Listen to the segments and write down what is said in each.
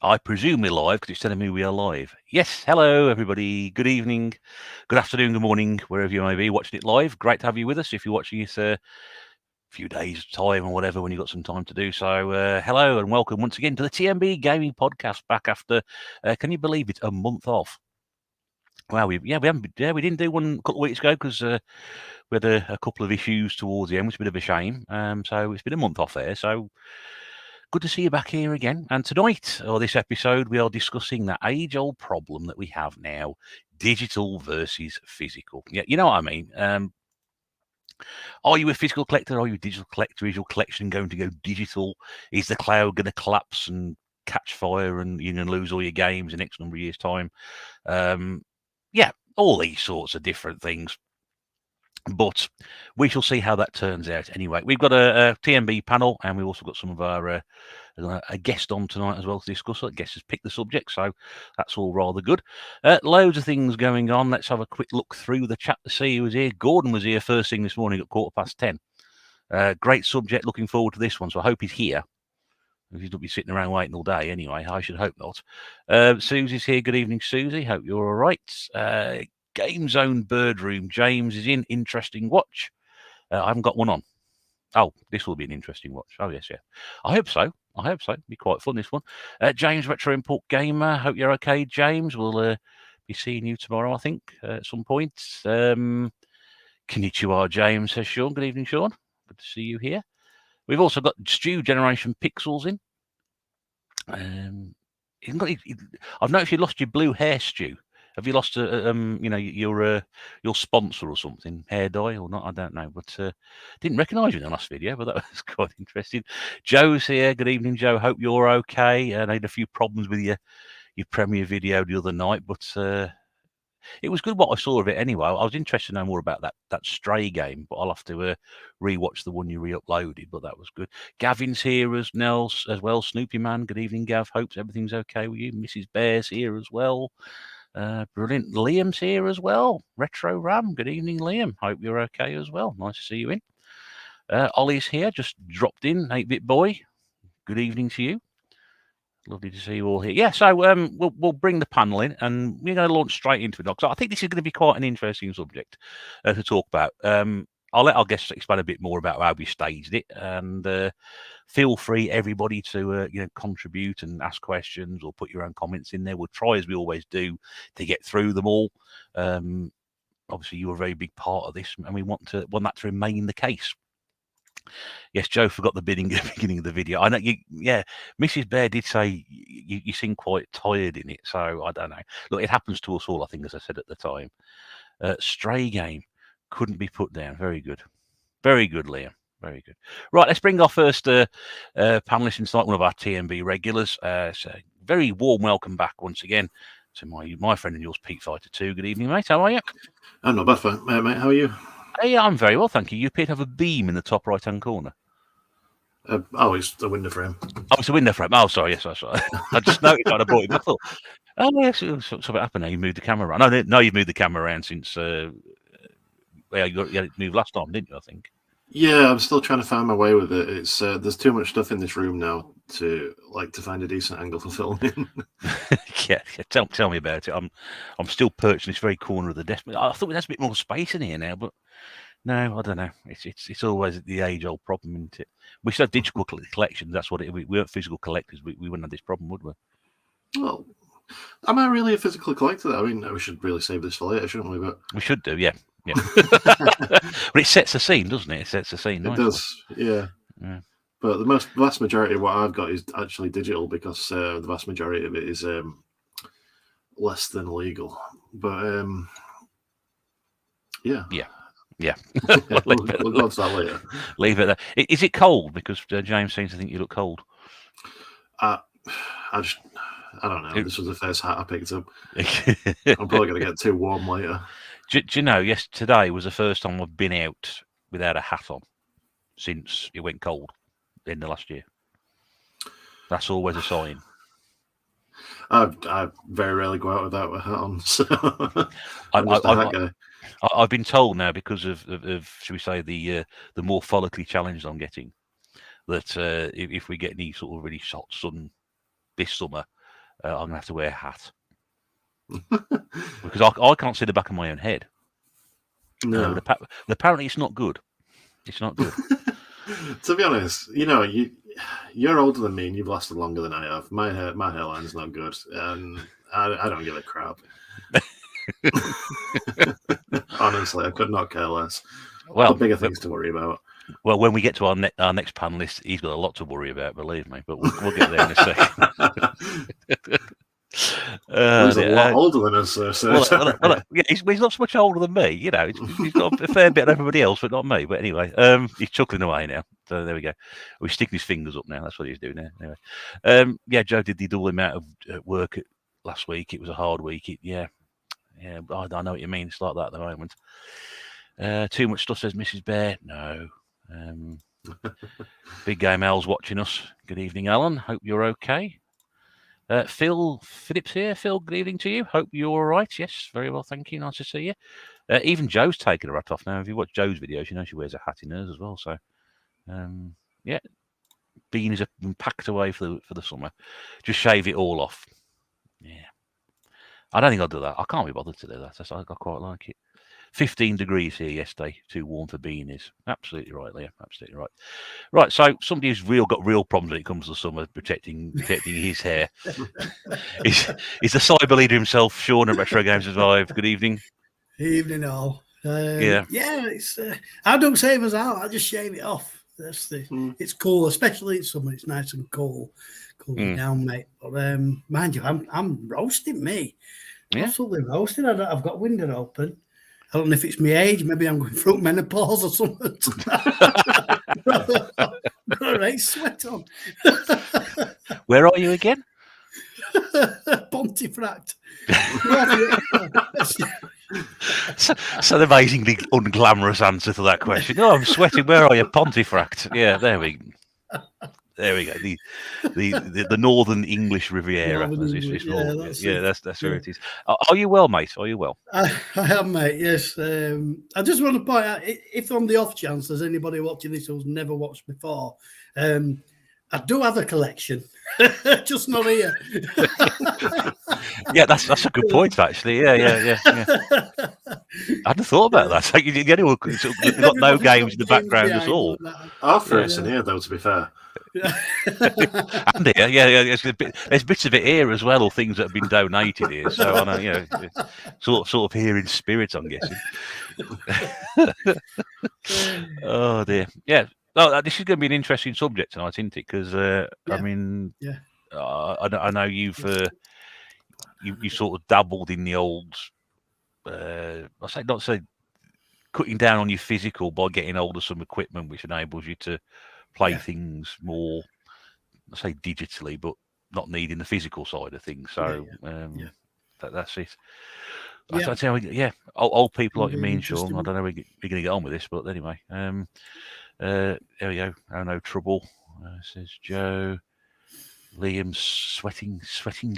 I presume we're live because it's telling me we are live. Yes, hello everybody. Good evening, good afternoon, good morning, wherever you may be watching it live. Great to have you with us. If you're watching it a few days time or whatever when you've got some time to do so, hello and welcome once again to the tNb Gaming Podcast. Back after, can you believe it, a month off? Wow, we didn't do one a couple of weeks ago because we had a couple of issues towards the end, which is a bit of a shame. So it's been a month off there. So good to see you back here again. And tonight, or this episode, we are discussing that age-old problem that we have now: digital versus physical. Yeah, you know what I mean. Are you a physical collector? Are you a digital collector? Is your collection going to go digital? Is the cloud going to collapse and catch fire, and you're going to lose all your games in X number of years' time? Yeah, all these sorts of different things. But we shall see how that turns out. Anyway, we've got a tNb panel, and we've also got some of our a guest on tonight as well to discuss it. Guest has picked the subject, so that's all rather good. Loads of things going on. Let's have a quick look through the chat to see who was here. Gordon was here first thing this morning at 10:15. Great subject. Looking forward to this one. So I hope he's here. He's not be sitting around waiting all day anyway. I should hope not. Susie's here. Good evening, Susie. Hope you're all right. Game Zone Bird Room. James is in. Interesting watch. I haven't got one on. Oh, this will be an interesting watch. Oh, yes, yeah. I hope so. Be quite fun, this one. James, Retro Import Gamer. Hope you're okay, James. We'll be seeing you tomorrow, I think, at some point. Konnichiwa, James, says Sean. Good evening, Sean. Good to see you here. We've also got Stu Generation Pixels in. I've noticed you lost your blue hair, Stu. Have you lost your sponsor or something, hair dye or not? I don't know, but didn't recognise you in the last video, but that was quite interesting. Joe's here. Good evening, Joe. Hope you're okay. I had a few problems with your premiere video the other night, but it was good what I saw of it anyway. I was interested to know more about that Stray game, but I'll have to rewatch the one you re-uploaded. But that was good. Gavin's here as well. Snoopy Man. Good evening, Gav. Hopes everything's okay with you. Mrs. Bear's here as well. Brilliant. Liam's here as well. Retro Ram. Good evening, Liam. Hope you're okay as well. Nice to see you in. Ollie's here. Just dropped in. 8-bit boy. Good evening to you. Lovely to see you all here. Yeah, so we'll bring the panel in, and we're going to launch straight into it. So I think this is going to be quite an interesting subject to talk about. I'll let our guests explain a bit more about how we staged it, and feel free, everybody, to contribute and ask questions or put your own comments in there. We'll try, as we always do, to get through them all. Obviously, you're a very big part of this, and we want that to remain the case. Yes, Joe forgot the beginning of the video. I know you. Yeah, Mrs. Bear did say you seem quite tired in it, so I don't know. Look, it happens to us all, I think, as I said at the time. Stray game couldn't be put down. Very good, Liam. Very good. Right, let's bring our first panelist in tonight, one of our tNb regulars. So very warm welcome back once again to my friend and yours, Pete Fighter 2. Good evening, mate. How are you? I'm not bad, mate. How are you? Hey, I'm very well, thank you. You appear to have a beam in the top right-hand corner. It's the window frame. Oh, it's a window frame. Oh, sorry. Yes, that's right. I just noticed when I brought it. I thought, oh, yes, something happened now. You moved the camera around. No, you've moved the camera around since you had it moved last time, didn't you, I think? Yeah, I'm still trying to find my way with it. It's there's too much stuff in this room now to find a decent angle for filming. yeah. Tell me about it. I'm still perched in this very corner of the desk. I thought there's a bit more space in here now, but no, I don't know. It's always the age-old problem, isn't it? We still have digital collections. That's what we weren't physical collectors. We wouldn't have this problem, would we? Well, am I really a physical collector? I mean, we should really save this for later, shouldn't we? But we should do, yeah. But it sets the scene, doesn't it? It sets the scene. It does, yeah. But the vast majority of what I've got is actually digital because the vast majority of it is less than legal. But yeah. We'll go to that later. Leave it there. Is it cold? Because James seems to think you look cold. I don't know. This was the first hat I picked up. I'm probably going to get too warm later. Do you know, yes, today was the first time I've been out without a hat on since it went cold in the last year. That's always a sign. I very rarely go out without a hat on, so I'm just a hat guy. I've been told now, because of should we say, the more follically challenged I'm getting, that if we get any sort of really hot sun this summer, I'm going to have to wear a hat. Because I can't see the back of my own head. No. But apparently it's not good. It's not good. To be honest, you're older than me and you've lasted longer than I have. My hairline's not good, and I don't give a crap. Honestly, I could not care less. Well, bigger things to worry about. Well, when we get to our next panelist, he's got a lot to worry about, believe me. But we'll get there in a second. He's a lot older than us, so. Yeah, he's not so much older than me. He's got a fair bit of everybody else, but not me. But anyway, he's chuckling away now. So there we go. He's sticking his fingers up now. That's what he's doing now. Anyway, yeah, Joe did the double amount of work last week. It was a hard week. I know what you mean. It's like that at the moment. Too much stuff, says Mrs. Bear. No. Big Game Al's watching us. Good evening, Alan. Hope you're okay. Phil Phillips here. Phil, good evening to you. Hope you're all right. Yes, very well, thank you. Nice to see you. Even Joe's taken her hat off now. If you watch Joe's videos, you know she wears a hat in hers as well. So, yeah, beans have been packed away for the summer. Just shave it all off. Yeah, I don't think I'll do that. I can't be bothered to do that. I quite like it. 15 degrees here yesterday. Too warm for beanies. Absolutely right, Leah. Absolutely right. Right, so somebody who's got real problems when it comes to summer, protecting his hair. He's the cyber leader himself, Sean at Retro Games Survive. Good evening. Evening all. Yeah, it's I don't shave us out. I just shave it off. It's cool, especially in summer. It's nice and cool down, mate. But mind you, I'm roasting me. Yeah. Absolutely roasting. I've got a window open. I don't know if it's my age. Maybe I'm going through menopause or something. Got a right sweat on. Where are you again? Pontefract. So an amazingly unglamorous answer to that question. Oh, I'm sweating. Where are you? Pontefract. Yeah, there we go. The Northern English Riviera. That's where it is. Are you well, mate? Are you well? I am, mate. Yes. I just want to point out, if on the off chance there's anybody watching this who's never watched before, I do have a collection, just not here. Yeah, that's a good point, actually. Yeah. I hadn't thought about that. You've got no games in the background at all. Half for us in here, though, to be fair. And here, yeah. There's bits of it here as well, or things that have been donated here. So I know, sort of here in spirit, I'm guessing. Oh dear, yeah. No, this is going to be an interesting subject tonight, isn't it? Because I mean, I know you've you sort of dabbled in the old. Not say cutting down on your physical by getting hold of some equipment which enables you to play things more, say digitally, but not needing the physical side of things. So that's it. I tell you, old people like me and Sean. I don't know if we're going to get on with this, but anyway, there we go. Oh no trouble, says Joe. Liam's sweating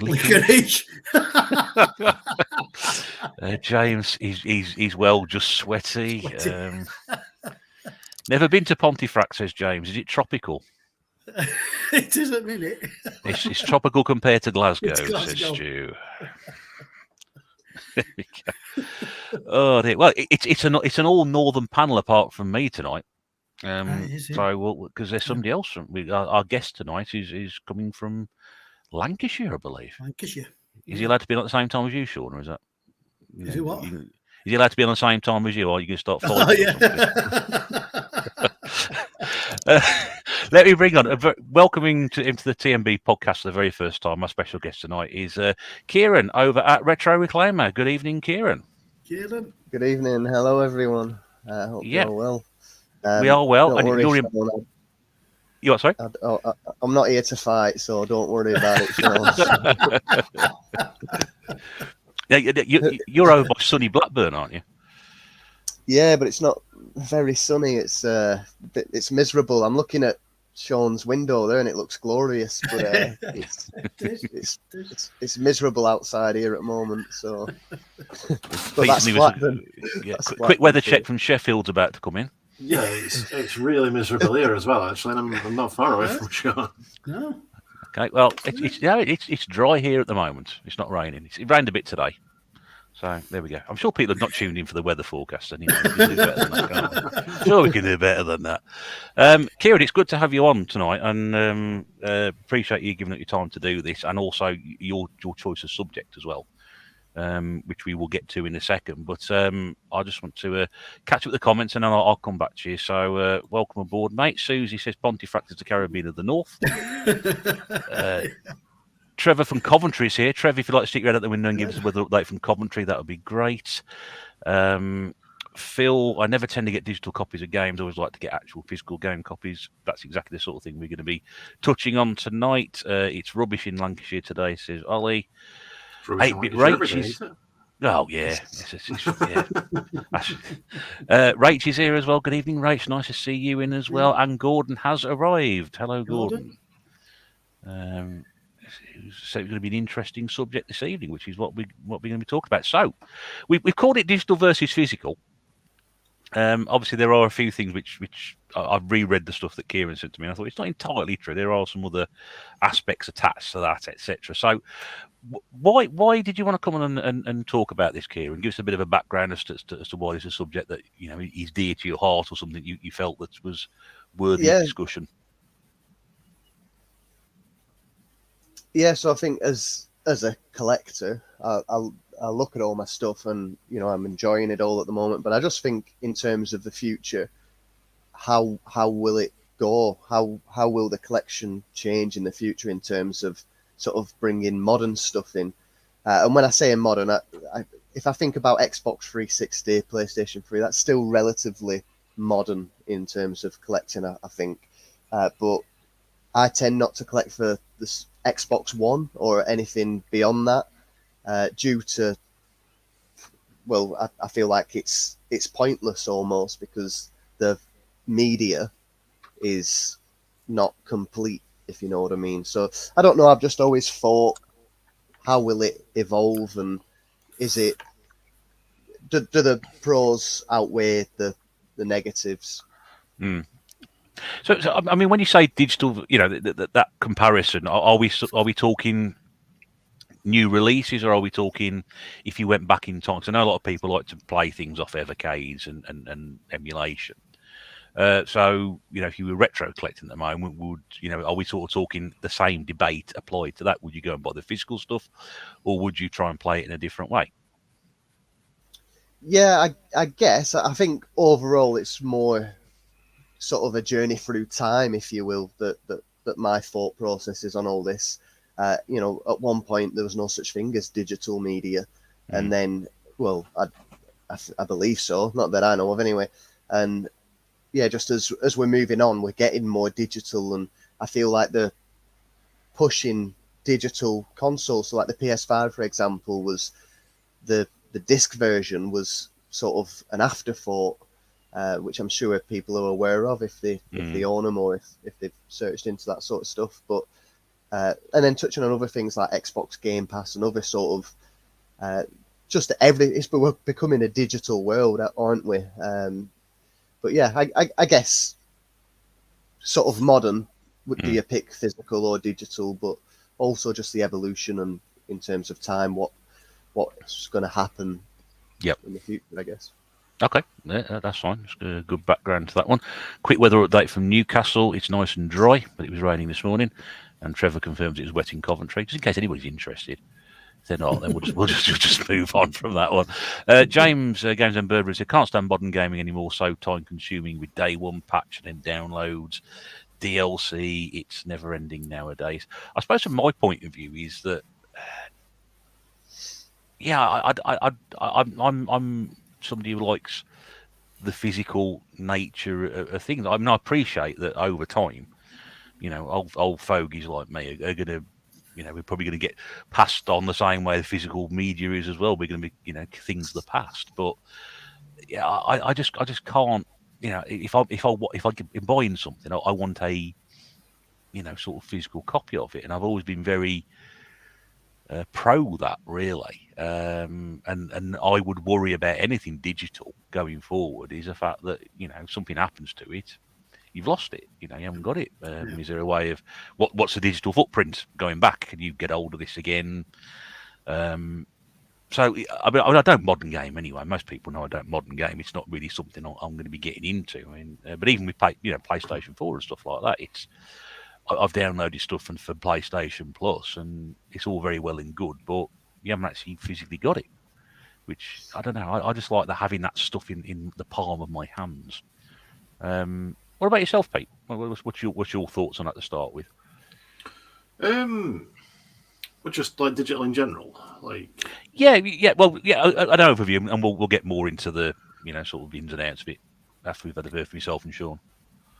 licorice. James, he's well, just sweaty. Never been to Pontefract, says James. Is it tropical? It is at minute. It's tropical compared to Glasgow, says Stu. There we go. Oh dear. Well, it's an all northern panel apart from me tonight. So because there's somebody else from our guest tonight is coming from Lancashire, I believe. Lancashire. Is he allowed to be on at the same time as you, Sean, or is that? Is it what? Is he allowed to be on the same time as you, or are you going to start following? Let me bring on welcoming into the tNb podcast for the very first time. My special guest tonight is Kieran over at Retro Reclaimer. Good evening, Kieran. Kieran. Good evening. Hello, everyone. I hope you're well. We are well. And you're in... You what, sorry? I'm not here to fight, so don't worry about it, Sean. You're over by sunny Blackburn, aren't you? Yeah, but it's not very sunny. It's miserable. I'm looking at Sean's window there, and it looks glorious, but it's miserable outside here at the moment. So, but that's quick weather check from Sheffield's about to come in. Yeah, it's really miserable here as well, actually, and I'm not far away from Sean. No. Okay, well, it's dry here at the moment. It's not raining. It rained a bit today. So there we go. I'm sure people have not tuned in for the weather forecast anyway. We can do better than that, can't we? Sure, we can do better than that. Kieran, it's good to have you on tonight, and appreciate you giving up your time to do this, and also your choice of subject as well, which we will get to in a second. But I just want to catch up with the comments, and then I'll come back to you. So welcome aboard, mate. Susie says Pontefract is the Caribbean of the North. Trevor from Coventry is here. Trevor, if you'd like to stick your head out the window and give us a weather update from Coventry, that would be great. Phil, I never tend to get digital copies of games. I always like to get actual physical game copies. That's exactly the sort of thing we're going to be touching on tonight. It's rubbish in Lancashire today, says Ollie. 8-bit Rach is... Oh, yeah. Rach is here as well. Good evening, Rach. Nice to see you in as well. And Gordon has arrived. Hello, Gordon. So it's going to be an interesting subject this evening, which is what we're going to be talking about. So we've called it digital versus physical. Obviously, there are a few things which I've reread the stuff that Kieran said to me, and I thought it's not entirely true. There are some other aspects attached to that, etc. So why did you want to come on and talk about this, Kieran? Give us a bit of a background as to why it's a subject that is dear to your heart, or something you felt that was worthy of discussion. Yeah, so I think as a collector, I look at all my stuff and I'm enjoying it all at the moment. But I just think in terms of the future, how will it go? How will the collection change in the future in terms of sort of bringing modern stuff in? And when I say modern, if I think about Xbox 360, PlayStation 3, that's still relatively modern in terms of collecting, I think. But I tend not to collect for this Xbox One or anything beyond that, due to, well, I feel like it's pointless almost, because the media is not complete, if you know what I mean. So I don't know. I've just always thought, how will it evolve, and is it do the pros outweigh the negatives? So I mean, when you say digital, that comparison, are we talking new releases, or are we talking if you went back in time? Because I know a lot of people like to play things off Evercades and emulation. So if you were retro collecting at the moment, are we sort of talking the same debate applied to that? Would you go and buy the physical stuff, or would you try and play it in a different way? Yeah, I guess. I think overall it's more sort of a journey through time, if you will, that my thought process is on all this. At one point there was no such thing as digital media, and then, well, I believe so, not that I know of anyway. And yeah, just as we're moving on, we're getting more digital, and I feel like the pushing digital consoles, so like the PS5, for example, was the disc version was sort of an afterthought, which I'm sure people are aware of if they own them, or if they've searched into that sort of stuff. But and then touching on other things like Xbox Game Pass and other sort of we're becoming a digital world, aren't we? But yeah, I guess sort of modern. Do you pick physical or digital? But also just the evolution, and in terms of time, what's going to happen in the future, I guess. Okay, yeah, that's fine. Just a good background to that one. Quick weather update from Newcastle. It's nice and dry, but it was raining this morning. And Trevor confirms it was wet in Coventry, just in case anybody's interested. If they're not, then we'll just move on from that one. James, Games and Burberry said, can't stand modern gaming anymore, so time-consuming with day one patch and then downloads, DLC. It's never-ending nowadays. I suppose from my point of view is that, I'm somebody who likes the physical nature of things. I mean, I appreciate that over time, old fogies like me are going to, we're probably going to get passed on the same way the physical media is as well. We're going to be, things of the past. But yeah, I just can't, if I'm buying something, I want a, sort of physical copy of it, and I've always been very pro that, really. And I would worry about anything digital going forward is the fact that something happens to it, you've lost it. You haven't got it. Is there a way of what's the digital footprint going back? Can you get hold of this again? So I don't modern game anyway. Most people know I don't modern game. It's not really something I'm going to be getting into. But even with PlayStation 4 and stuff like that, I've downloaded stuff for PlayStation Plus, and it's all very well and good, but you haven't actually physically got it. Which I don't know. I just like having that stuff in the palm of my hands. What about yourself, Pete? What's your thoughts on that to start with? Well, just like digital in general, like Well, an overview, and we'll get more into the sort of ins and outs of it after we've had a word for myself and Sean.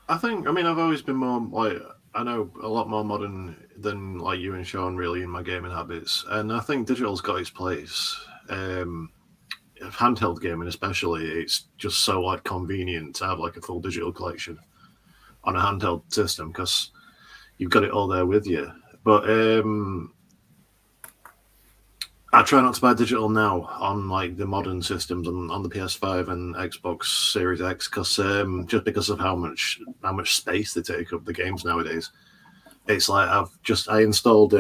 I mean, I've always been more like I know a lot more modern than like you and Sean really in my gaming habits, and I think digital's got its place. Handheld gaming, especially, it's just so like convenient to have like a full digital collection on a handheld system because you've got it all there with you. But I try not to buy digital now on like the modern systems on the PS5 and Xbox Series X because just because of how much space they take up the games nowadays. It's like I installed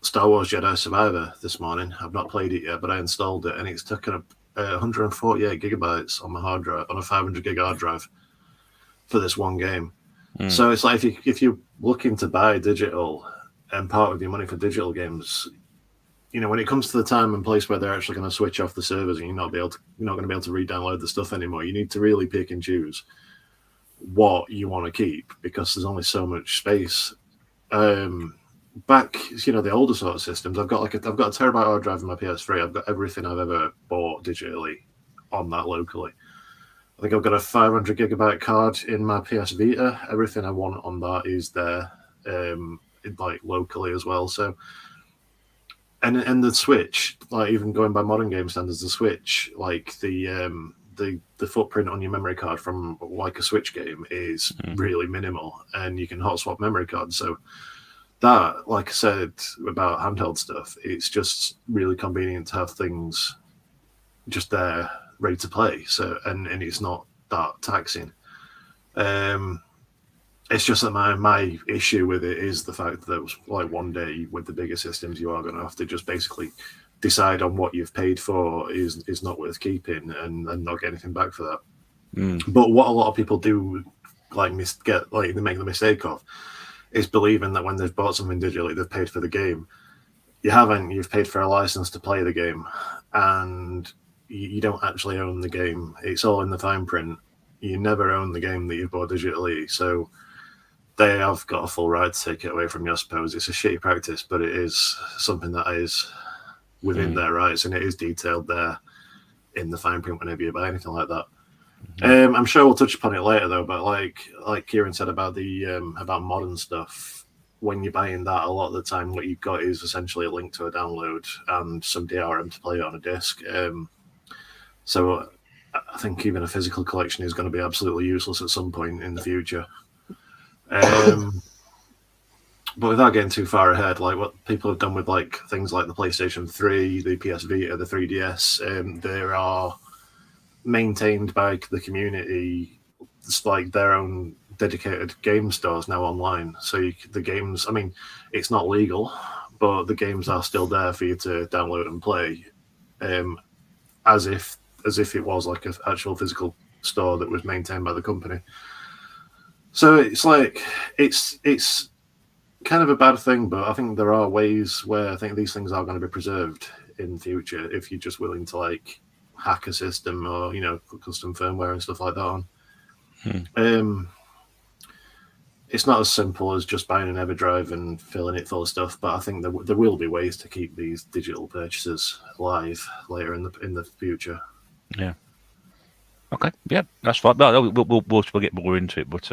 Star Wars Jedi Survivor this morning. I've not played it yet, but I installed it and it's taken up 148 gigabytes on my hard drive on a 500 gig hard drive for this one game. So it's like if you're looking to buy digital and part of your money for digital games, when it comes to the time and place where they're actually going to switch off the servers and you're not going to be able to re-download the stuff anymore, you need to really pick and choose what you want to keep because there's only so much space. Back, the older sort of systems, I've got a terabyte hard drive in my PS3. I've got everything I've ever bought digitally on that locally. I think I've got a 500 gigabyte card in my PS Vita. Everything I want on that is there, like locally as well. So. And the Switch, like even going by modern game standards, the Switch, like the footprint on your memory card from like a Switch game is really minimal, and you can hot swap memory cards. So that, like I said about handheld stuff, it's just really convenient to have things just there ready to play. So and it's not that taxing. It's just that my issue with it is the fact that like one day with the bigger systems, you are going to have to just basically decide on what you've paid for is not worth keeping and not get anything back for that. But what a lot of people do they make the mistake of is believing that when they've bought something digitally, they've paid for the game. You haven't. You've paid for a license to play the game, and you don't actually own the game. It's all in the fine print. You never own the game that you've bought digitally. So they have got a full right to take it away from you, I suppose. It's a shitty practice, but it is something that is within their rights, and it is detailed there in the fine print whenever you buy anything like that. I'm sure we'll touch upon it later, though. But like Kieran said about the about modern stuff, when you're buying that, a lot of the time what you've got is essentially a link to a download and some DRM to play it on a disc. So I think even a physical collection is going to be absolutely useless at some point in the future. But without getting too far ahead, like what people have done with like things like the PlayStation 3, the PS Vita, the 3DS, they are maintained by the community. It's like their own dedicated game stores now online. So the games, I mean, it's not legal, but the games are still there for you to download and play, as if it was like an actual physical store that was maintained by the company. So it's like it's kind of a bad thing, but I think there are ways where I think these things are going to be preserved in the future if you're just willing to like hack a system or put custom firmware and stuff like that on. It's not as simple as just buying an EverDrive and filling it full of stuff, but I think there will be ways to keep these digital purchases alive later in the future. Yeah. Okay. Yeah, that's fine. No, we'll get more into it, but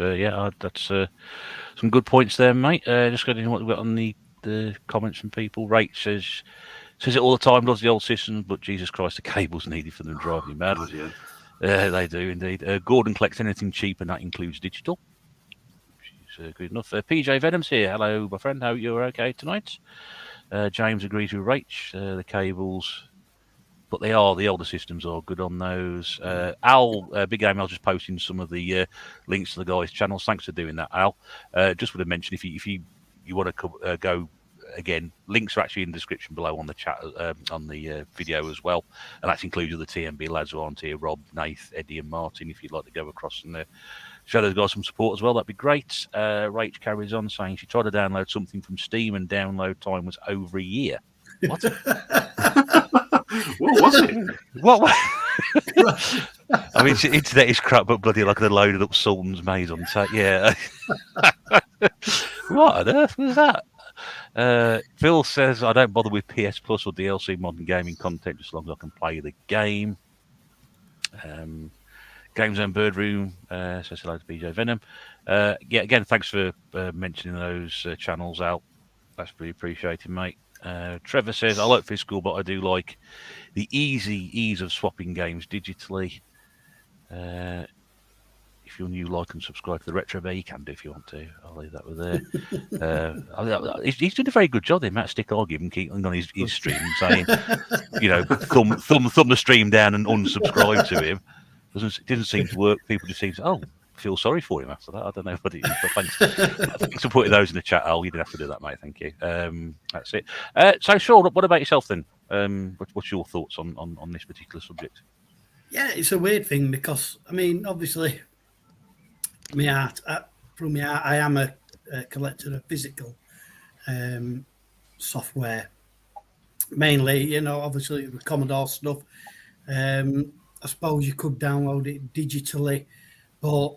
that's some good points there, mate. Just going to what we've got on the comments from people. Rach says it all the time. Loves the old systems, but Jesus Christ, the cable's needed for them driving you mad. God, yeah. They do indeed. Gordon collects anything cheap, and that includes digital. Which is good enough. PJ Venom's here. Hello, my friend. How you're okay tonight? James agrees with Rach. The cables but the older systems are good on those. Al, Big Game, I'll just posting some of the links to the guys' channels. Thanks for doing that, Al. Just would have mentioned if you want to go again, links are actually in the description below on the chat on the video as well, and that's included the tNb lads who aren't here: Rob, Nath, Eddie, and Martin. If you'd like to go across and show those guys some support as well, that'd be great. Rach carries on saying she tried to download something from Steam and download time was over a year. What? What was it? What? I mean, internet is crap, but bloody like they loaded up Sultan's Maze on tape. Yeah. What on earth was that? Phil says, I don't bother with PS Plus or DLC modern gaming content just as long as I can play the game. Games and Bird Room says hello to BJ Venom. Yeah, again, thanks for mentioning those channels out. That's pretty appreciated, mate. Trevor says, I like physical, but I do like the ease of swapping games digitally. If you're new, like and subscribe to the Retro Bear, you can do if you want to. I'll leave that with there. He's doing a very good job there, Matt Stick. I'll give him keeping on his stream saying, thumb the stream down and unsubscribe to him. It didn't seem to work. People just seem to, feel sorry for him after that. I don't know what it is, but thanks for putting those in the chat, Al. You didn't have to do that, mate. Thank you. That's it. So, Sean, what about yourself then? What's your thoughts on this particular subject? Yeah, it's a weird thing because, I mean, obviously, from my art, I am a collector of physical software. Mainly, obviously, the Commodore stuff. I suppose you could download it digitally, but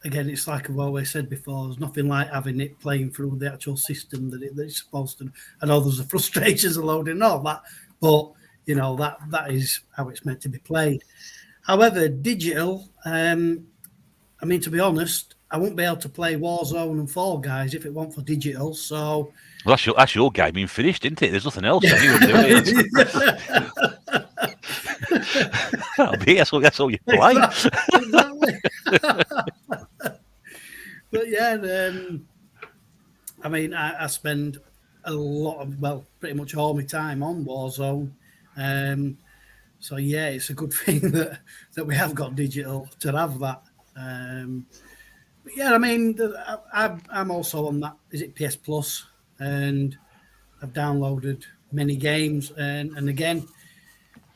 again, it's like I've always said before, there's nothing like having it playing through the actual system that it's supposed to. I know there's the frustrations of loading and all that, but that is how it's meant to be played. However, digital, I mean, to be honest, I won't be able to play Warzone and Fall Guys if it weren't for digital. So, well, that's your gaming finished, isn't it? There's nothing else anyone doing. That's all you play. Exactly. But yeah, I mean, I spend a lot of, pretty much all my time on Warzone. So yeah, it's a good thing that we have got digital to have that. But yeah, I mean, I'm also on that. Is it PS Plus? And I've downloaded many games, and again,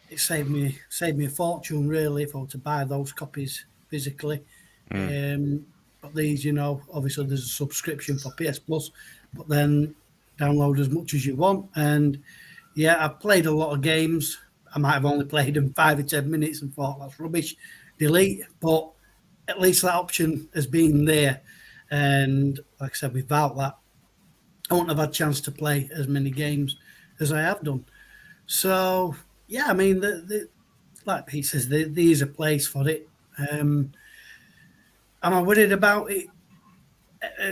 it saved me a fortune really if I were to buy those copies physically. But these, obviously there's a subscription for PS Plus, but then download as much as you want. And yeah, I've played a lot of games. I might have only played them 5 or 10 minutes and thought that's rubbish, delete. But at least that option has been there. And like I said, without that, I wouldn't have had a chance to play as many games as I have done. So yeah, I mean, like Pete says, there is a place for it. Am I worried about it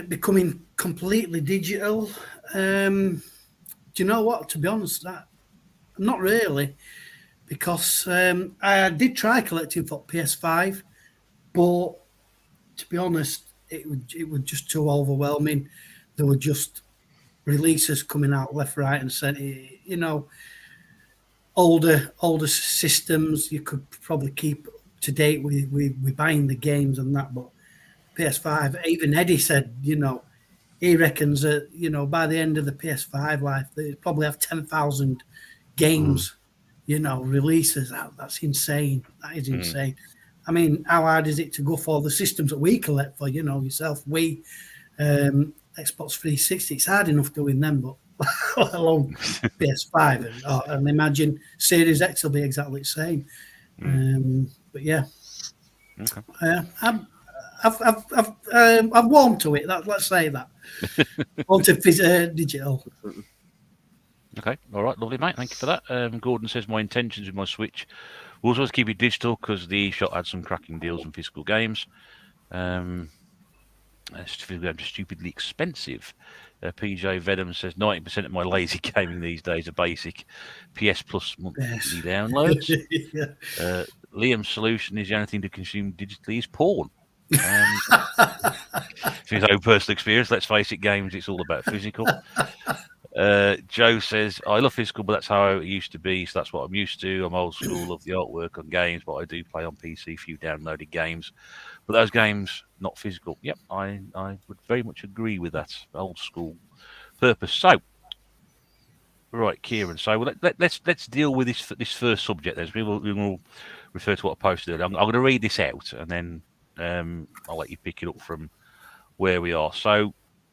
becoming completely digital? Do you know what? To be honest, not really, because I did try collecting for PS5, but to be honest, it was just too overwhelming. There were just releases coming out left, right, and centre. Older systems you could probably keep to date with buying the games and that, but PS5, even Eddie said, he reckons that, by the end of the PS5 life, they probably have 10,000 games, releases. That's insane. That is insane. I mean, how hard is it to go for the systems that we collect for, yourself, Xbox 360? It's hard enough doing them, but let alone PS5, and imagine Series X will be exactly the same. But yeah, okay. I've warmed to it. Let's say that. Warmed to digital. Okay, all right, lovely, mate. Thank you for that. Gordon says my intentions with my Switch was always keep it digital because the eShop had some cracking deals on physical games. Stupidly expensive. PJ Venom says 90% of my lazy gaming these days are basic PS Plus monthly downloads. Liam's solution is the only thing to consume digitally is porn. From his own personal experience, let's face it, games, it's all about physical. Joe says, I love physical, but that's how it used to be, so that's what I'm used to. I'm old school, love the artwork on games, but I do play on PC, few downloaded games. But those games, not physical. Yep, I would very much agree with that old school purpose. So, right, Kieran. So let's deal with this first subject. Then we will refer to what I posted. I'm going to read this out, and then I'll let you pick it up from where we are. So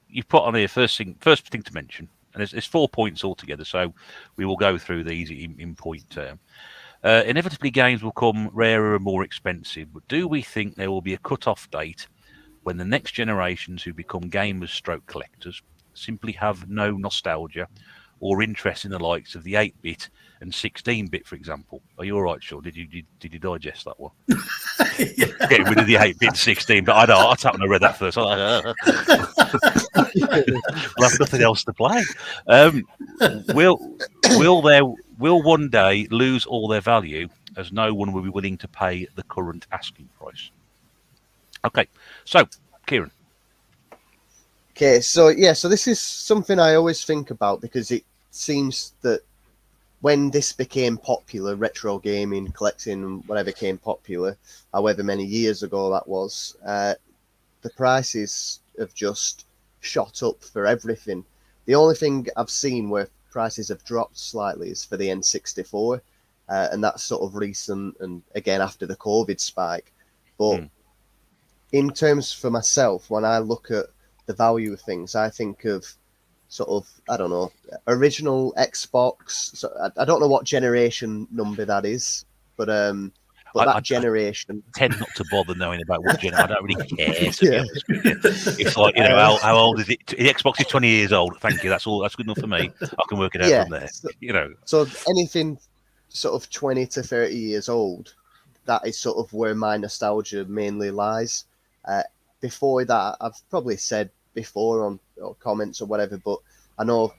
you've put on here first thing to mention, and there's 4 points altogether. So we will go through these in point term. Inevitably, games will come rarer and more expensive. But do we think there will be a cut-off date when the next generations who become gamers / collectors simply have no nostalgia or interest in the likes of the 8-bit and 16-bit, for example? Are you all right, Sean? Did you digest that one? Getting rid of the 8-bit 16, but I sat when I read that first. We'll have nothing else to play. Will one day lose all their value as no one will be willing to pay the current asking price? Okay, so Kieran. Okay, so this is something I always think about, because it seems that when this became popular, retro gaming, collecting, whatever became popular, however many years ago that was, the prices have just shot up for everything. The only thing I've seen where prices have dropped slightly is for the N64, and that's sort of recent, and again after the COVID spike. But in terms for myself, when I look at the value of things, I think of sort of, I don't know, original Xbox. So I don't know what generation number that is, but I generation. I tend not to bother knowing about what generation. I don't really care, to be honest with you. It's like, how old is it? The Xbox is 20 years old. Thank you. That's all. That's good enough for me. I can work it out from there. So anything sort of 20 to 30 years old, that is sort of where my nostalgia mainly lies. Before that, I've probably said before on comments or whatever, but I know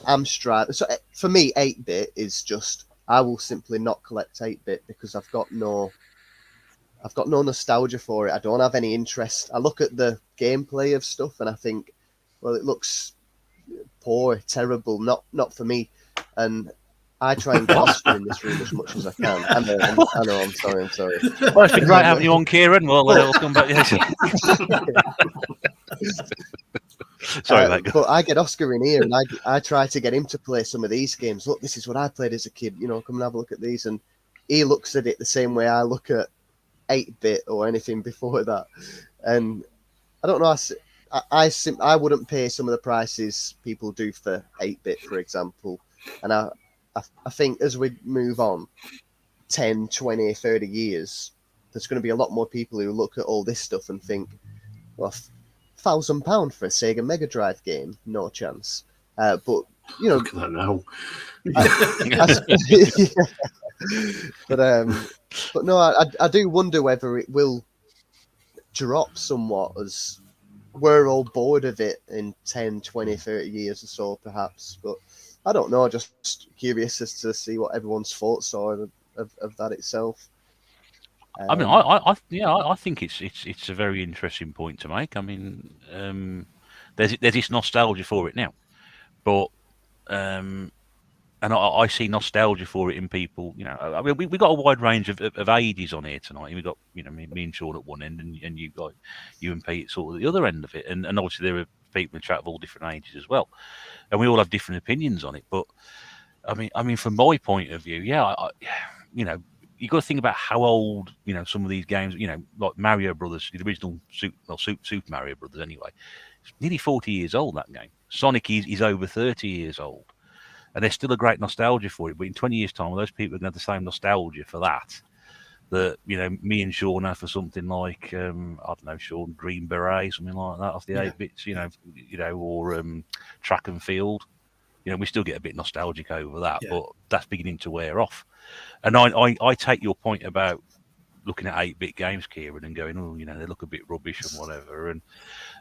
I'm striving. So for me, 8-bit is just, I will simply not collect 8-bit because I've got no nostalgia for it. I don't have any interest. I look at the gameplay of stuff and I think, well, it looks poor, terrible, not for me. And I try and get Oscar in this room as much as I can. I know, I'm sorry. Well, it's been great having you on, Kieran. Well, we'll come back. Sorry, mate. But I get Oscar in here, and I try to get him to play some of these games. Look, this is what I played as a kid. Come and have a look at these. And he looks at it the same way I look at 8-bit or anything before that. And I don't know. I wouldn't pay some of the prices people do for 8-bit, for example. And I think as we move on 10, 20, 30 years, there's going to be a lot more people who look at all this stuff and think, well, £1,000 for a Sega Mega Drive game, no chance. But look at that now. But no, I do wonder whether it will drop somewhat as we're all bored of it in 10, 20, 30 years or so, perhaps. But I don't know, just curious as to see what everyone's thoughts are of that itself. I mean, I think it's a very interesting point to make. I mean, there's this nostalgia for it now, but and I see nostalgia for it in people. I mean, we got a wide range of ages on here tonight. We got me and Sean at one end, and you and Pete sort of the other end of it, and obviously there are people in the chat of all different ages as well, and we all have different opinions on it. But I mean, from my point of view, you got to think about how old, some of these games, like Mario Brothers, the original Super Mario Brothers anyway. It's nearly 40 years old, that game. Sonic is over 30 years old. And there's still a great nostalgia for it. But in 20 years' time, those people are going to have the same nostalgia for that me and Sean have for something like, I don't know, Sean, Green Beret, something like that off the 8-bits, or Track and Field. We still get a bit nostalgic over that, but that's beginning to wear off. And I take your point about looking at 8-bit games, Kieran, and going, oh, they look a bit rubbish and whatever. And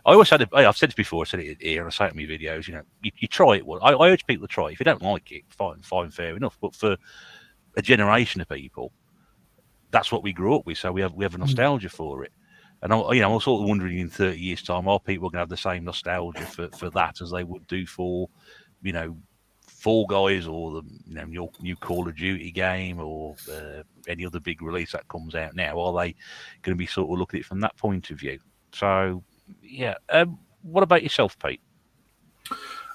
I always I've said this before, I said it here, and I say it in my videos, you try it. I urge people to try it. If you don't like it, fine, fair enough. But for a generation of people, that's what we grew up with, so we have a nostalgia for it. And I'm sort of wondering in 30 years' time, are people going to have the same nostalgia for that as they would do for Fall Guys or the your new Call of Duty game or any other big release that comes out now? Are they going to be sort of looking at it from that point of view? So, yeah. What about yourself, Pete?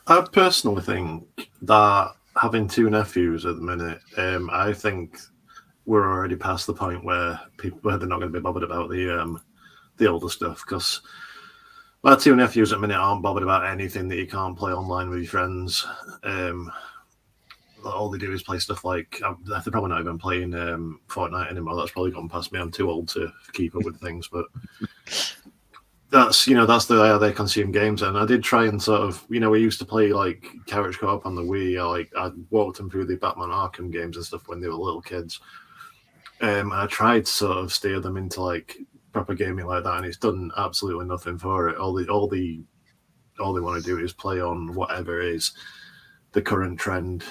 I personally think that having two nephews at the minute, I think we're already past the point where they're not going to be bothered about the older stuff, because my two nephews at the minute aren't bothered about anything that you can't play online with your friends. All they do is play stuff like they're probably not even playing Fortnite anymore. That's probably gone past me. I'm too old to keep up with things, but that's the way they consume games. And I did try and sort of we used to play like couch co-op on the Wii. I walked them through the Batman Arkham games and stuff when they were little kids. I tried to sort of steer them into like proper gaming like that, and it's done absolutely nothing for it. All they want to do is play on whatever is the current trend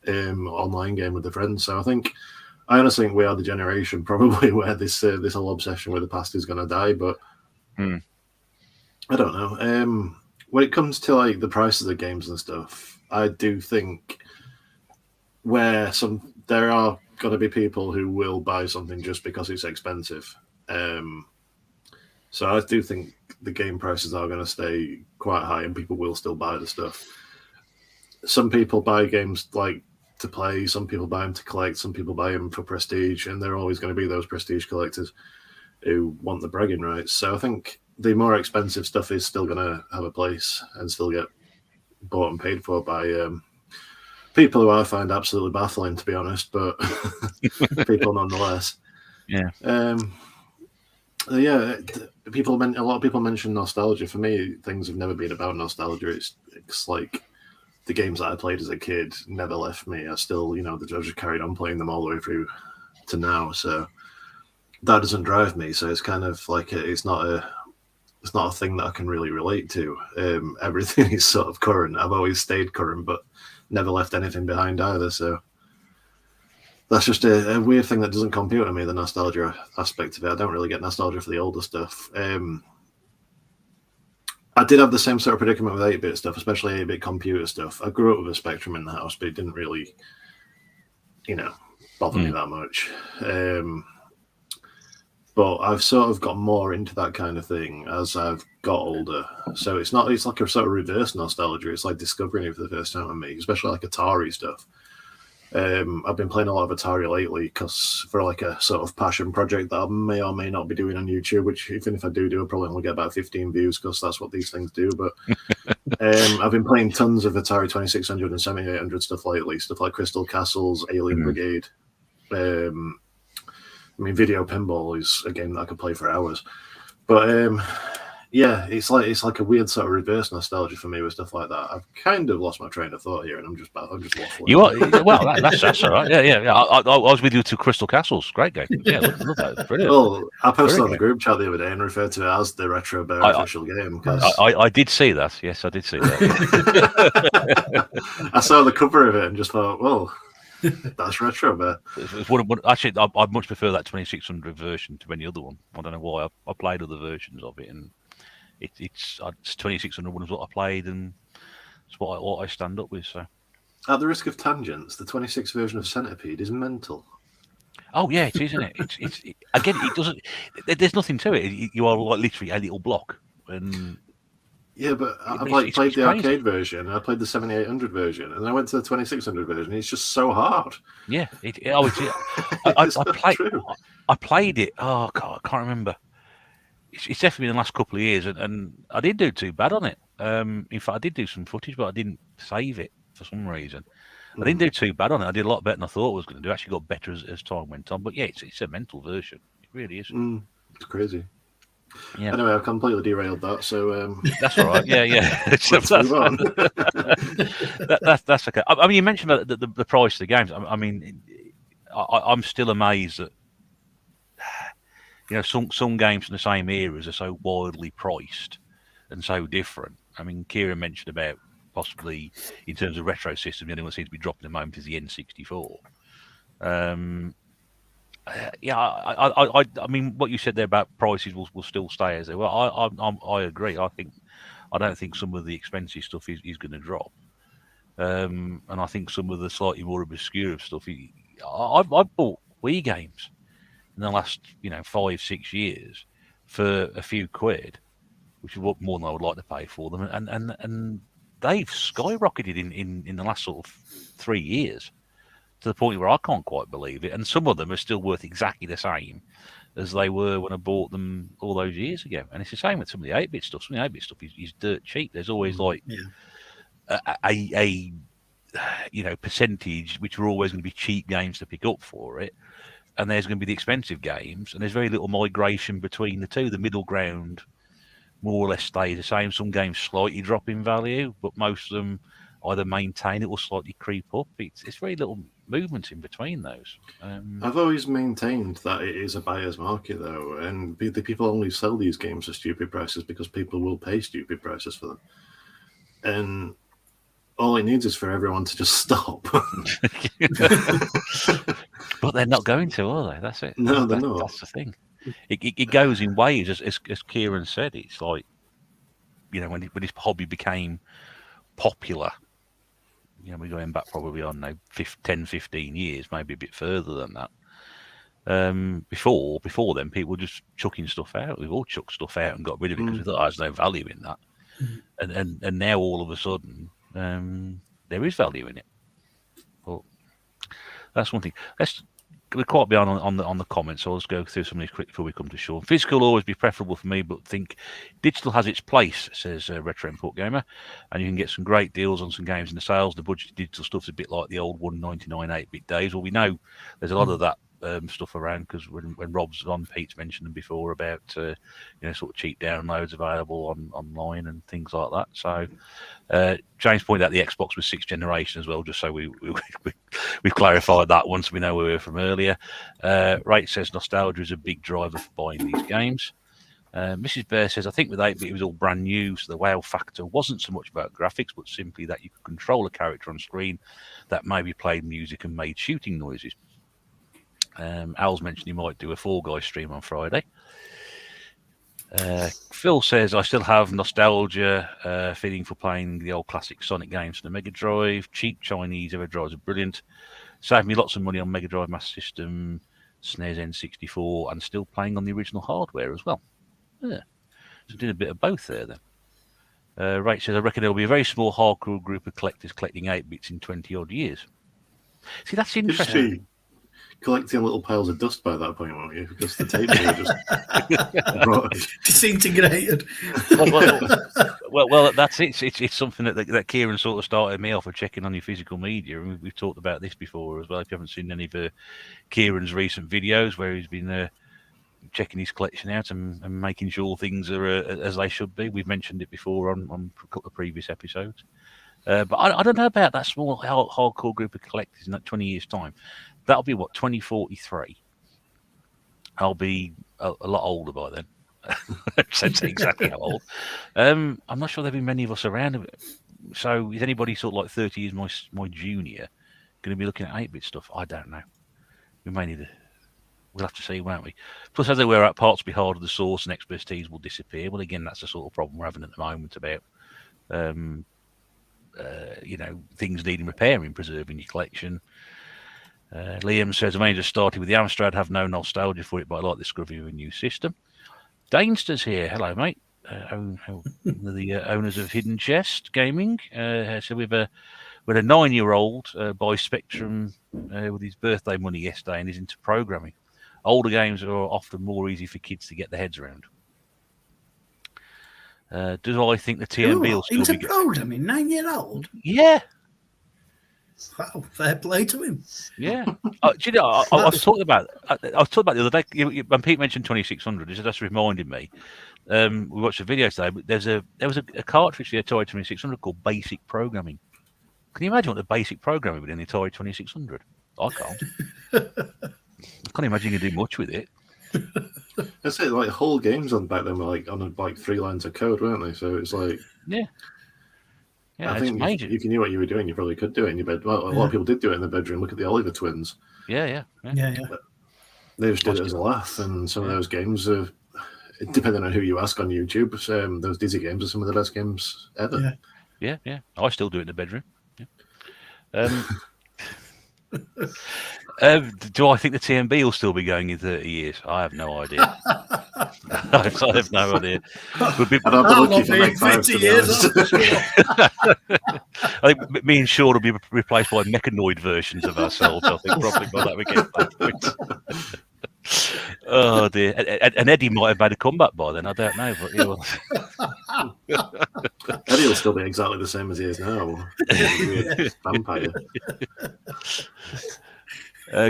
online game with their friends. So I honestly think we are the generation probably where this whole obsession with the past is going to die. But I don't know. When it comes to like the prices of games and stuff, I do think there are going to be people who will buy something just because it's expensive. So I do think the game prices are going to stay quite high, and people will still buy the stuff. Some people buy games like to play, some people buy them to collect, some people buy them for prestige, and there are always going to be those prestige collectors who want the bragging rights. So I think the more expensive stuff is still going to have a place and still get bought and paid for by people who I find absolutely baffling, to be honest, but people nonetheless. Yeah. Yeah, a lot of people mention nostalgia. For me, things have never been about nostalgia. It's like the games that I played as a kid never left me. I still, I just carried on playing them all the way through to now. So that doesn't drive me. So it's kind of like it's not a thing that I can really relate to. Everything is sort of current. I've always stayed current, but never left anything behind either. So that's just a weird thing that doesn't compute to me, the nostalgia aspect of it. I don't really get nostalgia for the older stuff. I did have the same sort of predicament with 8-bit stuff, especially 8-bit computer stuff. I grew up with a Spectrum in the house, but it didn't really, bother me that much. But I've sort of got more into that kind of thing as I've got older. So it's like a sort of reverse nostalgia. It's like discovering it for the first time with me, especially like Atari stuff. I've been playing a lot of Atari lately because for like a sort of passion project that I may or may not be doing on YouTube, which even if I do, I'll probably only get about 15 views because that's what these things do. But I've been playing tons of Atari 2600 and 7800 stuff lately, stuff like Crystal Castles, Alien Brigade. Video pinball is a game that I could play for hours. But yeah, it's like a weird sort of reverse nostalgia for me with stuff like that. I've kind of lost my train of thought here, and I'm just waffling. You are well. That's all right. Yeah. I was with you to Crystal Castles. Great game. Yeah, love that. Brilliant. Well, I posted on the group chat the other day and referred to it as the Retro Bear official game. I did see that. Yes, I did see that. I saw the cover of it and just thought, well, that's Retro Bear. Actually, I'd much prefer that 2600 version to any other one. I don't know why. I played other versions of it, and it's 2600 was what I played, and it's what I stand up with. So, at the risk of tangents, the 26 version of Centipede is mental. Oh yeah, it is, isn't it? It's again, it doesn't. There's nothing to it. You are like literally a little block, and yeah, but I played the arcade version, and I played the 7800 version, and I went to the 2600 version. It's just so hard. Yeah, I played it. Oh God, I can't remember. It's definitely been the last couple of years, and I didn't do too bad on it. In fact, I did do some footage, but I didn't save it for some reason. I didn't do too bad on it. I did a lot better than I thought I was going to do. Actually got better as time went on. But yeah, it's a mental version. It really is. It's crazy. Yeah. Anyway, I've completely derailed that, so that's all right. Yeah. Let's move on. That's okay. I mean, you mentioned about the price of the games. I mean, I'm still amazed that some games from the same eras are so wildly priced and so different. I mean, Kieran mentioned about possibly in terms of retro systems, the only one seems to be dropping at the moment is the N64. I mean, what you said there about prices will still stay as they were. I agree. I don't think some of the expensive stuff is going to drop. and I think some of the slightly more obscure stuff. I've bought Wii games in the last 5-6 years for a few quid, which is what more than I would like to pay for them, and they've skyrocketed in the last sort of 3 years to the point where I can't quite believe it. And some of them are still worth exactly the same as they were when I bought them all those years ago. And it's the same with some of the 8-bit stuff. Some of the 8-bit stuff is dirt cheap. There's always like a percentage which are always going to be cheap games to pick up for it, and there's going to be the expensive games, and there's very little migration between the two. The middle ground more or less stays the same. Some games slightly drop in value, but most of them either maintain it or slightly creep up. It's very little movement in between those. I've always maintained that it is a buyer's market, though, and the people only sell these games at stupid prices because people will pay stupid prices for them. And all it needs is for everyone to just stop. But they're not going to, are they? That's it. No, they're not. That's the thing. It goes in waves, as Kieran said. It's like, when this hobby became popular, we're going back probably on 10, 15 years, maybe a bit further than that. Before then, people were just chucking stuff out. We've all chucked stuff out and got rid of it because we thought there's no value in that. And now all of a sudden, there is value in it. But that's one thing. We're quite behind on the comments, so I'll just go through some of these quick before we come to Sean. Physical will always be preferable for me, but think digital has its place, says Retro Import Gamer, and you can get some great deals on some games in the sales. The budget digital stuff's a bit like the old 1.99 8-bit days. Well, we know there's a lot of that stuff around because when Rob's on, Pete's mentioned them before about sort of cheap downloads available online and things like that. So James pointed out the Xbox was 6th generation as well, just so we've clarified that once we know where we were from earlier. Rach says nostalgia is a big driver for buying these games. Mrs. Bear says, I think with 8-bit it was all brand new, so the wow factor wasn't so much about graphics, but simply that you could control a character on screen that maybe played music and made shooting noises. Al's mentioned he might do a Fall Guys stream on Friday. Phil says, I still have nostalgia feeling for playing the old classic Sonic games for the Mega Drive. Cheap Chinese Everdrives are brilliant. Saved me lots of money on Mega Drive Master System, SNES N64, and still playing on the original hardware as well. Yeah. So did a bit of both there then. Rach says, I reckon there'll be a very small hardcore group of collectors collecting 8-bits in 20-odd years. See, that's interesting. Collecting little piles of dust by that point, won't you? Because the tapes are just disintegrated. Well, that's it. It's something that Kieran sort of started me off with checking on your physical media, and we've talked about this before as well. If you haven't seen any of Kieran's recent videos where he's been checking his collection out and making sure things are as they should be, we've mentioned it before on a couple of previous episodes. But I don't know about that small hardcore group of collectors in that 20 years' time. That'll be, 2043? I'll be a lot older by then. That's exactly how old. I'm not sure there'll be many of us around. So is anybody sort of like 30 years my junior going to be looking at 8-bit stuff? I don't know. We may need to... We'll have to see, won't we? Plus, as they wear out, parts will be harder to source and expertise will disappear. Well, again, that's the sort of problem we're having at the moment about... things needing repairing, preserving your collection. Liam says, I may just started with the Amstrad, have no nostalgia for it, but I like the discovery of a new system. Danester's here. Hello, mate. The owners of Hidden Chest Gaming. So we had a 9-year-old buy Spectrum with his birthday money yesterday and is into programming. Older games are often more easy for kids to get their heads around. Do I think the tNb will still into be programming, 9-year-old? Yeah. Wow, fair play to him. Yeah. Do you know, I was talking about the other day when Pete mentioned 2600. It just reminded me. We watched a video today, but there was a cartridge for the Atari 2600 called Basic Programming. Can you imagine what the basic programming would be in the Atari 2600? I can't. I can't imagine you can do much with it. I say like whole games on back then were on 3 lines of code, weren't they? So it's like yeah. I think if you knew what you were doing, you probably could do it in your bed. Well, a lot of people did do it in the bedroom. Look at the Oliver twins. Yeah. They just did it as a laugh, and some of those games are, depending on who you ask on YouTube, those Dizzy games are some of the best games ever. Yeah. I still do it in the bedroom. Yeah. Do I think the tNb will still be going in 30 years? I have no idea. I have no idea. We'll be, I'd be I'll lucky not for be the in next 5, 50 to be years, honest. that's for sure. I think me and Sean will be replaced by mechanoid versions of ourselves. I think probably by that we get that point. Oh dear! And Eddie might have made a comeback by then. I don't know, but he will. Eddie will still be exactly the same as he is now. Weird vampire.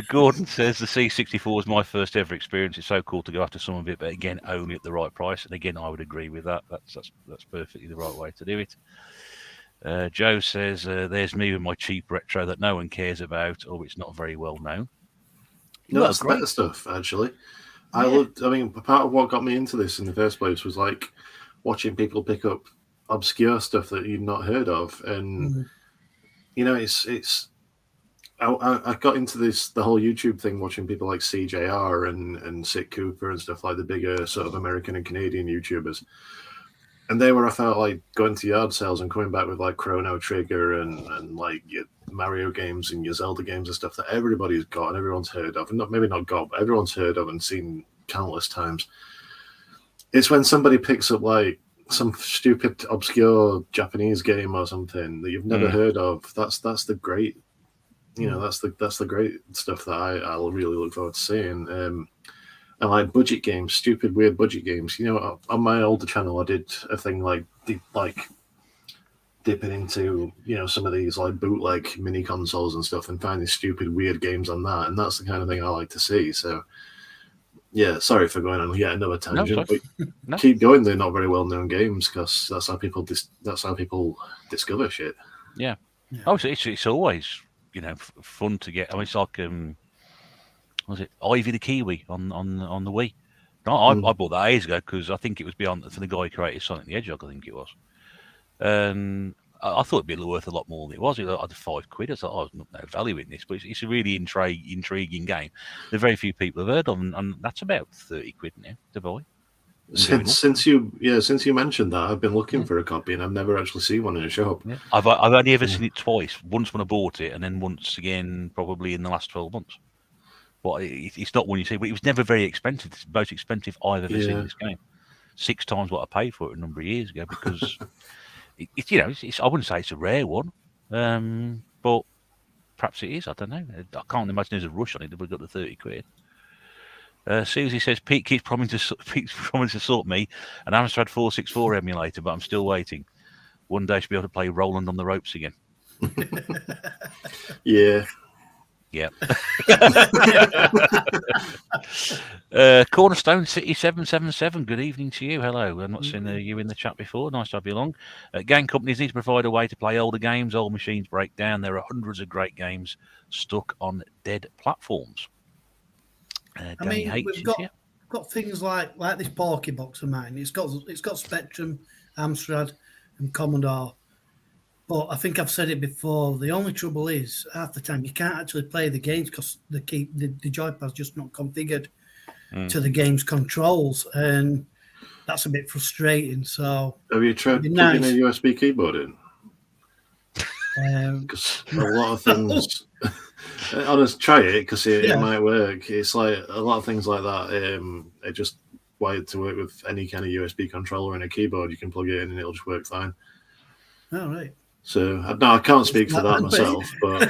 Gordon says the C64 was my first ever experience. It's so cool to go after some of it, but again, only at the right price. And again, I would agree with that. That's perfectly the right way to do it. Joe says, "There's me with my cheap retro that no one cares about, or it's not very well known." No, that's the better stuff, actually. I mean, part of what got me into this in the first place was like watching people pick up obscure stuff that you'd not heard of, and you know, it's. I got into the whole YouTube thing, watching people like CJR and Sick Cooper and stuff, like the bigger sort of American and Canadian YouTubers. And they were, I felt like, going to yard sales and coming back with like Chrono Trigger and like your Mario games and your Zelda games and stuff that everybody's got and everyone's heard of, and maybe not got, but everyone's heard of and seen countless times. It's when somebody picks up like some stupid obscure Japanese game or something that you've never heard of. That's the great, you know, that's the great stuff that I'll really look forward to seeing. And like budget games, stupid, weird budget games. You know, on my older channel, I did a thing like dipping into, you know, some of these like bootleg mini consoles and stuff and finding stupid, weird games on that. And that's the kind of thing I like to see. So, yeah, sorry for going on yet another tangent, but keep going. They're not very well known games because that's how people discover shit. Yeah. Oh, it's always, you know, fun to get. I mean, it's like was it Ivy the Kiwi on the Wii? I bought that ages ago because I think it was for the guy who created Sonic the Hedgehog. I think it was. I thought it'd be worth a lot more than it was. It was £5. I thought, oh, there's no value in this, but it's a really intriguing game that very few people have heard of, and that's about £30 now to buy. Since you mentioned that, I've been looking for a copy and I've never actually seen one in a shop. Yeah. I've only ever seen it twice. Once when I bought it, and then once again probably in the last 12 months. But it's not one you see. But it was never very expensive. It's the most expensive I've ever seen this game. 6 times what I paid for it a number of years ago because it's you know it's I wouldn't say it's a rare one, but perhaps it is. I don't know. I can't imagine there's a rush on it that we've got the £30. Susie says Pete keeps promising to sort me an Amstrad 464 emulator, but I'm still waiting. One day I should be able to play Roland on the Ropes again. Yeah. Yeah. Cornerstone City 777. Good evening to you. Hello. I've not seen you in the chat before. Nice to have you along. Game companies need to provide a way to play older games. Old machines break down. There are hundreds of great games stuck on dead platforms. I mean, we've got things like this Porky box of mine. It's got Spectrum, Amstrad, and Commodore. But I think I've said it before. The only trouble is half the time you can't actually play the games because the joypad's just not configured to the game's controls, and that's a bit frustrating. So have you tried putting a USB keyboard in? Because a lot of things. Honest, try it because it might work. It's like a lot of things like that. It just wired to work with any kind of USB controller and a keyboard. You can plug it in and it'll just work fine. Oh, right. So no, I can't speak for that myself, but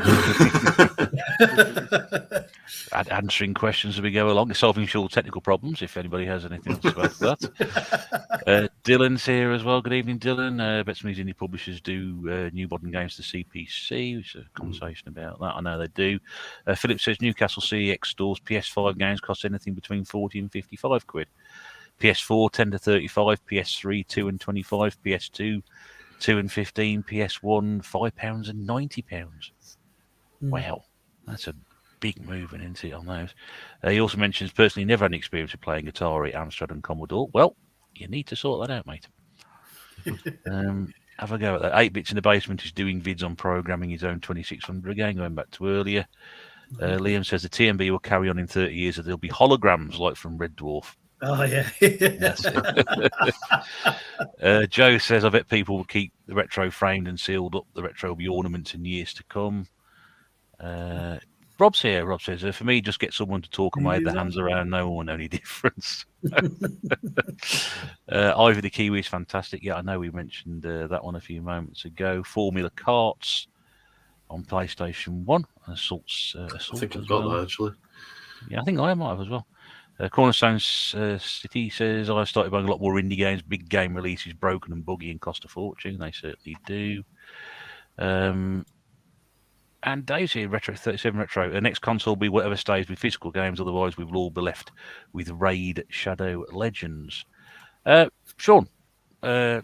answering questions as we go along, solving short technical problems. If anybody has anything else about that, Dylan's here as well. Good evening, Dylan. Bet some of these indie publishers do new modern games to CPC. Which is a conversation about that. I know they do. Philip says Newcastle CEX stores PS5 games cost anything between £40 and £55. PS4 10 to 35, PS3 2 and 25, PS2 2 and 15, PS1 £5 and £90. Wow, that's a big movement, isn't it, on those? He also mentions personally never had any experience of playing Atari, Amstrad, and Commodore. Well, you need to sort that out, mate. Have a go at that. 8-Bits in the Basement is doing vids on programming his own 2600 again, going back to earlier. Liam says the tNb will carry on in 30 years, that there'll be holograms like from Red Dwarf. Oh, yeah. That's it. Joe says, I bet people will keep the retro framed and sealed up. The retro will be ornaments in years to come. Rob's here. Rob says, for me, just get someone to talk and wave their Yeah. hands around. No one will know any difference. Ivy the Kiwi is fantastic. Yeah, I know we mentioned that one a few moments ago. Formula Karts on PlayStation 1. Assaults I think I've as got well. that actually. Yeah, I think I might have as well. Cornerstone City says, I started buying a lot more indie games. Big game releases broken and buggy and cost a fortune. They certainly do. And Dave's here, Retro 37 Retro. The next console will be whatever stays with physical games. Otherwise, we will all be left with Raid Shadow Legends. Sean, last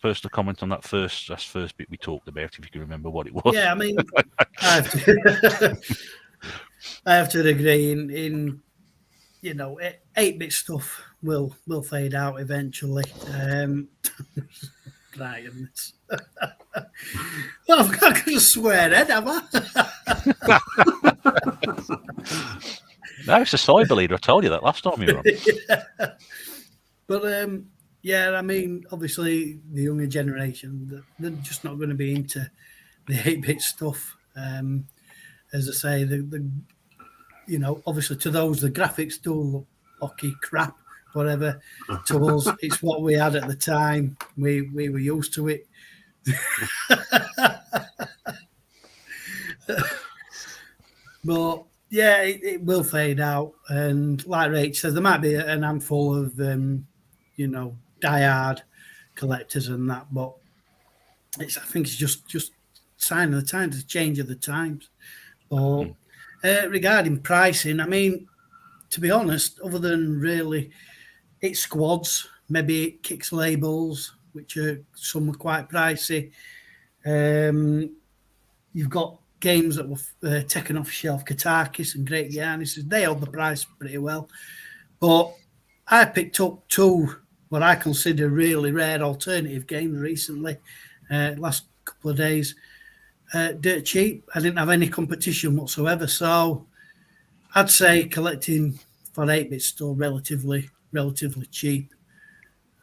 person to comment on that first bit we talked about, if you can remember what it was. Yeah, I mean, I have to agree. In 8-bit stuff will fade out eventually. Brian, well, I could just swear it, have I? No, it's a cyber leader. I told you that last time you were on. Yeah. But yeah, I mean, obviously the younger generation, they're just not going to be into the 8-bit stuff. As I say, obviously to those the graphics do look hockey crap, whatever. To us, it's what we had at the time. We were used to it. But yeah, it will fade out. And like Rach says, there might be an handful of diehard collectors and that, but I think it's just sign of the times, the change of the times. But regarding pricing, I mean, to be honest, other than really it's squads, maybe it kicks labels, which are some are quite pricey. You've got games that were taken off shelf, Katakis and Great Giannis, they held the price pretty well. But I picked up 2 what I consider really rare alternative games recently, last couple of days. Dirt cheap. I didn't have any competition whatsoever. So I'd say collecting for 8-bit still relatively cheap.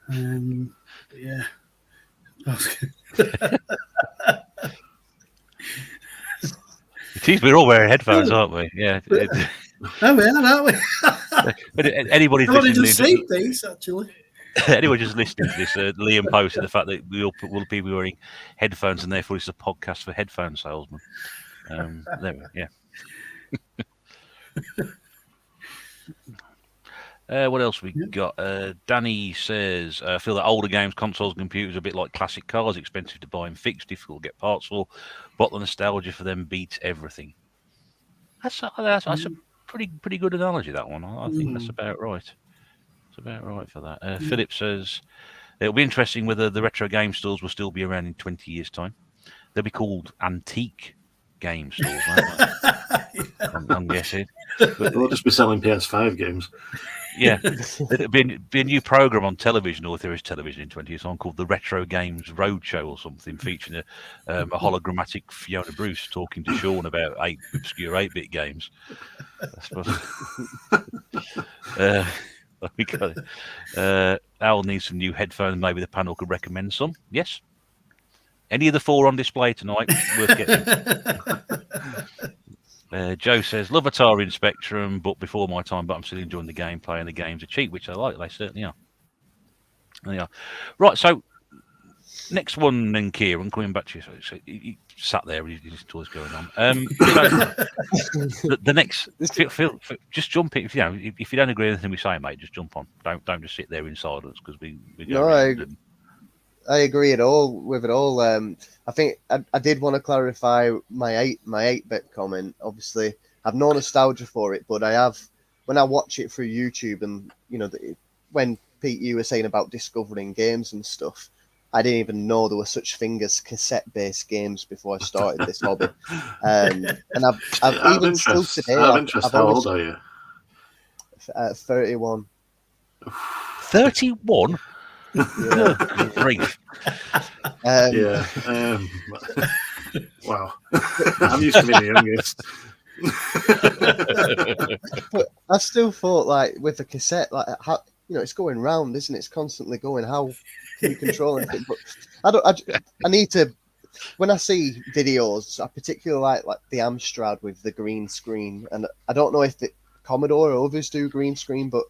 Yeah. Geez, we're all wearing headphones, aren't we? Yeah. Oh, we are, aren't we? But anybody's Somebody listening. just seen these, actually. Anyone just listening to this, Liam posted the fact that will people wearing headphones, and therefore it's a podcast for headphone salesmen. There we go. Yeah. What else we got? Danny says, I feel that older games, consoles, and computers are a bit like classic cars, expensive to buy and fix, difficult to get parts for, but the nostalgia for them beats everything. That's a pretty good analogy, that one. I think that's about right. It's about right for that. Philip says, it'll be interesting whether the retro game stores will still be around in 20 years' time. They'll be called antique game stores, won't they? I'm guessing. But they'll just be selling PS5 games. Yeah. There'll be a new program on television, or if there is television in 20 years' time, called the Retro Games Roadshow or something, featuring a hologrammatic Fiona Bruce talking to Sean about obscure 8-bit games. We got it. Al needs some new headphones. Maybe the panel could recommend some. Yes. Any of the 4 on display tonight, worth getting. Joe says, love Atari and Spectrum, but before my time, but I'm still enjoying the gameplay, and the games are cheap, which I like. They certainly are. They are. Right, so next one then, Kieran, coming back to you. So you sat there and you just all this going on. So the next, just jump in. If you don't agree with anything we say, mate, just jump on. Don't just sit there in silence, because we go around. I agree with it all. I think I did want to clarify my 8-bit comment. Obviously, I've no nostalgia for it, but I have when I watch it through YouTube, and when Pete, you were saying about discovering games and stuff, I didn't even know there were such thing as cassette-based games before I started this hobby. And I've even still today. How old are you? 31. 31. Yeah. Grief. Wow. I'm used to being the youngest. But I still thought, like, with a cassette, like, how, it's going round, isn't it? It's constantly going. How can you control anything? But I need to when I see videos, I particularly like the Amstrad with the green screen, and I don't know if the Commodore or others do green screen, but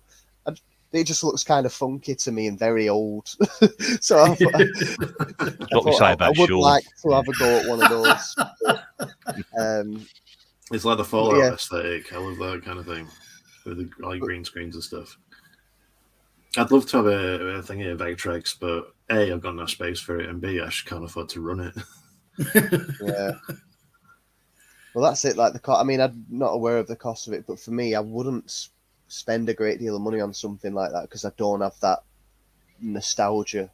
it just looks kind of funky to me and very old. So I would like to have a go at one of those. It's like the Fallout aesthetic. I love that kind of thing with the green screens and stuff. I'd love to have a thing here, Vectrex, but A, I've got no space for it, and B, I just can't afford to run it. Yeah. Well, that's it. Like I mean, I'm not aware of the cost of it, but for me, I wouldn't spend a great deal of money on something like that because I don't have that nostalgia,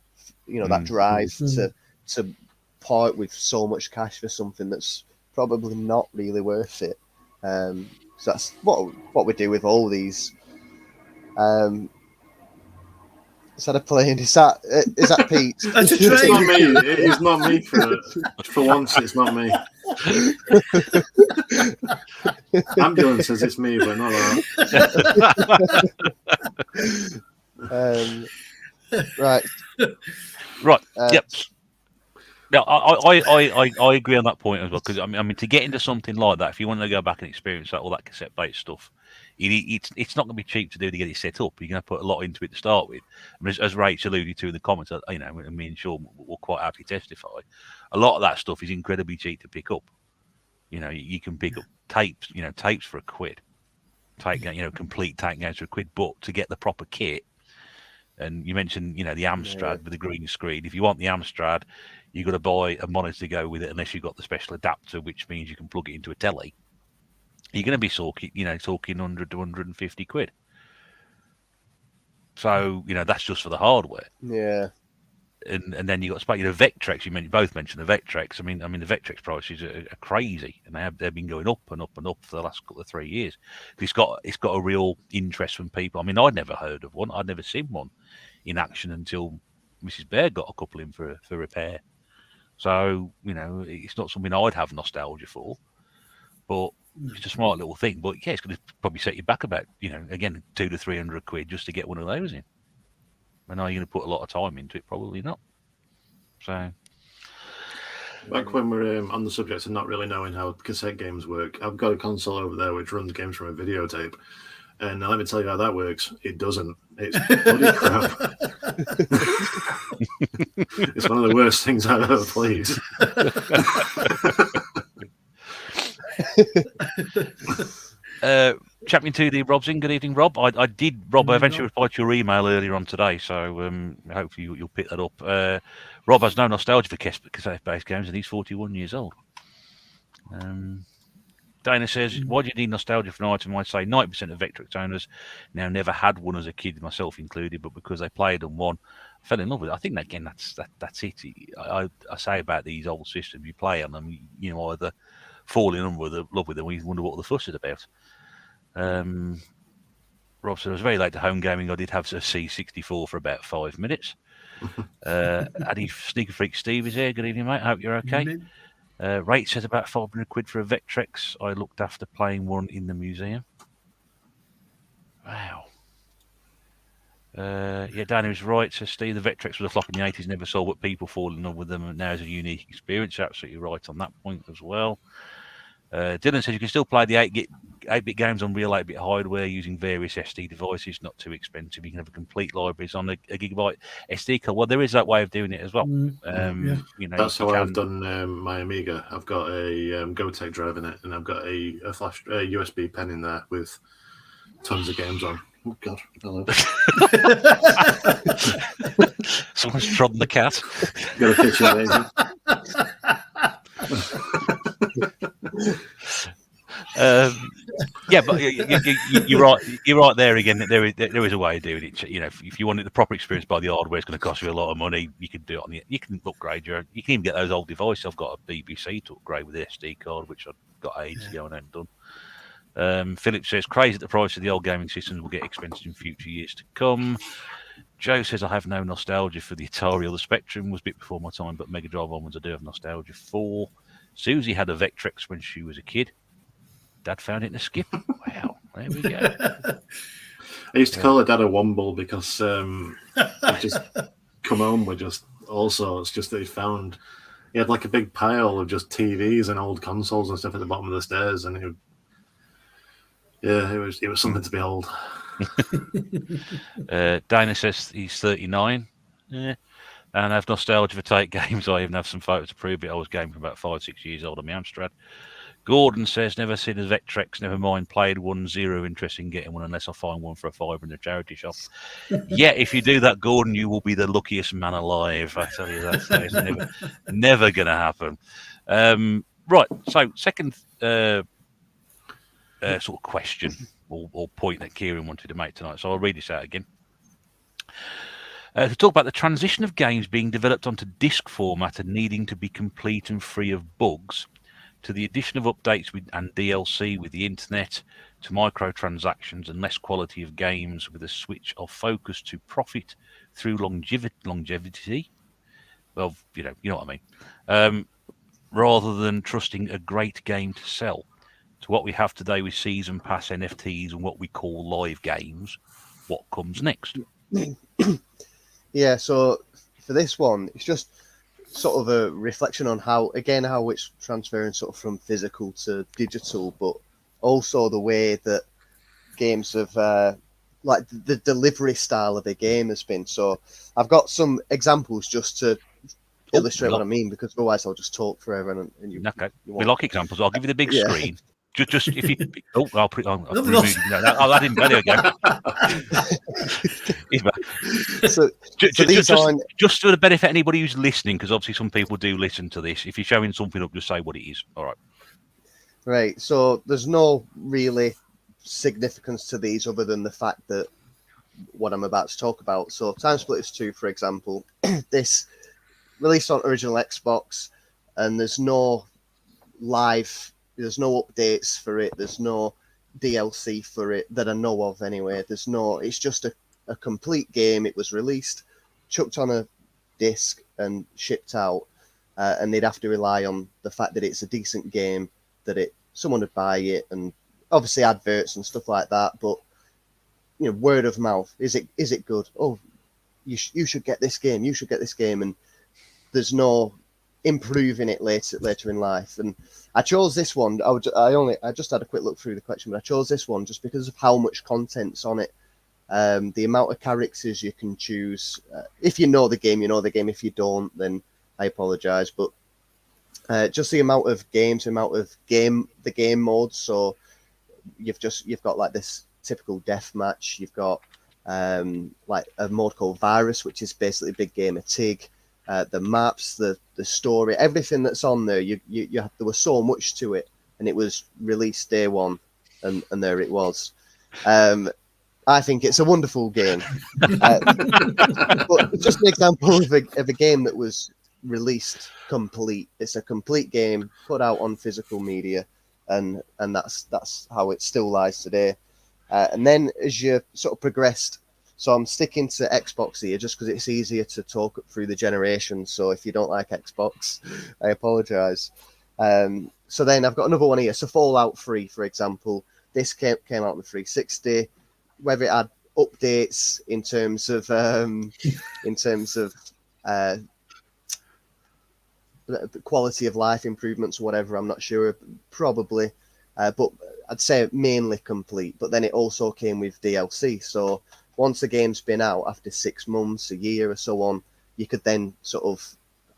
that drive to part with so much cash for something that's probably not really worth it. So that's what we do with all these. Is that a plane? Is that Pete? That's a train. It's not me. It's not me for once. It's not me. Ambulance says it's me, but not that. Right. Yep. No, I agree on that point as well, because I mean, to get into something like that, if you want to go back and experience all that cassette-based stuff, it's not going to be cheap to get it set up. You're going to put a lot into it to start with. I mean, as Rach alluded to in the comments, and me and Sean will quite happily testify, a lot of that stuff is incredibly cheap to pick up. You can pick up tapes, tapes for £1, complete tape games for £1, but to get the proper kit. And you mentioned, the Amstrad with the green screen. If you want the Amstrad, you've got to buy a monitor to go with it, unless you've got the special adapter, which means you can plug it into a telly. You're going to be talking 100 to 150 quid. So, that's just for the hardware. Yeah. And then you got Vectrex. You both mentioned the Vectrex. I mean, the Vectrex prices are crazy, and they've been going up and up and up for the last couple of 3 years. It's got a real interest from people. I mean, I'd never heard of one. I'd never seen one in action until Mrs. Bear got a couple in for repair. So it's not something I'd have nostalgia for, but it's a smart little thing. But yeah, it's going to probably set you back about again £200 to £300 just to get one of those in. And are you going to put a lot of time into it? Probably not. So, back when we're on the subject of not really knowing how cassette games work, I've got a console over there which runs games from a videotape, and let me tell you how that works. It doesn't. It's bloody crap. It's one of the worst things I've ever played. Champion 2D, Rob's in. Good evening, Rob. I did, Rob. I eventually replied to your email earlier on today, so hopefully you'll pick that up. Rob has no nostalgia for cassette-based games, and he's 41 years old. Dana says, why do you need nostalgia for an item? I'd say 90% of Vectrex owners now never had one as a kid, myself included, but because they played and won, I fell in love with it. I think, again, that's it. I say about these old systems, you play on them, either fall in love with them, or you wonder what the fuss is about. Rob said, I was very late to home gaming. I did have a C64 for about 5 minutes. Addy Sneaker Freak Steve is here. Good evening, mate. Hope you're okay. Rate says about £500 for a Vectrex. I looked after playing one in the museum. Wow. Danny was right. Says Steve, the Vectrex was a flop in the 80s. Never saw what people fall in love with them, and now is a unique experience. Absolutely right on that point as well. Dylan says you can still play the 8-bit games on real 8-bit hardware using various SD devices. Not too expensive. You can have a complete library on a gigabyte SD card. Well, there is that way of doing it as well. That's how I've done my Amiga. I've got a GoTech drive in it, and I've got a flash USB pen in there with tons of games on. Oh God! Hello. Someone's trodden the cat. Got a picture of it. But you're right. You're right there again. There is a way of doing it. If you wanted the proper experience by the hardware, it's going to cost you a lot of money. You can do it on the. You can upgrade your own. You can even get those old devices. I've got a BBC to upgrade with the SD card, which I've got ages ago and hadn't done. Philip says, crazy that the price of the old gaming systems will get expensive in future years to come. Joe says, I have no nostalgia for the Atari or the Spectrum. Was a bit before my time, but Mega Drive onwards I do have nostalgia for. Susie had a Vectrex when she was a kid. Dad found it in a skip. Wow, there we go. I used to call her Dad a Womble because I'd just come home with just all sorts. Just that he found, he had like a big pile of just TVs and old consoles and stuff at the bottom of the stairs, and it was something to behold. Dana says he's 39. Yeah. And I have nostalgia for take games. I even have some photos to prove it. I was gaming from about 5-6 years old on my Amstrad. Gordon says, never seen a Vectrex, never mind, played one, zero interest in getting one unless I find one for $5 in the charity shop. Yeah, if you do that, Gordon, you will be the luckiest man alive. I tell you that. It's never going to happen. Right, so second sort of question or point that Kieran wanted to make tonight. So I'll read this out again. To talk about the transition of games being developed onto disc format and needing to be complete and free of bugs, to the addition of updates and DLC with the internet, to microtransactions and less quality of games with a switch of focus to profit through longevity. Well, you know what I mean. Rather than trusting a great game to sell. To what we have today with season pass NFTs and what we call live games, what comes next? Yeah, so for this one, it's just sort of a reflection on how it's transferring sort of from physical to digital, but also the way that games have, like the delivery style of a game has been. So I've got some examples just to illustrate what I mean, because otherwise I'll just talk forever. And you, okay, you we like examples. I'll give you the big screen. Just if you, I'll put it on. I'll add him. There you go. So just for the benefit of anybody who's listening, because obviously some people do listen to this. If you're showing something up, just say what it is. All right. Right. So there's no really significance to these other than the fact that what I'm about to talk about. So Time Splitters 2, for example, this released on original Xbox, and there's no updates for it. There's no DLC for it that I know of anyway. It's just a complete game. It was released, chucked on a disc and shipped out, and they'd have to rely on the fact that it's a decent game, that someone would buy it, and obviously adverts and stuff like that. But word of mouth, is it good? Oh, you should get this game. You should get this game, and there's no improving it later in life. And I chose this one. I just had a quick look through the collection, but I chose this one just because of how much content's on it. The amount of characters you can choose. If you know the game, you know the game. If you don't, then I apologize. But just the amount of games, the game modes. So you've got like this typical death match. You've got like a mode called Virus, which is basically big game of TIG. The maps, the story, everything that's on there. There was so much to it, and it was released day one, and there it was. I think it's a wonderful game. But just an example of a game that was released complete. It's a complete game put out on physical media, and that's how it still lies today. And then as you sort of progressed, so I'm sticking to Xbox here just because it's easier to talk through the generations. So if you don't like Xbox, I apologize. So then I've got another one here. So Fallout 3, for example, this came out on the 360. Whether it had updates in terms of quality of life improvements or whatever, I'm not sure. Probably, but I'd say mainly complete. But then it also came with DLC. So once the game's been out after 6 months, a year or so on, you could then sort of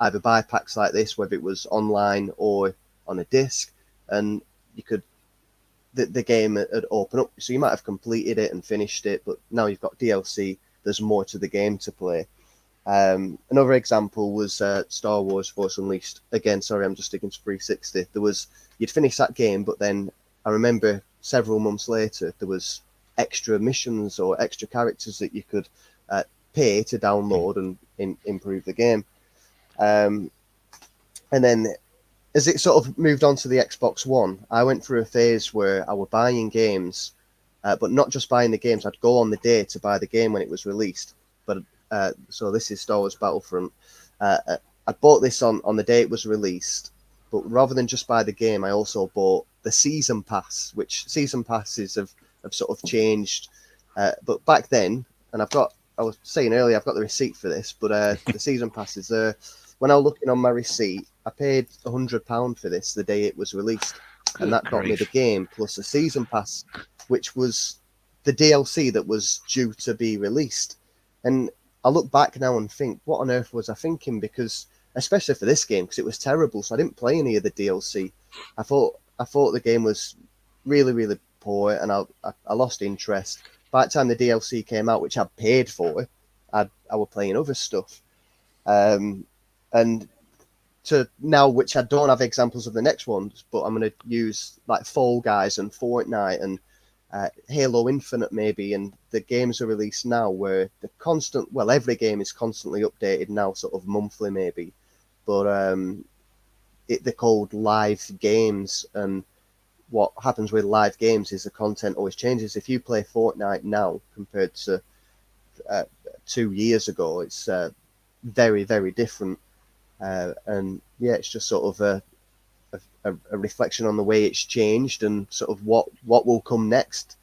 either buy packs like this, whether it was online or on a disc, and you could the game had opened up. So you might have completed it and finished it, but now you've got DLC. There's more to the game to play. Another example was Star Wars Force Unleashed. Again, sorry, I'm just sticking to 360. You'd finish that game, but then I remember several months later there was extra missions or extra characters that you could pay to download and improve the game. And then as it sort of moved on to the Xbox One, I went through a phase where I was buying games, but not just buying the games. I'd go on the day to buy the game when it was released. But so this is Star Wars Battlefront. I bought this on the day it was released, but rather than just buy the game, I also bought the Season Pass, which Season Passes have sort of changed. But back then, and I was saying earlier, I've got the receipt for this, but the Season Passes, when I was looking on my receipt, I paid £100 for this the day it was released, and that got me the grief. game plus a season pass, which was the DLC that was due to be released. And I look back now and think, what on earth was I thinking? Because especially for this game, because it was terrible, so I didn't play any of the DLC. I thought the game was really, really poor, and I lost interest. By the time the DLC came out, which I paid for, I was playing other stuff. And to now, which I don't have examples of the next ones, but I'm going to use like Fall Guys and Fortnite and Halo Infinite maybe, and the games are released now where every game is constantly updated now, sort of monthly maybe, but they're called live games, and what happens with live games is the content always changes. If you play Fortnite now compared to 2 years ago, it's very, very different. And yeah, it's just sort of a reflection on the way it's changed and sort of what will come next.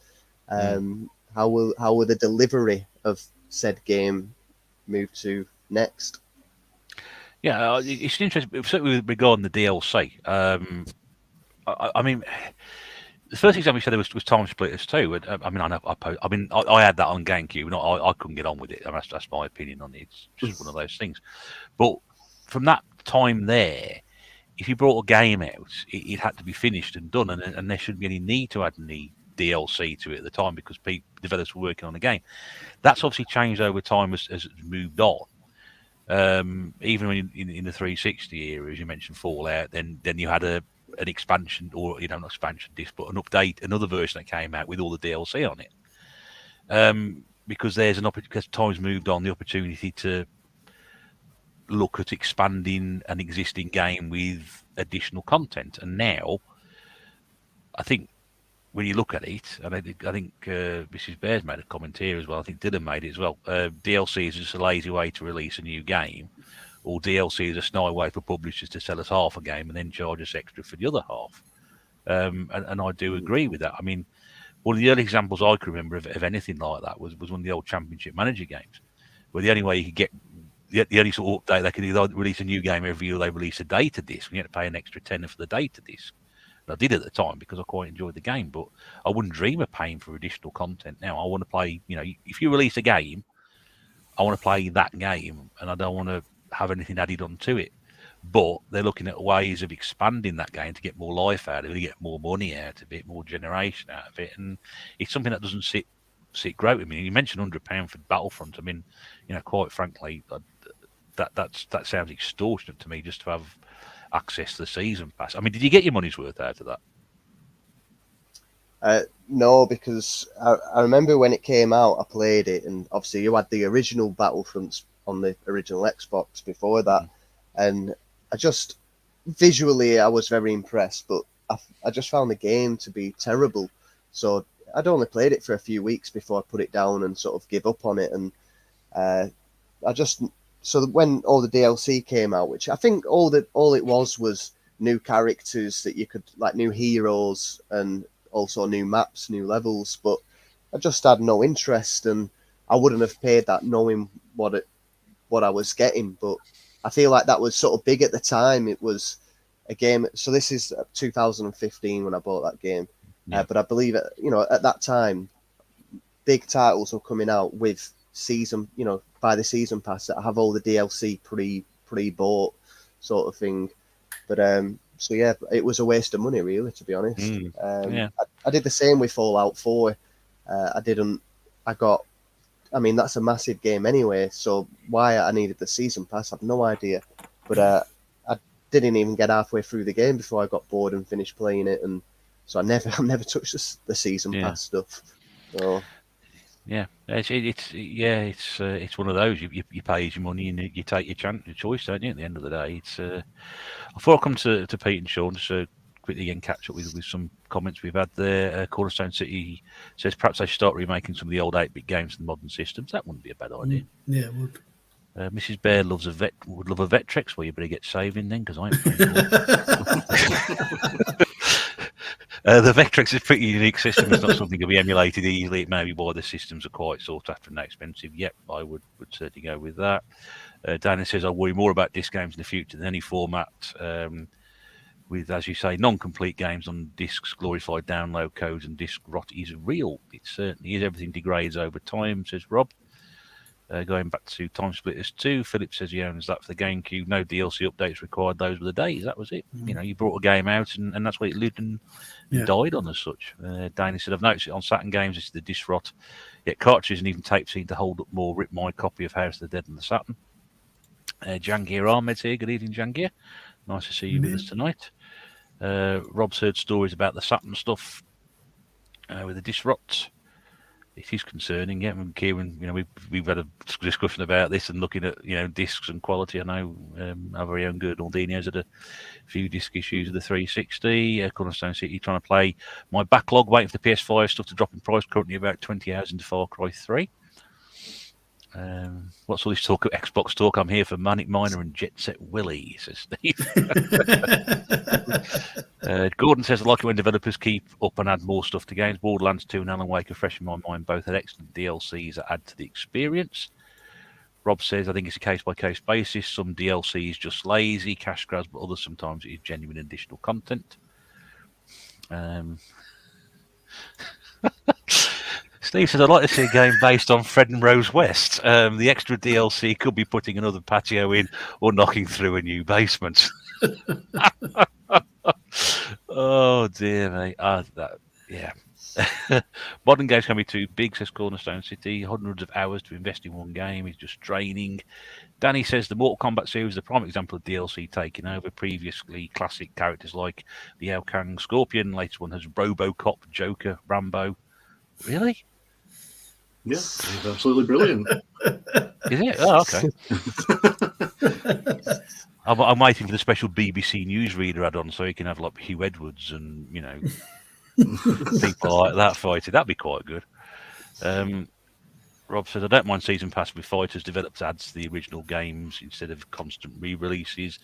How will the delivery of said game move to next? Yeah, it's interesting, certainly regarding the DLC. I mean, the first example you said was Time Splitters 2. I mean, I had that on GameCube, and I couldn't get on with it. I mean, that's my opinion on it. It's just one of those things. But from that time there, if you brought a game out, it had to be finished and done, and there shouldn't be any need to add any DLC to it at the time because developers were working on the game. That's obviously changed over time as it's moved on. Even when in the 360 era, as you mentioned, Fallout, then you had an expansion, or not expansion disc, but an update, another version that came out with all the DLC on it. Because because time's moved on, the opportunity to look at expanding an existing game with additional content, and now I think when you look at it, and I think Mrs. Bear's made a comment here as well. I think Dylan made it as well. DLC is just a lazy way to release a new game, or DLC is a snide way for publishers to sell us half a game and then charge us extra for the other half. And I do agree with that. I mean, one of the early examples I can remember of anything like that was one of the old Championship Manager games, where the only way you could get the only sort of update they could either release a new game every year, or they release a data disc, and you had to pay an extra tenner for the data disc. I did at the time because I quite enjoyed the game, but I wouldn't dream of paying for additional content now. I want to play, if you release a game, I want to play that game, and I don't want to have anything added onto it. But they're looking at ways of expanding that game to get more life out of it, to get more money out of it, more generation out of it, and it's something that doesn't sit great with me. You mentioned £100 for Battlefront. I mean, quite frankly, that sounds extortionate to me, just to have access to the season pass. I mean, did you get your money's worth out of that? No, because I remember when it came out, I played it, and obviously you had the original Battlefronts on the original Xbox before that, and I just visually I was very impressed, but I just found the game to be terrible. So I'd only played it for a few weeks before I put it down and sort of give up on it, and so when all the DLC came out, which I think all it was new characters that you could, like, new heroes, and also new maps, new levels, but I just had no interest, and I wouldn't have paid that knowing what I was getting. But I feel like that was sort of big at the time. It was a game. So this is 2015 when I bought that game, but I believe at that time, big titles were coming out with season, by the season pass, that have all the DLC pre-bought sort of thing. But so yeah, it was a waste of money, really, to be honest. I did the same with Fallout 4. I mean, that's a massive game anyway, so why I needed the season pass, I've no idea. But I didn't even get halfway through the game before I got bored and finished playing it, and so I never touched the season pass stuff. So yeah, it's one of those. You pay your money and you take your choice, don't you? At the end of the day, it's. Before I come to Pete and Sean, just quickly again catch up with some comments we've had there. Cornerstone City says perhaps they should start remaking some of the old 8-bit games to the modern systems. That wouldn't be a bad idea. Yeah, it would. Mrs. Bear would love a Vectrex. Well, you better get saving then, because I ain't paying for it. The Vectrex is a pretty unique system. It's not something to be emulated easily. It may be why the systems are quite sought after and expensive. Yep, I would certainly go with that. Dana says, I worry more about disc games in the future than any format. With, as you say, non-complete games on discs, glorified download codes, and disc rot is real. It certainly is. Everything degrades over time, says Rob. Going back to Time Splitters 2, Philip says he owns that for the GameCube. No DLC updates required. Those were the days. That was it. You know, you brought a game out, and that's what it lived and died on as such. Dana said, I've noticed it on Saturn games. It's the disc rot. Yet cartridges and even tapes seem to hold up more. Rip my copy of House of the Dead and the Saturn. Jangir Ahmed's here. Good evening, Jangir. Nice to see you with us tonight. Rob's heard stories about the Saturn stuff with the disc rot. It is concerning, yeah. And Kieran, you know, we've had a discussion about this and looking at, you know, discs and quality. I know our very own good Aldino's had a few disc issues of the 360. Cornerstone City trying to play my backlog, waiting for the PS5 stuff to drop in price. Currently about 20 hours into Far Cry 3. What's all this talk of Xbox talk? I'm here for Manic Miner and Jet Set Willie, says Steve. Gordon says, I like it when developers keep up and add more stuff to games. Borderlands 2 and Alan Wake are fresh in my mind. Both had excellent DLCs that add to the experience. Rob says, I think it's a case-by-case basis. Some DLC is just lazy, cash grabs, but others sometimes it is genuine additional content. Steve says, I'd like to see a game based on Fred and Rose West. The extra DLC could be putting another patio in or knocking through a new basement. Oh, dear me. Yeah. Modern games can be too big, says Cornerstone City. Hundreds of hours to invest in one game is just draining. Danny says the Mortal Kombat series is a prime example of DLC taking over. Previously, classic characters like the Liu Kang Scorpion. Latest one has Robocop, Joker, Rambo. Really? Yeah, he's absolutely brilliant. Is it? Oh, okay. I'm waiting for the special BBC newsreader add-on so he can have like Hugh Edwards and, you know, people like that fighting. That'd be quite good. Rob says, I don't mind season pass with fighters developed adds to the original games instead of constant re-releases.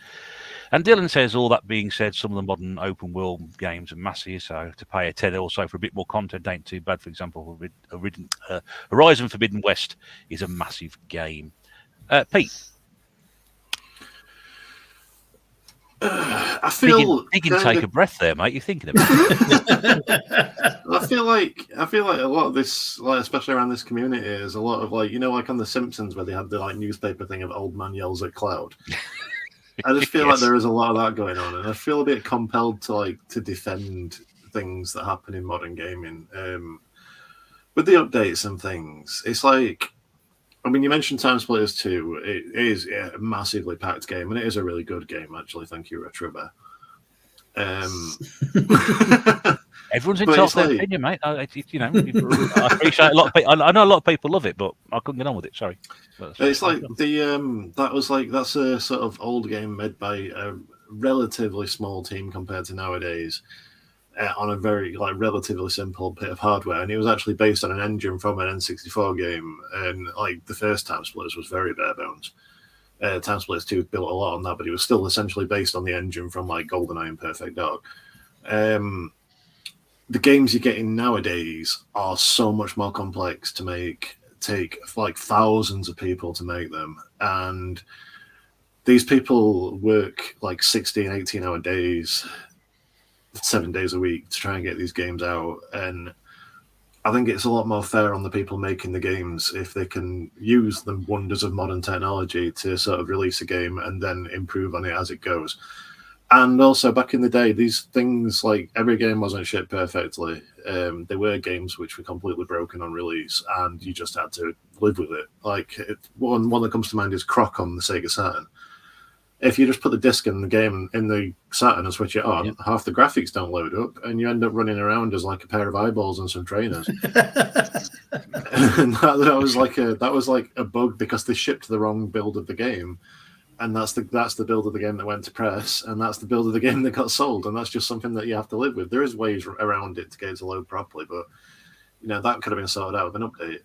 And Dylan says, all that being said, some of the modern open world games are massive, so to pay a tenner or so for a bit more content ain't too bad. For example, Horizon Forbidden West is a massive game. Pete? I feel you can take a breath there, mate. You're thinking about it. I feel like a lot of this, like especially around this community, is a lot of like, you know, like on The Simpsons where they had the like newspaper thing of old man yells at cloud. I just feel like there is a lot of that going on, and I feel a bit compelled to defend things that happen in modern gaming. With the updates and things, it's like, I mean, you mentioned Time Splitters 2. It is a massively packed game, and it is a really good game, actually. Thank you, Retro Bear. Everyone's entitled to their opinion, mate. You know, I appreciate a lot of people. I know a lot of people love it, but I couldn't get on with it. Sorry. It's like that's a sort of old game made by a relatively small team compared to nowadays, on a very like relatively simple bit of hardware, and it was actually based on an engine from an N64 game. And like the first Time Splitters was very bare bones. Time Splitters 2 built a lot on that, but it was still essentially based on the engine from like GoldenEye and Perfect Dark. The games you're getting nowadays are so much more complex to make, take like thousands of people to make them. And these people work like 16, 18-hour days, 7 days a week to try and get these games out. And I think it's a lot more fair on the people making the games if they can use the wonders of modern technology to sort of release a game and then improve on it as it goes. And also, back in the day, these things, like, every game wasn't shipped perfectly. There were games which were completely broken on release, and you just had to live with it. Like, one that comes to mind is Croc on the Sega Saturn. If you just put the disc in the game in the Saturn and switch it on, half the graphics don't load up, and you end up running around as like a pair of eyeballs and some trainers. And that was like a bug because they shipped the wrong build of the game. And that's the build of the game that went to press, and that's the build of the game that got sold, and that's just something that you have to live with. There is ways around it to get it to load properly, but you know that could have been sorted out with an update.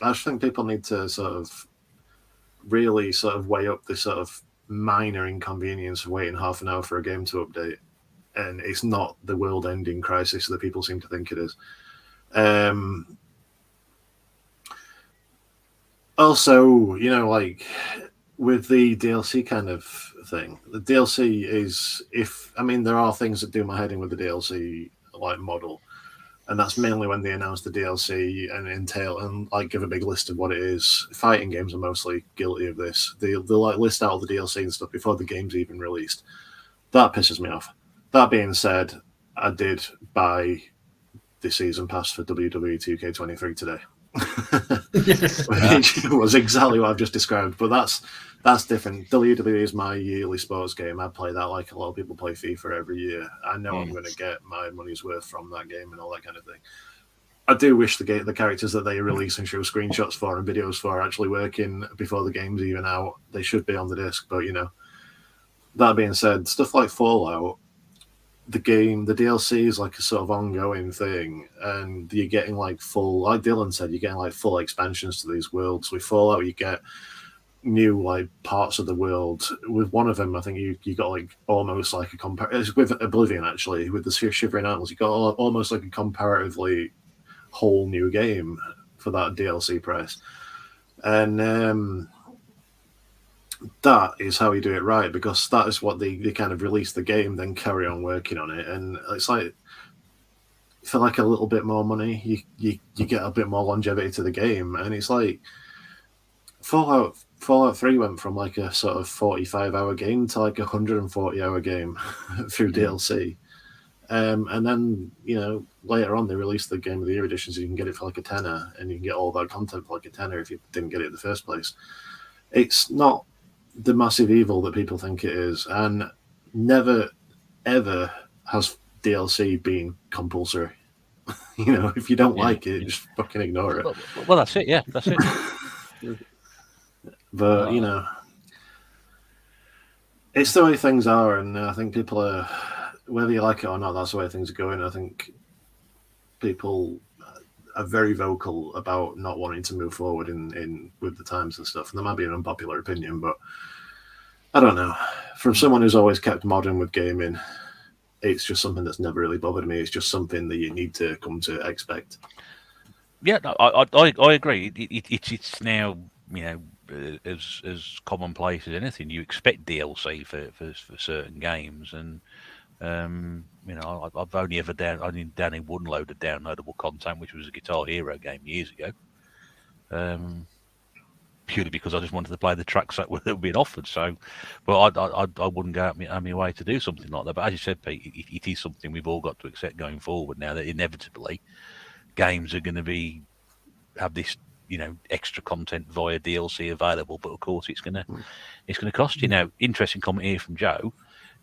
I just think people need to sort of really sort of weigh up this sort of minor inconvenience of waiting half an hour for a game to update, and it's not the world-ending crisis that people seem to think it is. Also, you know, like, with the DLC kind of thing, the DLC is there are things that do my head in with the DLC like model, and that's mainly when they announce the DLC and entail and like give a big list of what it is. Fighting games are mostly guilty of this. They'll like list out all the DLC and stuff before the game's even released. That pisses me off. That being said, I did buy the season pass for WWE 2K23 today. Which was exactly what I've just described, but that's different. WWE is my yearly sports game. I play that like a lot of people play FIFA every year. I know I'm going to get my money's worth from that game and all that kind of thing. I do wish the characters that they release and show screenshots for and videos for are actually working before the game's even out. They should be on the disc, but that being said, stuff like Fallout, the DLC is like a sort of ongoing thing, and you're getting like full, like Dylan said, you're getting like full expansions to these worlds. With Fallout, you get new like parts of the world. With one of them, I think you got like almost like with Oblivion actually, with the Shivering Islands, you got almost like a comparatively whole new game for that DLC price, and that is how you do it right, because that is what they kind of release the game, then carry on working on it, and it's like for like a little bit more money, you get a bit more longevity to the game, and it's like Fallout 3 went from like a sort of 45-hour game to like a 140-hour game through DLC, and then later on they released the Game of the Year edition, so you can get it for like a tenner, and you can get all that content for like a tenner if you didn't get it in the first place. It's not the massive evil that people think it is, and never ever has DLC been compulsory. If you don't like it, just fucking ignore it. Well, that's it. Yeah, that's it. But it's the way things are, and I think people are, whether you like it or not, that's the way things are going. I think people are very vocal about not wanting to move forward in with the times and stuff. And that might be an unpopular opinion, but I don't know. From someone who's always kept modern with gaming, it's just something that's never really bothered me. It's just something that you need to come to expect. Yeah, no, I agree. It's now as commonplace as anything. You expect DLC for certain games, and I've only ever downloaded one load of downloadable content, which was a Guitar Hero game years ago. Purely because I just wanted to play the tracks that were being offered. So, but I wouldn't go out my way to do something like that. But as you said, Pete, it is something we've all got to accept going forward now, that inevitably games are going to have this extra content via DLC available. But of course, it's going to cost you. Now, interesting comment here from Joe,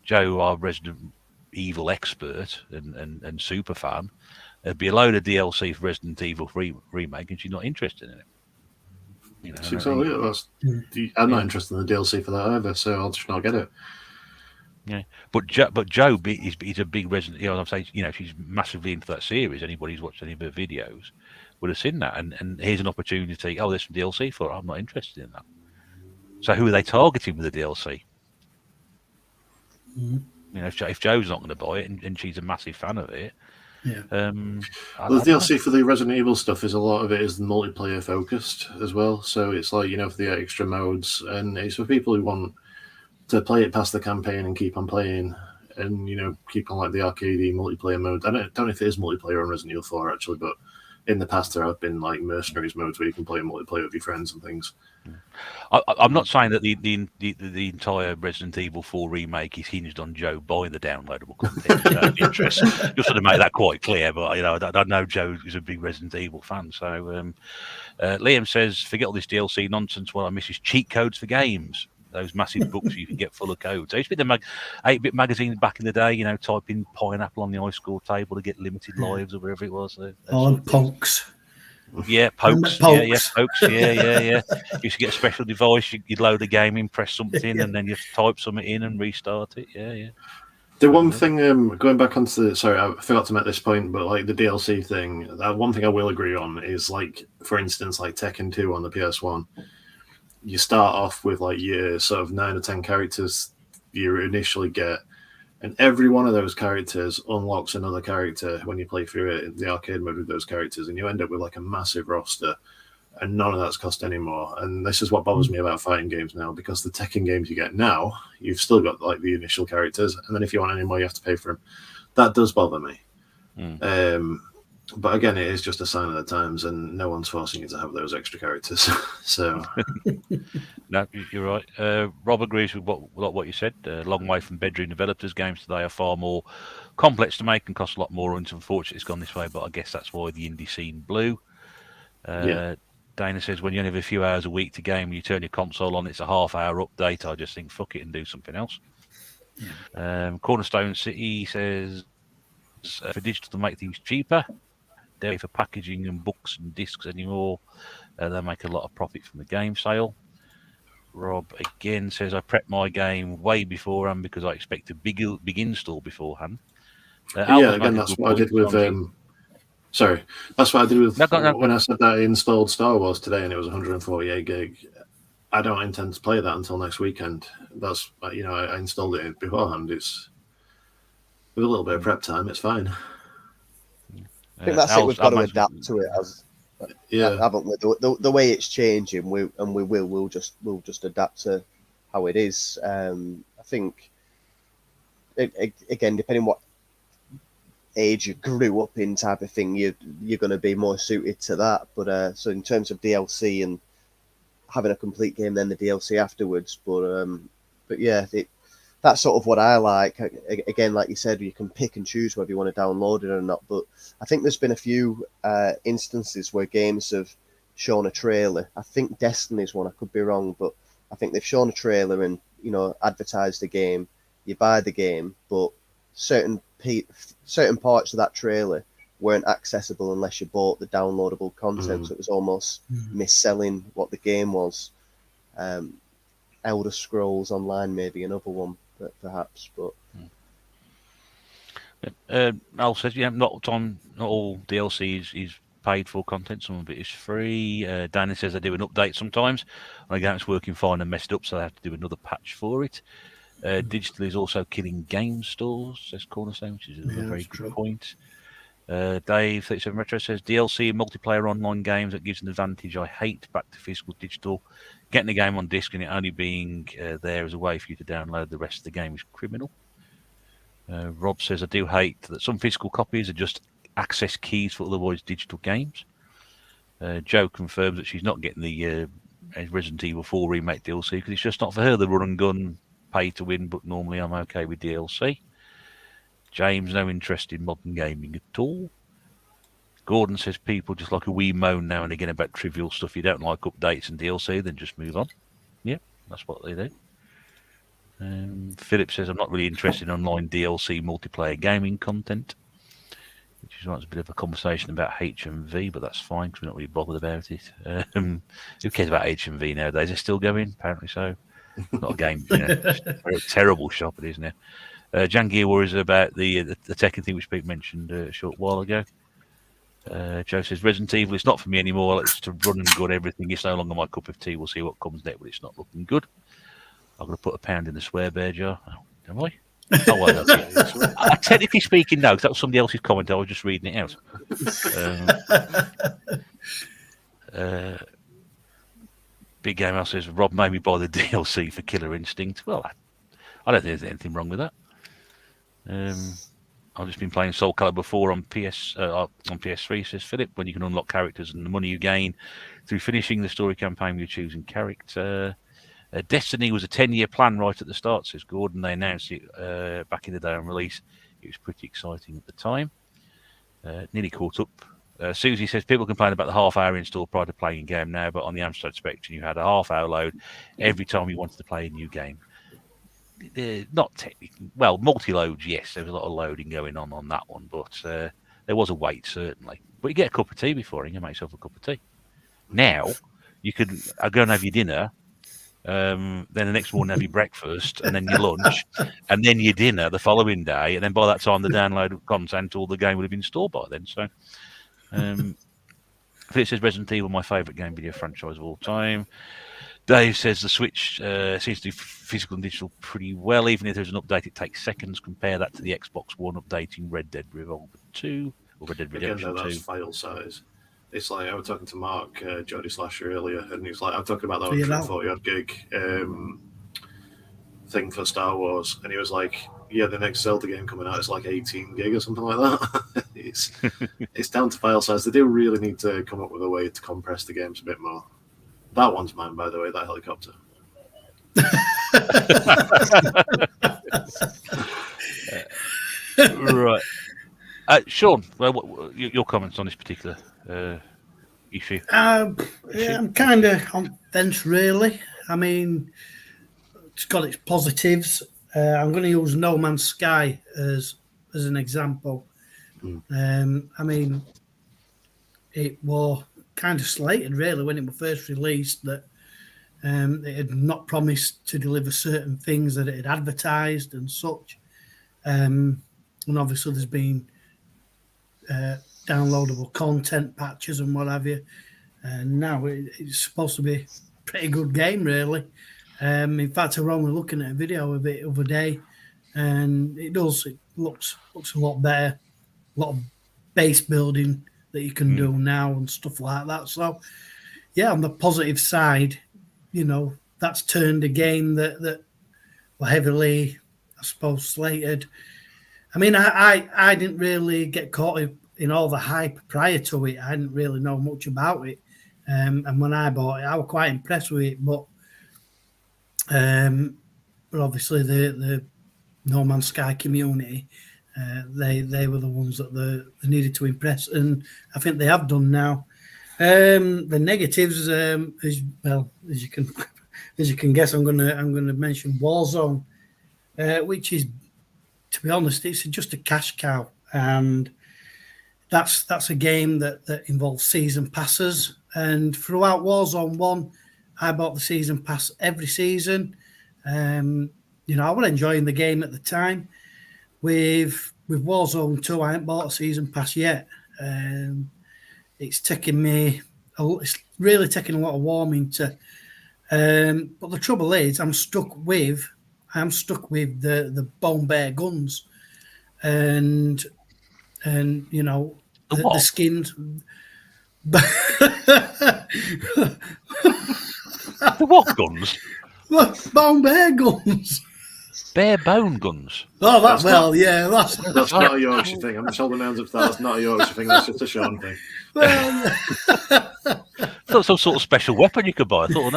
our Resident Evil expert and super fan. There'd be a load of DLC for Resident Evil remake, and she's not interested in it. I'm not interested in the DLC for that either, so I'll just not get it. Yeah, but Joe is a big Resident. I'm saying, she's massively into that series. Anybody who's watched any of her videos would have seen that. And here's an opportunity. Oh, there's some DLC for it. I'm not interested in that. So who are they targeting with the DLC? If Joe's not going to buy it, and she's a massive fan of it. Yeah. The DLC for the Resident Evil stuff is a lot of it is multiplayer focused as well. So it's like, for the extra modes, and it's for people who want to play it past the campaign and keep on playing, and keep on like the arcadey multiplayer mode. I don't know if it is multiplayer on Resident Evil 4 actually, but in the past there have been like mercenaries modes where you can play multiplayer with your friends and things. I'm not saying that the entire Resident Evil 4 remake is hinged on Joe buying the downloadable content. Interest. Just to make that quite clear, but I know Joe is a big Resident Evil fan. So Liam says, forget all this DLC nonsense. What I miss is cheat codes for games. Those massive books you can get full of codes. I used to be the 8-bit magazine back in the day. Type in pineapple on the ice score table to get limited lives or whatever it was. Pokes. Yeah, pokes. Yeah, pokes. Yeah. You used to get a special device. You'd load the game in, press something, and then you type something in and restart it. Yeah. The one thing, going back onto sorry, I forgot to make this point, but like the DLC thing, one thing I will agree on is like, for instance, like Tekken 2 on the PS1. You start off with like your sort of 9 or 10 characters you initially get, and every one of those characters unlocks another character when you play through it in the arcade mode with those characters, and you end up with like a massive roster. and none of that's cost anymore. And this is what bothers me about fighting games now, because the Tekken games you get now, you've still got like the initial characters, and then if you want any more, you have to pay for them. That does bother me. But again, it is just a sign of the times, and no one's forcing you to have those extra characters. So, no, you're right. Rob agrees with what you said. Long way from bedroom developers. Games today are far more complex to make and cost a lot more. And unfortunately, it's gone this way. But I guess that's why the indie scene blew. Dana says when you only have a few hours a week to game, you turn your console on, it's a half-hour update. I just think fuck it and do something else. Cornerstone City says for digital to make things cheaper. They're for packaging and books and discs anymore. They make a lot of profit from the game sale. Rob again says I prep my game way beforehand because I expect a big install beforehand. Again, that's what I did with. Sorry, that's what I did with when I said that I installed Star Wars today and it was 148 gig. I don't intend to play that until next weekend. That's I installed it beforehand. It's with a little bit of prep time. It's fine. I think that's it. We've got to adapt to it as, haven't we? The way it's changing, we'll just adapt to how it is. I think again, depending what age you grew up in, type of thing, you're going to be more suited to that. But so in terms of DLC and having a complete game, then the DLC afterwards. But yeah, that's sort of what I like. Again, like you said, you can pick and choose whether you want to download it or not. But I think there's been a few instances where games have shown a trailer. I think Destiny's one. I could be wrong, but I think they've shown a trailer and advertised the game. You buy the game, but certain parts of that trailer weren't accessible unless you bought the downloadable content. So it was almost mis-selling what the game was. Elder Scrolls Online, maybe another one, perhaps. But Al says, not all DLC is paid for content. Some of it is free. Danny says they do an update sometimes. And again, it's working fine and messed up, so they have to do another patch for it. Digital is also killing game stores, says Cornerstone, which is a very good point. Dave 37 Retro says DLC and multiplayer online games that gives an advantage. I hate back to physical digital. Getting the game on disc and it only being there as a way for you to download the rest of the game is criminal. Rob says I do hate that some physical copies are just access keys for otherwise digital games. Joe confirms that she's not getting the Resident Evil 4 remake DLC because it's just not for her. The run and gun pay to win, but normally I'm okay with DLC. James, no interest in modern gaming at all. Gordon says people just like a wee moan now and again about trivial stuff. You don't like updates and DLC, then just move on. Yeah, that's what they do. Philip says I'm not really interested in online DLC multiplayer gaming content, which is a bit of a conversation about HMV, but that's fine because we're not really bothered about it. Who cares about HMV nowadays? They're still going, apparently so. Not a game, a terrible shop it is now. Jan Gear War is about the Tekken thing which Pete mentioned a short while ago. Joe says Resident Evil is not for me anymore. It's to run and gun everything. It's no longer my cup of tea. We'll see what comes next, but it's not looking good. I'm going to put £1 in the swear bear jar. Oh, am I? Oh, well, that's it. Technically speaking, no, because that was somebody else's comment. I was just reading it out. Big Game House says Rob made me buy the DLC for Killer Instinct. Well, I don't think there's anything wrong with that. I've just been playing Soul Calibur 4 on PS3, says Philip, when you can unlock characters and the money you gain through finishing the story campaign with your choosing character. Destiny was a 10-year plan right at the start, says Gordon. They announced it back in the day on release. It was pretty exciting at the time. Nearly caught up. Susie says people complain about the half-hour install prior to playing a game now, but on the Amstrad Spectrum you had a half-hour load every time you wanted to play a new game. Not technically, well, multi-loads, yes, there was a lot of loading going on that one, but there was a wait, certainly. But you get a cup of tea before and you make yourself a cup of tea. Now, you could go and have your dinner, then the next morning have your breakfast, and then your lunch, and then your dinner the following day, and then by that time the download content, all the game would have been installed by then. So, Philip says Resident Evil, my favourite game video franchise of all time. Dave says the Switch seems to do physical and digital pretty well. Even if there's an update, it takes seconds. Compare that to the Xbox One updating Red Dead Revolver 2 or Red Dead Redemption 2. That's file size. It's like I was talking to Mark Jody Slasher earlier, and he's like, I'm talking about that So, 140 odd gig thing for Star Wars, and he was like, "Yeah, the next Zelda game coming out is like 18 gig or something like that." It's down to file size. They do really need to come up with a way to compress the games a bit more. That one's mine, by the way. That helicopter. Right. Sean, well, your comments on this particular issue? Yeah, I'm kind of on fence, really. I mean, it's got its positives. I'm going to use No Man's Sky as an example. I mean, it was kind of slated, really, when it was first released, that it had not promised to deliver certain things that it had advertised and such. And obviously, there's been downloadable content patches and what have you. And now it's supposed to be a pretty good game, really. In fact, I was only looking at a video of it the other day, and it looks a lot better, a lot of base building that you can do now and stuff like that. So, yeah, on the positive side, that's turned a game that were heavily, I suppose, slated. I mean, I didn't really get caught in all the hype prior to it. I didn't really know much about it. And when I bought it, I was quite impressed with it. But obviously, the No Man's Sky community, they were the ones that they needed to impress, and I think they have done now. The negatives, as you can guess, I'm gonna mention Warzone, which is, to be honest, it's just a cash cow, and that's a game that involves season passes. And throughout Warzone 1, I bought the season pass every season. I was enjoying the game at the time. With Warzone 2, I haven't bought a season pass yet. It's really taking a lot of warming to. But the trouble is, I'm stuck with the bone bear guns, and the skins. The what guns? Bone bear guns. Bare bone guns. Oh, that's not a Yorkshire thing. I'm just holding my hands up to that. That's not a Yorkshire thing. That's just a Sean thing. Well, Thought some sort of special weapon you could buy. I thought,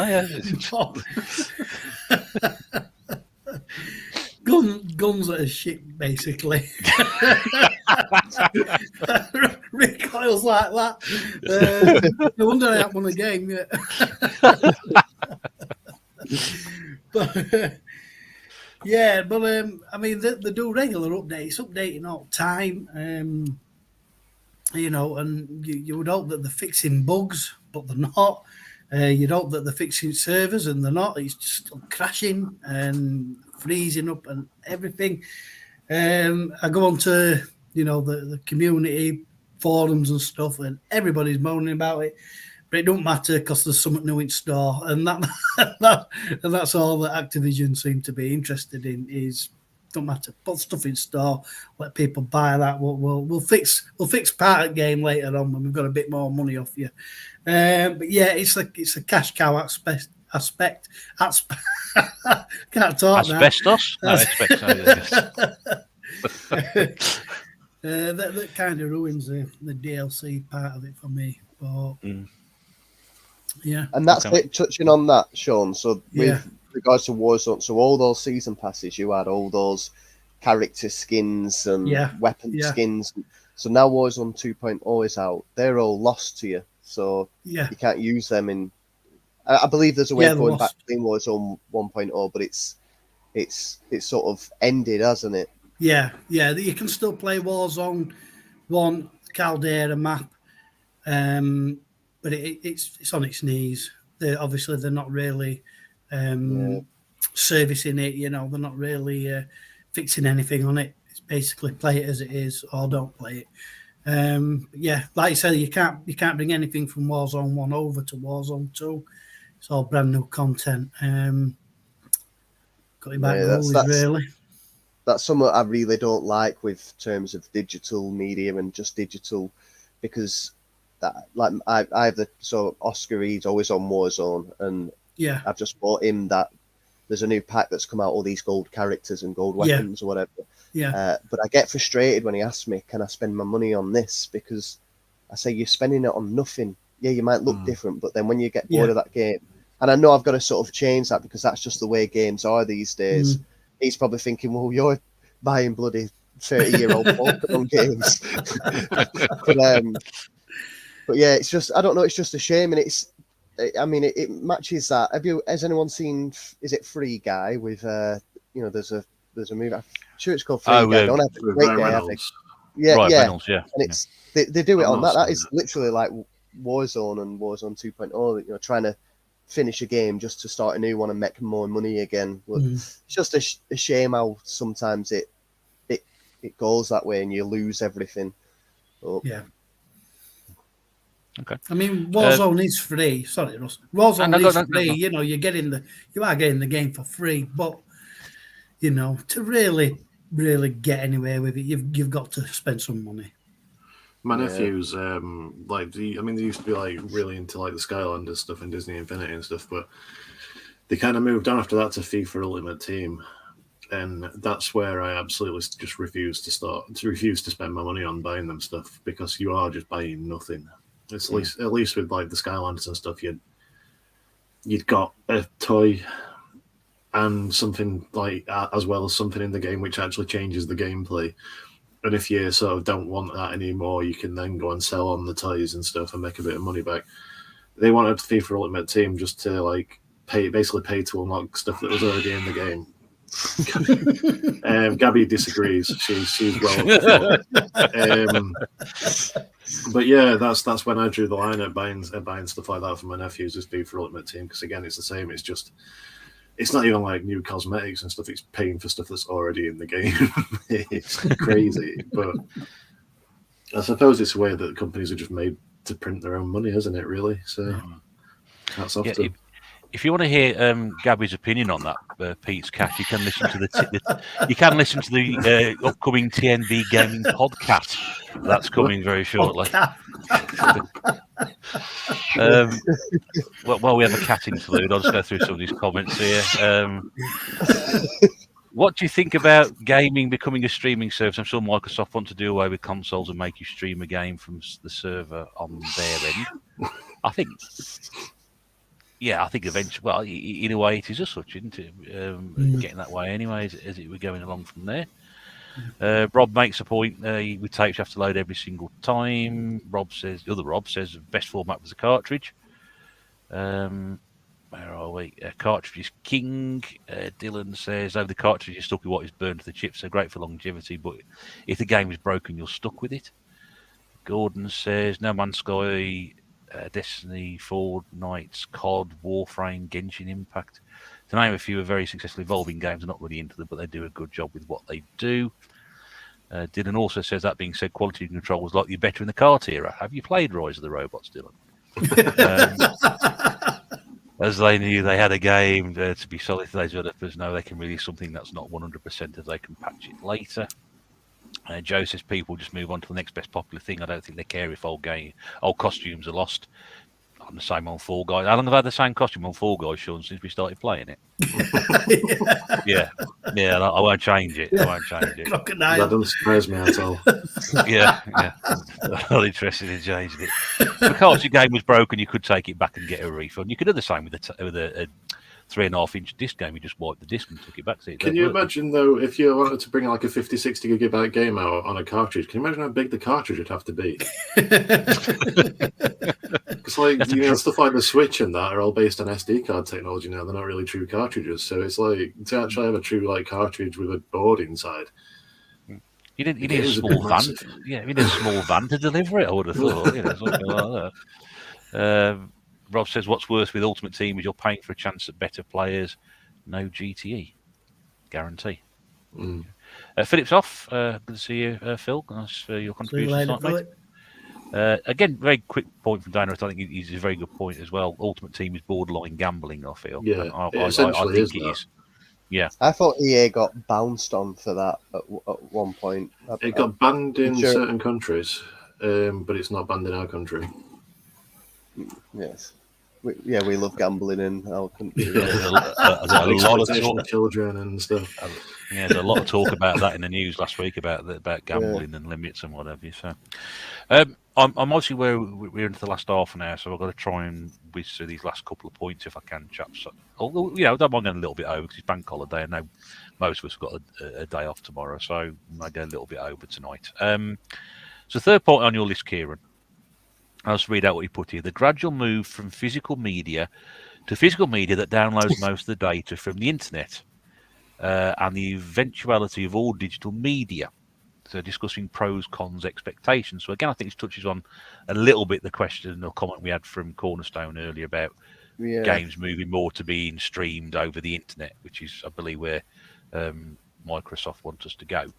guns that are shit, basically. Recoils like that. No wonder I haven't won a game yet. But yeah, but I mean, they do regular updates, updating all the time. And you would hope that they're fixing bugs, but they're not. You'd hope that they're fixing servers, and they're not. It's just still crashing and freezing up and everything. I go on to the community forums and stuff, and everybody's moaning about it. But it don't matter because there's something new in store, and that's all that Activision seem to be interested in. Is don't matter, put stuff in store, let people buy that. We'll fix part of the game later on when we've got a bit more money off you. But yeah, it's a cash cow aspect. Can't talk asbestos. Now. Asbestos. That kind of ruins the DLC part of it for me. But yeah, and that's it. Touching on that, Sean. So with regards to Warzone, so all those season passes, you had all those character skins and weapon skins. So now Warzone 2.0 is out. They're all lost to you. So you can't use them in. I believe there's a way of going back to Warzone 1.0, but it's sort of ended, hasn't it? Yeah. You can still play Warzone 1 Caldera map, but it's on its knees. They're not really servicing it. They're not really fixing anything on it. It's basically play it as it is or don't play it. Like I said, you can't bring anything from Warzone 1 over to Warzone 2. It's all brand new content. Got it back really. That's something I really don't like with terms of digital media and just digital, because that like I have so Oscar Reed's always on Warzone, and Yeah. I've just bought him that. There's a new pack that's come out, all these gold characters and gold Yeah. weapons or whatever. Yeah. But I get frustrated when he asks me, can I spend my money on this? Because I say, you're spending it on nothing. Yeah, you might look different, but then when you get bored of that game, and I know I've got to sort of change that because that's just the way games are these days. He's probably thinking, well, you're buying bloody 30-year-old Pokemon games. But yeah, it's just, I don't know, it's just a shame. And it matches that. Has anyone seen, is it Free Guy with, there's a movie, I'm sure it's called Free Guy. Don't have to wait there, I think. Yeah, Right, yeah. Reynolds, yeah. And it's, they do it I'm on not that. That seeing is literally like Warzone and Warzone 2.0, trying to finish a game just to start a new one and make more money again. But it's just a shame how sometimes it goes that way and you lose everything. But, Yeah. Okay. I mean, Warzone is free. Sorry, Russ. Warzone is free. No. You are getting the game for free, but to really get anywhere with it, you've got to spend some money. My nephews, they used to be like really into like the Skylanders stuff and Disney Infinity and stuff, but they kind of moved on after that to FIFA Ultimate Team, and that's where I absolutely just refuse to spend my money on buying them stuff, because you are just buying nothing. It's at least with like the Skylanders and stuff, you'd got a toy and something like as well as something in the game which actually changes the gameplay. And if you sort of don't want that anymore, you can then go and sell on the toys and stuff and make a bit of money back. They wanted FIFA Ultimate Team just to like pay to unlock stuff that was already in the game. Gabby disagrees. She's well. But yeah, that's when I drew the line at buying stuff like that for my nephews, is FIFA Ultimate Team, because again, it's the same. It's not even like new cosmetics and stuff. It's paying for stuff that's already in the game. It's crazy, but I suppose it's a way that companies are just made to print their own money, isn't it? Really. So that's often. If you want to hear Gabby's opinion on that, Pete's Cash, you can listen to the upcoming tNb gaming podcast. That's coming very shortly. While we have a cat interlude, I'll just go through some of these comments here. What do you think about gaming becoming a streaming service? I'm sure Microsoft want to do away with consoles and make you stream a game from the server on their end. I think eventually, well, in a way, it is as such, isn't it? Getting that way anyway, as it we're going along from there. Rob makes a point. With tapes, you have to load every single time. The other Rob says the best format was a cartridge. Where are we? Cartridge is king. Dylan says, the cartridge is stuck with what is burned to the chips. They're great for longevity, but if the game is broken, you're stuck with it. Gordon says, No Man's Sky, Destiny, Fortnite, COD, Warframe, Genshin Impact. To name a few, are very successful evolving games. I'm not really into them, but they do a good job with what they do. Dylan also says, that being said, quality control was likely better in the kart era. Have you played Rise of the Robots, Dylan? As they knew they had a game to be solid, those developers know they can release something that's not 100% if they can patch it later. Joe says people just move on to the next best popular thing. I don't think they care if old costumes are lost. I'm the same on Fall Guys. How long have I had the same costume on Fall Guys, Sean, since we started playing it? Yeah, I won't change it. I won't change it. That doesn't surprise me at all. Yeah. I'm not interested in changing it. Because your game was broken, you could take it back and get a refund. You could do the same with a 3.5-inch disc game. You just wiped the disc and took it back. So Can you imagine, though, if you wanted to bring like a 50, 60 gigabyte game out on a cartridge, can you imagine how big the cartridge would have to be? Because stuff like the Switch and that are all based on SD card technology now. They're not really true cartridges. So it's like, to actually have a true cartridge with a board inside. You need a small van. Yeah, you need a small van to deliver it, I would have thought. Something like that. Rob says, what's worse with Ultimate Team is you're paying for a chance at better players. No GTE. Guarantee. Philip's off. Good to see you, Phil. Nice for your contribution tonight, mate. Again, very quick point from Dana. I think he's a very good point as well. Ultimate Team is borderline gambling, I feel. Yeah, I think it is. Yeah. I thought EA got bounced on for that at one point. It got banned in certain countries, but it's not banned in our country. Yes. We love gambling and I couldn't be. There's a lot of Exploitation talk. of children and stuff. Yeah, there's a lot of talk about that in the news last week about Yeah. gambling and limits and what have you. So, I'm obviously we're into the last half an hour, so I've got to try and whiz through these last couple of points if I can, chaps. So, although I don't mind going a little bit over because it's bank holiday. I know most of us have got a day off tomorrow, so I might go a little bit over tonight. So, third point on your list, Kieran. I'll just read out what you put here. The gradual move from physical media to physical media that downloads most of the data from the internet, and the eventuality of all digital media. So discussing pros, cons, expectations. So again, I think it touches on a little bit the question or comment we had from Cornerstone earlier about Yeah. games moving more to being streamed over the internet, which is, I believe, where Microsoft wants us to go.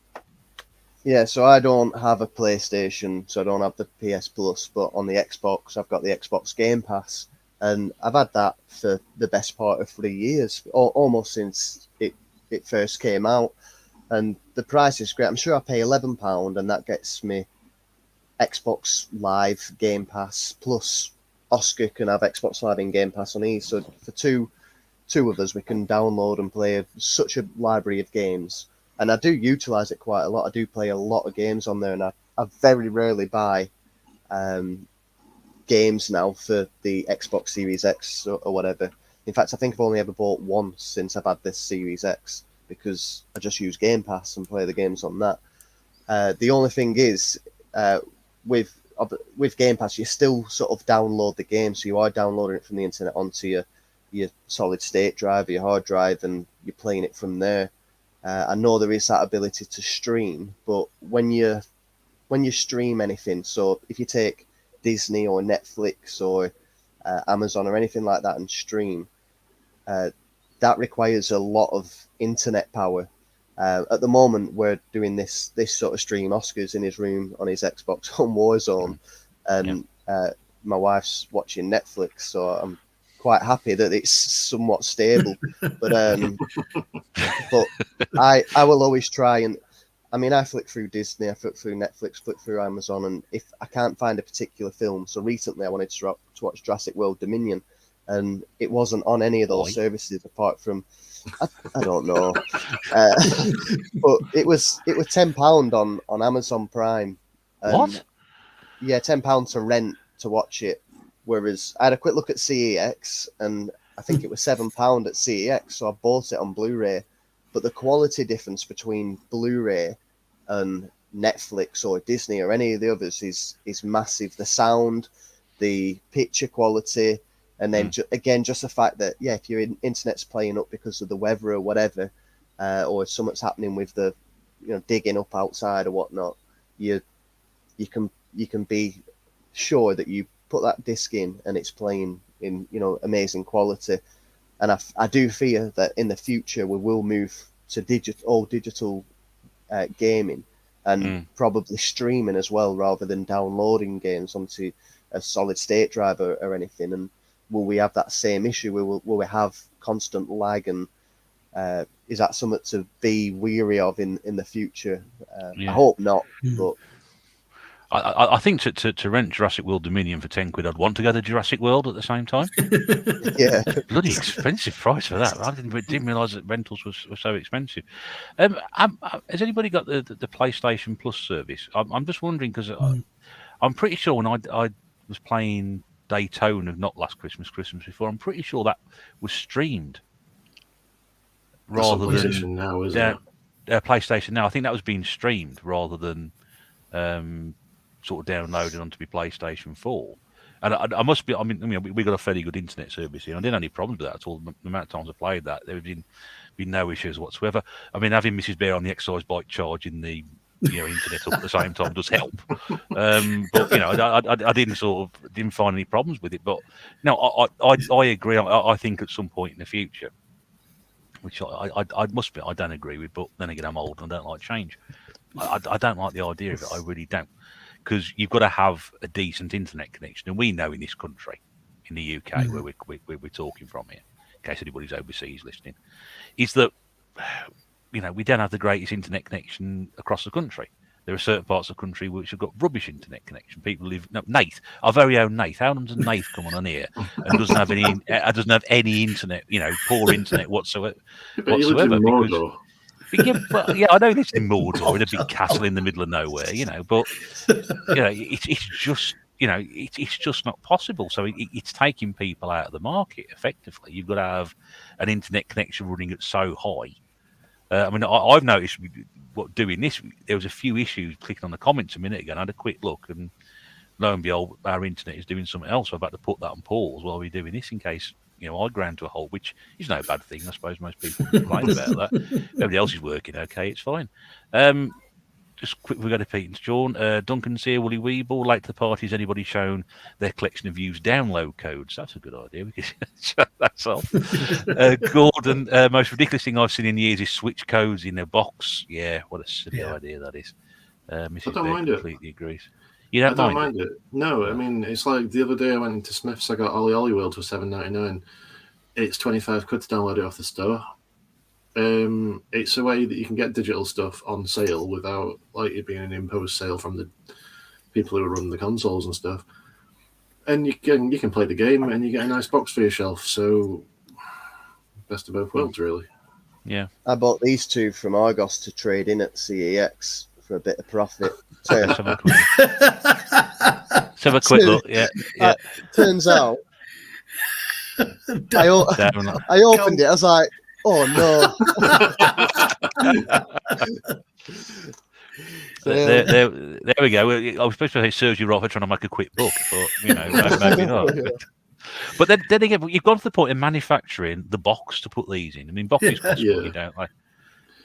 Yeah, so I don't have a PlayStation, so I don't have the PS Plus, but on the Xbox, I've got the Xbox Game Pass, and I've had that for the best part of 3 years, almost since it first came out. And the price is great. I'm sure I pay £11, and that gets me Xbox Live Game Pass plus Oscar can have Xbox Live in Game Pass on E. So for two of us, we can download and play such a library of games. And I do utilize it quite a lot. I do play a lot of games on there, and I very rarely buy games now for the Xbox Series X or whatever. In fact, I think I've only ever bought one since I've had this Series X because I just use Game Pass and play the games on that. The only thing is, with Game Pass, you still sort of download the game, so you are downloading it from the internet onto your solid state drive, your hard drive, and you're playing it from there. I know there is that ability to stream, but when you stream anything, so if you take Disney or Netflix or Amazon or anything like that and stream, that requires a lot of internet power. At the moment, we're doing this sort of stream. Oscar's in his room on his Xbox on Warzone, and my wife's watching Netflix, so I'm quite happy that it's somewhat stable. But I will always try and. I mean, I flick through Disney, I flick through Netflix, flick through Amazon, and if I can't find a particular film, so recently I wanted to watch Jurassic World Dominion, and it wasn't on any of those services apart from, I don't know, but it was £10 on Amazon Prime. What? Yeah, £10 to rent to watch it. Whereas I had a quick look at CEX, and I think it was £7 at CEX, so I bought it on Blu-ray. But the quality difference between Blu-ray and Netflix or Disney or any of the others is massive. The sound, the picture quality, and then again, just the fact that if your internet's playing up because of the weather or whatever, or something's happening with the digging up outside or whatnot, you can be sure that you put that disc in and it's playing in amazing quality. And I do fear that in the future we will move to digital gaming and probably streaming as well, rather than downloading games onto a solid state drive or anything. And will we have that same issue? Will we have constant lag? And is that something to be weary of in the future? I hope not, but. I think to rent Jurassic World Dominion for £10, I'd want to go to Jurassic World at the same time. Yeah, bloody expensive price for that. I didn't realise that rentals were so expensive. Has anybody got the PlayStation Plus service? I'm just wondering because I'm pretty sure when I was playing Daytona, not last Christmas before, I'm pretty sure that was streamed rather That's on PlayStation now, isn't it? PlayStation Now. I think that was being streamed rather than sort of downloaded onto my PlayStation 4. And I must be. I mean, we got a fairly good internet service here. I didn't have any problems with that at all. The amount of times I played that, there have been no issues whatsoever. I mean, having Mrs. Bear on the exercise bike charging the internet up at the same time does help. But I didn't find any problems with it. But no, I agree. I think at some point in the future, which I must be, I don't agree with. But then again, I'm old and I don't like change. I don't like the idea of it. I really don't. Because you've got to have a decent internet connection, and we know in this country, in the UK, where we're talking from here, in case anybody's overseas listening, is that we don't have the greatest internet connection across the country. There are certain parts of the country which have got rubbish internet connection. People live. No, Nate, our very own Nate. How does Nate come on here and doesn't have any internet? Poor internet whatsoever. But he lives in Mordor. Yeah, I know he lives in Mordor in a big castle in the middle of nowhere. But it's just. It's just not possible. So it's taking people out of the market effectively. You've got to have an internet connection running at so high. I've noticed doing this, there was a few issues clicking on the comments a minute ago, and I had a quick look, and lo and behold, our internet is doing something else. So I've had to put that on pause while we're doing this in case, I ground to a halt, which is no bad thing. I suppose most people complain about that. Everybody else is working okay, it's fine. Just quick, we've got to Pete and Sean. Duncan's here, Willie Weeble. Late to the party, has anybody shown their collection of used download codes? That's a good idea. We can shut that off. Gordon, most ridiculous thing I've seen in years is switch codes in a box. Yeah, what a silly idea that is. Mrs. Beck completely agrees. You don't mind it? No, I mean, it's like the other day I went into Smith's, I got Ollie World for $7.99. It's 25 quid to download it off the store. It's a way that you can get digital stuff on sale without it being an imposed sale from the people who run the consoles and stuff. And you can play the game and you get a nice box for your shelf. So best of both worlds, really. Yeah. I bought these two from Argos to trade in at CEX for a bit of profit. Let's have a quick look. Yeah. Turns out I opened it. I was like, oh no. There we go. I was supposed to say serves you right for trying to make a quick buck, but maybe not. But then again, you've gone to the point of manufacturing the box to put these in. I mean, boxes cost money, don't they?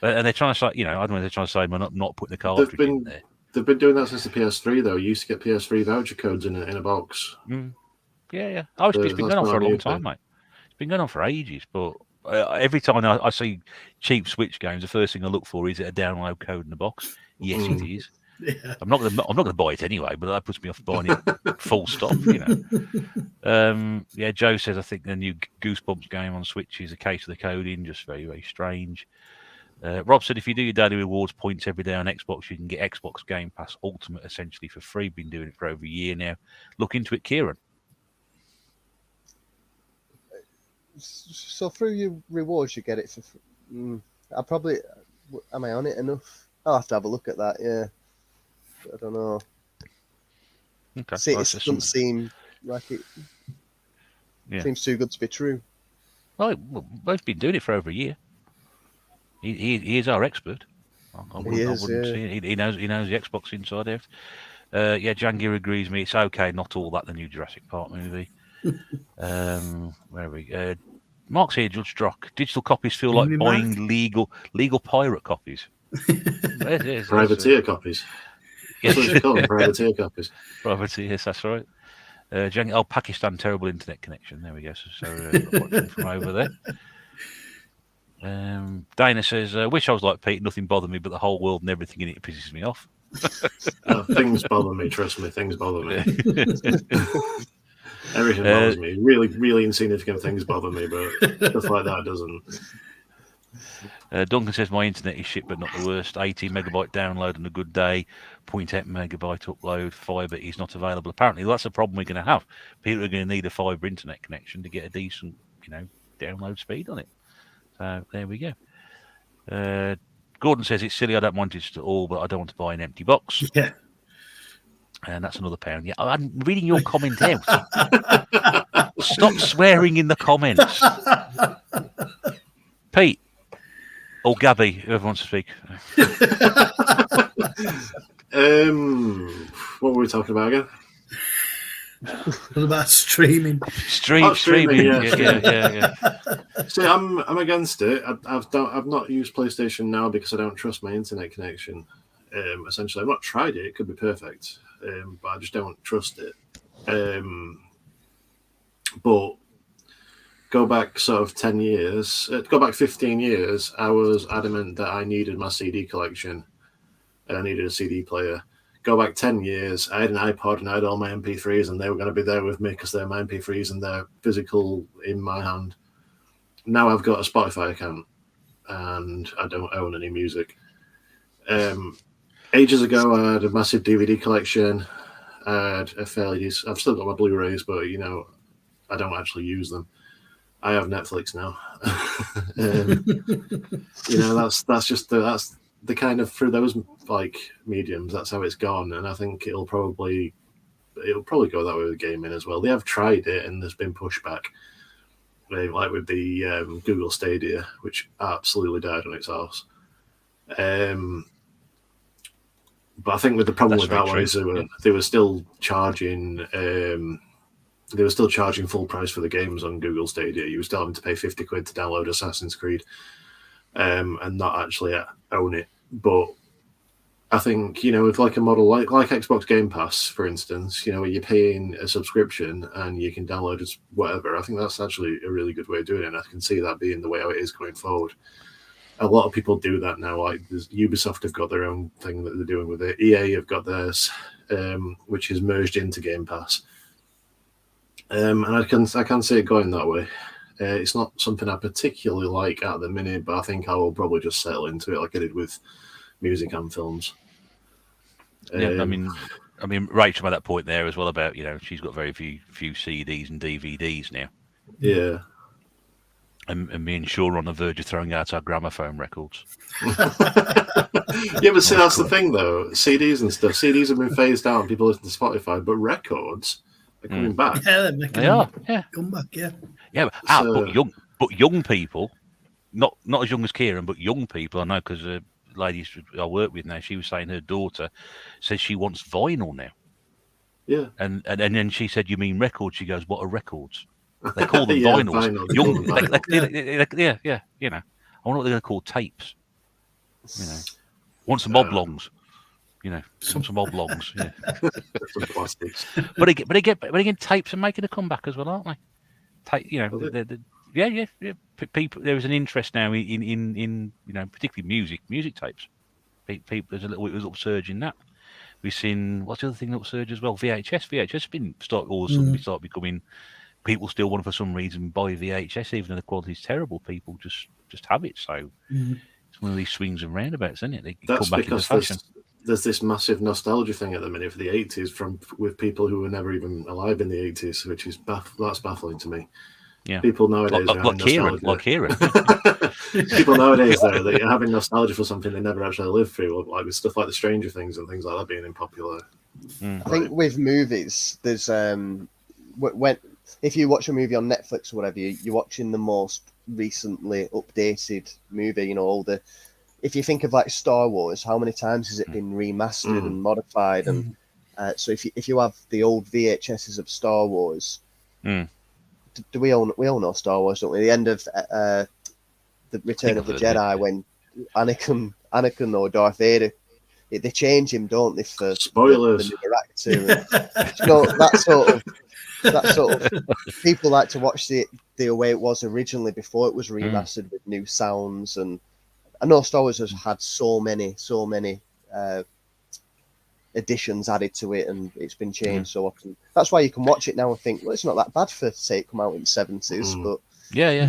And they're trying to say, I don't know, they're trying to say we're not putting the cartridge in there. They've been doing that since the PS3, though. You used to get PS3 voucher codes in a box. Yeah. It's been going on for a long time, mate. It's been going on for ages, but every time I see cheap Switch games, the first thing I look for is it a download code in the box. Yes, it is. Yeah. I'm not gonna buy it anyway, but that puts me off buying it. Full stop. Joe says I think the new Goosebumps game on Switch is a case of the coding, just very, very strange. Rob said if you do your daily rewards points every day on Xbox, you can get Xbox Game Pass Ultimate essentially for free. Been doing it for over a year now. Look into it, Kieran. So through your rewards, you get it for free. Am I on it enough? I'll have to have a look at that. Yeah, I don't know. Okay. See, it doesn't seem like it. Yeah. Seems too good to be true. Well, we've been doing it for over a year. He is our expert. He knows the Xbox inside out. Jangir agrees with me. It's okay, not all that the new Jurassic Park movie. Where are we? Mark's here, Judge Strock. Digital copies feel like buying legal pirate copies. Privateer copies. That's what you call them, privateer copies. Privateer, yes, that's right. Pakistan, terrible internet connection. There we go. So watching from over there. Dana says, wish I was like Pete, nothing bothered me, but the whole world and everything in it pisses me off. Things bother me, trust me, things bother me. Everything bothers me. Really, really insignificant things bother me, but stuff like that doesn't. Duncan says, my internet is shit, but not the worst. 80 megabyte download on a good day, 0.8 megabyte upload, fibre is not available. Apparently, that's a problem we're going to have. People are going to need a fibre internet connection to get a decent, download speed on it. So there we go. Gordon says, it's silly, I don't want it at all, but I don't want to buy an empty box. Yeah. And that's another pound. Yeah, I'm reading your comment out. Stop swearing in the comments. Pete. Or Gabby, whoever wants to speak. What were we talking about again? What about streaming? Streaming. Yeah. See, I'm against it. I've not used PlayStation now because I don't trust my internet connection. Essentially, I've not tried it. It could be perfect, but I just don't trust it. But go back sort of 10 years, go back 15 years, I was adamant that I needed my CD collection and I needed a CD player. Go back 10 years, I had an iPod and I had all my MP3s and they were going to be there with me because they're my MP3s and they're physical in my hand. Now I've got a Spotify account and I don't own any music. Ages ago, I had a massive DVD collection. I had a fairly. I've still got my Blu-rays, but I don't actually use them. I have Netflix now. That's just that's the kind of through those like mediums. That's how it's gone, and I think it'll probably go that way with gaming as well. They have tried it, and there's been pushback, like with the Google Stadia, which absolutely died on its arse. But I think with the problem with that one is they were still charging. They were still charging full price for the games on Google Stadia. You were still having to pay £50 to download Assassin's Creed, and not actually own it. But I think with like a model like Xbox Game Pass, for instance, where you're paying a subscription and you can download it whatever. I think that's actually a really good way of doing it. And I can see that being the way how it is going forward. A lot of people do that now. Like Ubisoft have got their own thing that they're doing with it. EA have got theirs, which is merged into Game Pass. And I can see it going that way. It's not something I particularly like at the minute, but I think I will probably just settle into it like I did with music and films. Yeah, I mean, Rachel made that point there as well about she's got very few CDs and DVDs now. Yeah. And me and Shaw are on the verge of throwing out our gramophone records. Yeah, but see, that's the thing, though. CDs and stuff. CDs have been phased out and people listen to Spotify, but records are coming back. Yeah, they are. Yeah, come back. Yeah. Yeah, but young people, not as young as Kieran, but young people. I know because ladies I work with now. She was saying her daughter says she wants vinyl now. Yeah, and then she said, "You mean records?" She goes, "What are records?" They call them vinyls. Yeah. I wonder what they're going to call tapes. Want some oblongs. Some oblongs. Yeah. Some plastics. But again, tapes are making a comeback as well, aren't they? People. There is an interest now in particularly music tapes. People, there's a little surge in that. We've seen what's the other thing that surge as well? VHS. VHS has been start becoming. People still want to, for some reason, buy VHS, even though the quality is terrible. People just have it. So it's one of these swings and roundabouts, isn't it? They come back into fashion. There's this massive nostalgia thing at the minute for the 80s with people who were never even alive in the 80s, which is that's baffling to me. Yeah, people nowadays like Kieran. People nowadays they're having nostalgia for something they never actually lived through, like with stuff like the Stranger Things and things like that being unpopular. I think with movies, there's if you watch a movie on Netflix or whatever, you're watching the most recently updated movie. If you think of like Star Wars, how many times has it been remastered and modified? And so if you have the old VHSs of Star Wars, do we all know Star Wars, don't we? The end of the Return of the Jedi, when Anakin or Darth Vader, they change him, don't they? For spoilers. The newer actor. That sort of people like to watch the way it was originally before it was remastered with new sounds. And I know Star Wars has had so many additions added to it, and it's been changed so often. That's why you can watch it now and think, well, it's not that bad for say it come out in the 70s, but yeah.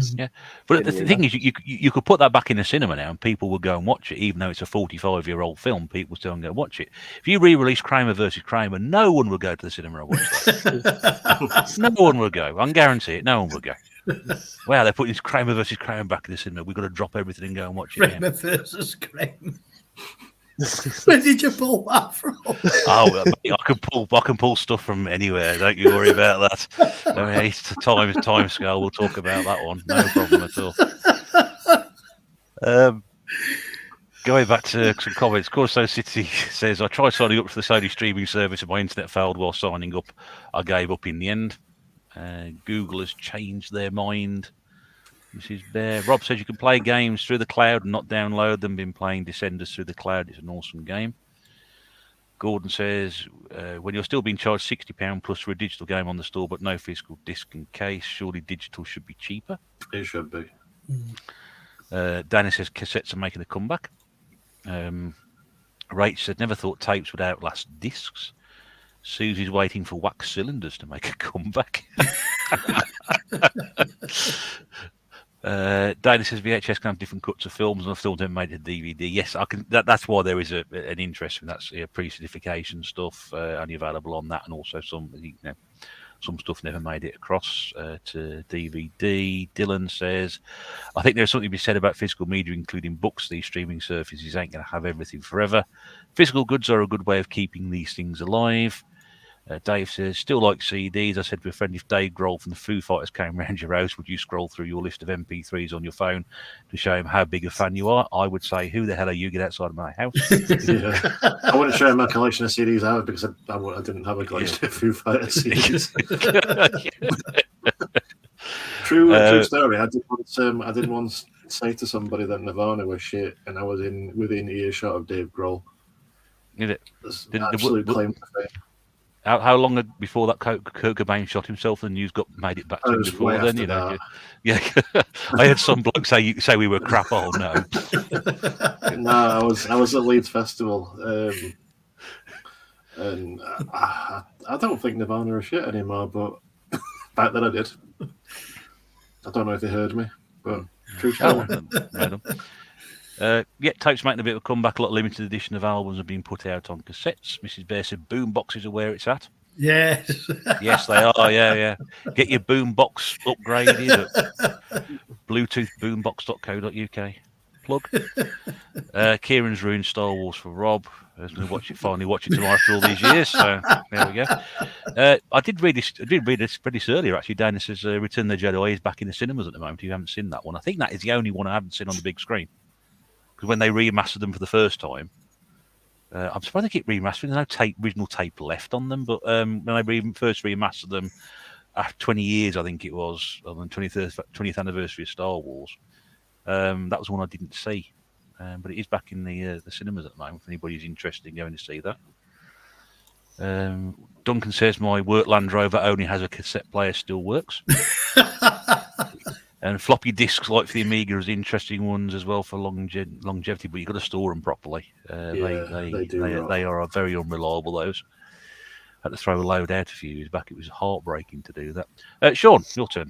But the thing is, you could put that back in the cinema now, and people will go and watch it, even though it's a 45-year-old film. People still go and watch it. If you re-release Kramer versus Kramer, no one will go to the cinema and watch that. No one will go. I can guarantee it. No one will go. Wow, they're putting Kramer versus Kramer back in the cinema. We've got to drop everything and go and watch it. Kramer versus Kramer. Where did you pull that from? Oh, I can pull stuff from anywhere. Don't you worry about that. I mean, it's time scale. We'll talk about that one. No problem at all. Going back to some comments, Corso City says, I tried signing up for the Sony streaming service and my internet failed while signing up. I gave up in the end. Google has changed their mind. This is there. Rob says you can play games through the cloud and not download them. Been playing Descenders through the cloud. It's an awesome game. Gordon says, when you're still being charged £60 plus for a digital game on the store, but no physical disc and case, surely digital should be cheaper. It should be. Danny says cassettes are making a comeback. Rach said, never thought tapes would outlast discs. Susie's waiting for wax cylinders to make a comeback. Dana says VHS can have different cuts of films, and I've still never made a DVD. Yes, I can. That's why there is an interest in that pre-certification stuff only available on that, and also some some stuff never made it across to DVD. Dylan says, I think there's something to be said about physical media, including books. These streaming services ain't going to have everything forever. Physical goods are a good way of keeping these things alive. Dave says, still like CDs. I said to a friend, if Dave Grohl from the Foo Fighters came round your house, would you scroll through your list of MP3s on your phone to show him how big a fan you are? I would say, who the hell are you? Get outside of my house. Yeah. I wouldn't show him my collection of CDs out because I didn't have a collection of Foo Fighters CDs. True story. I did once say to somebody that Nirvana was shit, and I was within earshot of Dave Grohl. Did it? Absolute claim to fame. How long before that Kurt Cobain shot himself, and news made it back to him before then? Yeah. I had some bloke say we were crap. Oh no. No, I was at Leeds Festival, and I don't think Nirvana are shit anymore, but back then I did. I don't know if they heard me, but true story. Tape's making a bit of a comeback. A lot of limited edition of albums have been put out on cassettes. Mrs. Bear said boomboxes are where it's at. Yes. Yes, they are. Yeah. Get your boombox upgraded at bluetoothboombox.co.uk. Plug. Kieran's ruined Star Wars for Rob. He's going to finally watch it tomorrow after all these years. So there we go. I did read this earlier. Actually, Dana says Return of the Jedi is back in the cinemas at the moment. You haven't seen that one. I think that is the only one I haven't seen on the big screen. Because when they remastered them for the first time, I'm surprised they keep remastering. There's no original tape left on them. But when they first remastered them after 20 years, I think it was, on the 20th anniversary of Star Wars, that was one I didn't see. But it is back in the cinemas at the moment, if anybody's interested in going to see that. Duncan says, my work Land Rover only has a cassette player, still works. And floppy disks, like for the Amiga, is interesting ones as well for longevity, but you've got to store them properly. They are very unreliable, those. Had to throw a load out a few years back. It was heartbreaking to do that. Sean, your turn.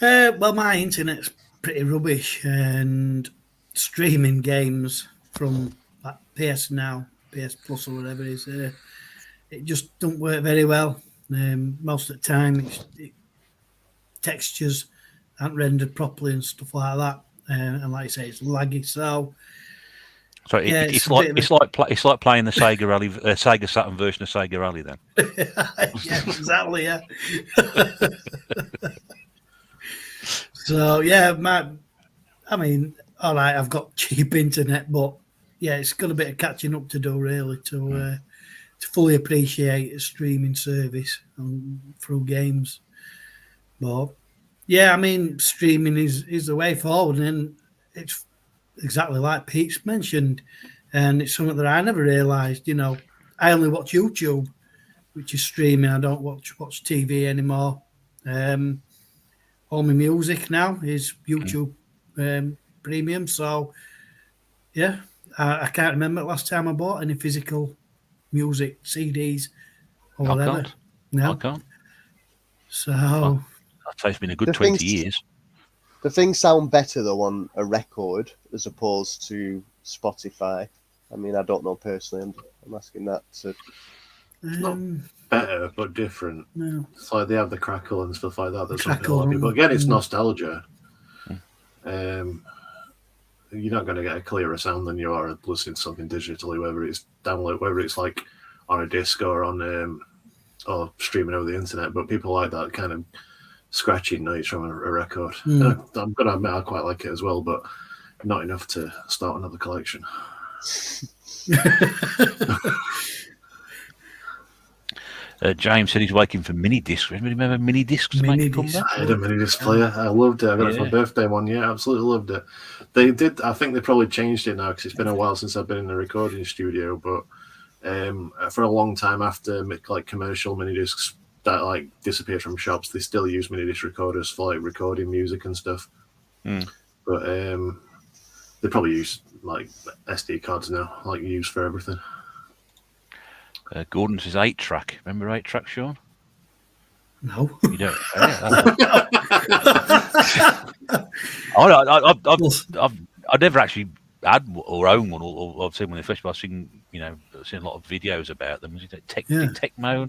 Well, my internet's pretty rubbish, and streaming games from like PS Now, PS Plus, or whatever it is, it just don't work very well. Most of the time, textures aren't rendered properly and stuff like that, and like I say, it's laggy. So it's like playing the Sega Rally, Sega Saturn version of Sega Rally. Then, yeah, exactly. Yeah. So yeah, all right, I've got cheap internet, but yeah, it's got a bit of catching up to do really to fully appreciate a streaming service through games. But yeah, streaming is the way forward, and it's exactly like Pete's mentioned, and it's something that I never realised. I only watch YouTube, which is streaming. I don't watch TV anymore. All my music now is YouTube Premium. So yeah, I can't remember the last time I bought any physical music CDs or whatever. I can't. So. It's been a good 20 years. The things sound better though on a record as opposed to Spotify. I don't know personally. I'm asking that. Not better, but different. No. It's like they have the crackle and stuff like that. That's something a lot of people. Again, it's nostalgia. You're not going to get a clearer sound than you are listening to something digitally, whether it's download, whether it's like on a disc or on or streaming over the internet. But people like that kind of scratchy noise from a record. I'm going to admit I quite like it as well, but not enough to start another collection. James said he's waiting for mini discs. Remember mini discs to make a comeback? I had a mini disc player. I loved it. I got it for my birthday one year. Absolutely loved it. They did. I think they probably changed it now because it's been a while since I've been in the recording studio. But for a long time after like commercial mini discs that like disappeared from shops, they still use mini disc recorders for like recording music and stuff. But they probably use like SD cards now, like used for everything. Gordon says 8-track. Remember 8-track, Sean? No. You don't. I've never actually had or owned one, or I've seen one in the flesh, but I've seen I've seen a lot of videos about them. Tecmo,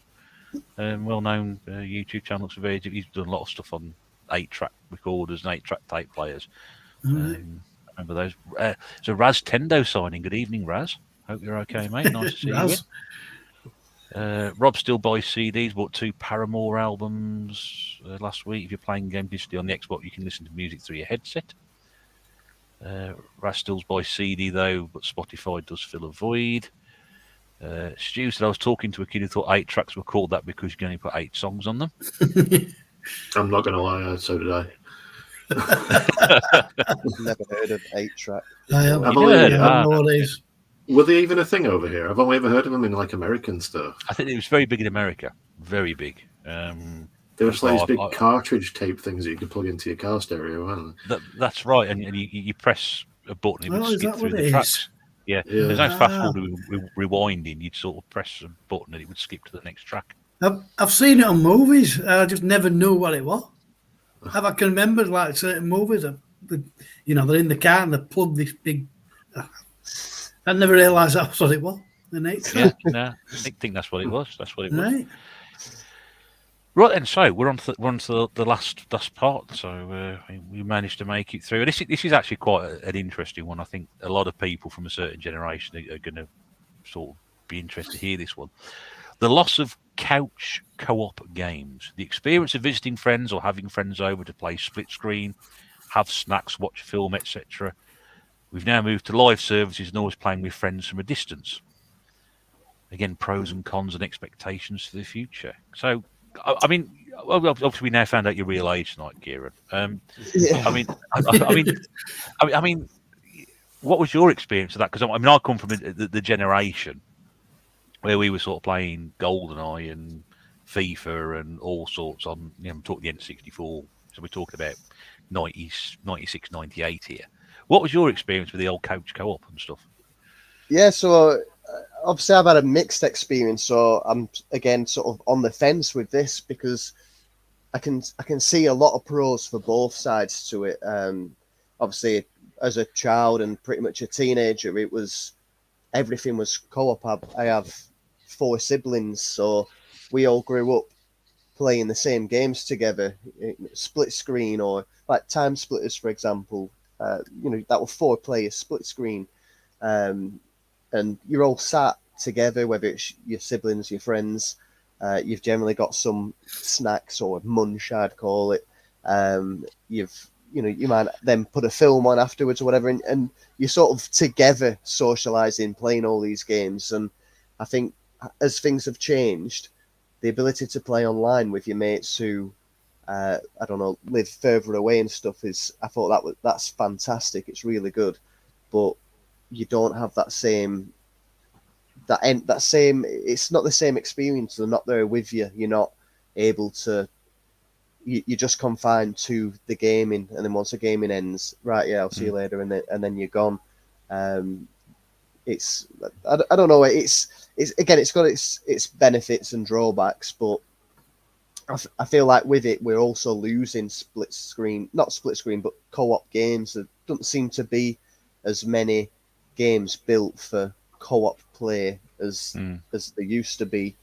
well-known YouTube channel. He's done a lot of stuff on 8-track recorders and 8-track tape players. Remember those? So Raz Tendo signing. Good evening, Raz. Hope you're okay, mate. Nice to see you. Rob still buys CDs. Bought 2 Paramore albums last week. If you're playing game digitally on the Xbox, you can listen to music through your headset. Raz still buys CD though, but Spotify does fill a void. Stu said I was talking to a kid who thought 8 tracks were called that because you can only put 8 songs on them. I'm not going to lie, so did I. Never heard of 8-track. I have I've only heard know what it is. Were they even a thing over here? I've only ever heard of them in like American stuff. I think it was very big in America. Very big. They were like these big cartridge tape things that you could plug into your car stereo, weren't they? That's right. And you press a button, it would skip through the tracks. Yeah. There's no fast forward rewinding. You'd sort of press a button and it would skip to the next track. I've seen it on movies. I just never knew what it was. I can remember like certain movies, they're in the car and they plug this big. I never realised that's what it was. Yeah, no, I think that's what it was. That's what it was. Right then, so we're on to the last part. So we managed to make it through. This is actually quite an interesting one. I think a lot of people from a certain generation are going to sort of be interested to hear this one. The loss of couch co-op games. The experience of visiting friends or having friends over to play split screen, have snacks, watch a film, etc. We've now moved to live services and always playing with friends from a distance. Again, pros and cons and expectations for the future. So, I mean, obviously we now found out your real age tonight, Kieran. I mean, what was your experience of that? Because I come from the generation where we were sort of playing GoldenEye and FIFA and all sorts on. I'm talking the N64, so we're talking about 90s, 96, 98 here. What was your experience with the old couch co-op and stuff? Yeah, so obviously I've had a mixed experience, so I'm again sort of on the fence with this because I can see a lot of pros for both sides to it. Obviously, as a child and pretty much a teenager, everything was co-op. I have 4 siblings, so we all grew up playing the same games together, split screen or like Time Splitters, for example. That were 4 players split screen, and you're all sat together, whether it's your siblings, your friends. You've generally got some snacks or munch, I'd call it. You might then put a film on afterwards or whatever, and you're sort of together socializing, playing all these games. And I think as things have changed, the ability to play online with your mates who live further away and stuff I thought that's fantastic. It's really good, but you don't have that same. It's not the same experience. They're not there with you. You're not able to. You're just confined to the gaming, and then once the gaming ends, right? Yeah, I'll see you later, and then you're gone. It's I don't know. It's got its benefits and drawbacks, but I feel like with it, we're also losing not split screen, but co-op games. There doesn't seem to be as many games built for co-op play as there used to be.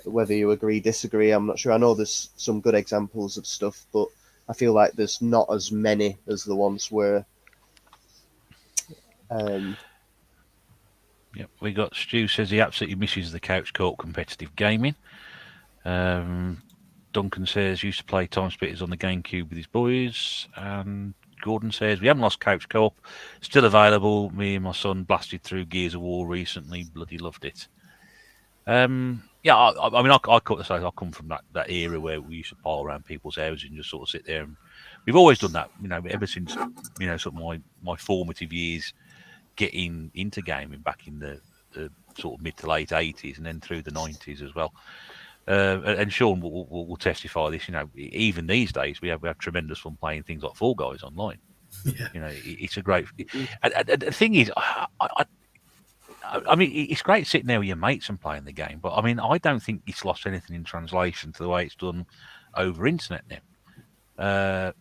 Whether you agree, disagree, I'm not sure. I know there's some good examples of stuff, but I feel like there's not as many as there once were. Yep, we got Stu says he absolutely misses the couch co-op competitive gaming. Duncan says used to play Time Splitters on the GameCube with his boys, and Gordon says we haven't lost couch co-op, still available. Me and my son blasted through Gears of War recently, bloody loved it. I come from that era where we used to pile around people's houses and just sort of sit there, and we've always done that, ever since sort of my formative years, getting into gaming back in the sort of mid to late 80s and then through the 90s as well. And Sean will testify this. Even these days we have tremendous fun playing things like Fall Guys online. Yeah. It's a great. And the thing is, I mean, it's great sitting there with your mates and playing the game, but I mean, I don't think it's lost anything in translation to the way it's done over internet now.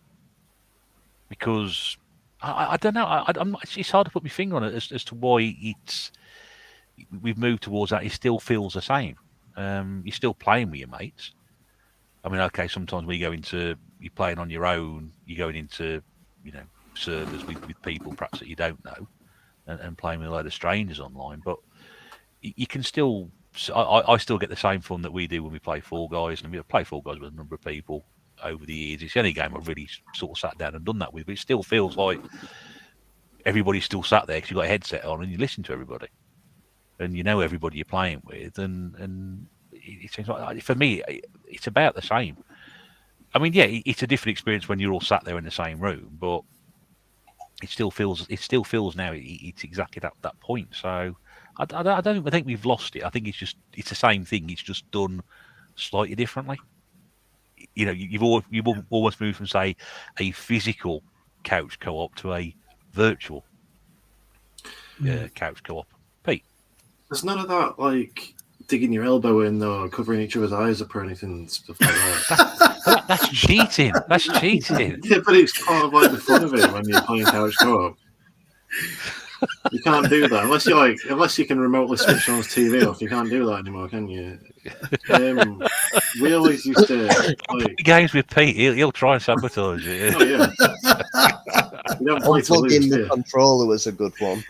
Because I don't know. I'm not, it's hard to put my finger on it as to why we've moved towards that. It still feels the same. You're still playing with your mates. I mean, okay, sometimes when you're playing on your own, you're going into, servers with people perhaps that you don't know, and playing with a load of strangers online. But you can still, I still get the same fun that we do when we play Fall Guys, and we play Fall Guys with a number of people over the years. It's the only game I've really sort of sat down and done that with, but it still feels like everybody's still sat there because you've got a headset on and you listen to everybody, and you know everybody you're playing with, and it seems like, for me, it's about the same. I mean, yeah, it's a different experience when you're all sat there in the same room, but it still feels now it's exactly that point. So I don't think we've lost it. I think it's the same thing. It's just done slightly differently. You've almost moved from, say, a physical couch co-op to a virtual couch co-op. Pete, there's none of that like digging your elbow in or covering each other's eyes up or anything, stuff like that. that's cheating. That's cheating. Yeah, but it's part of like the fun of it when you're playing couch co-op. You can't do that unless you can remotely switch someone's TV off. You can't do that anymore, can you? We always used to like games with Pete. He'll try and sabotage it. Oh yeah. You don't play to lose, Unplugging the controller was a good one.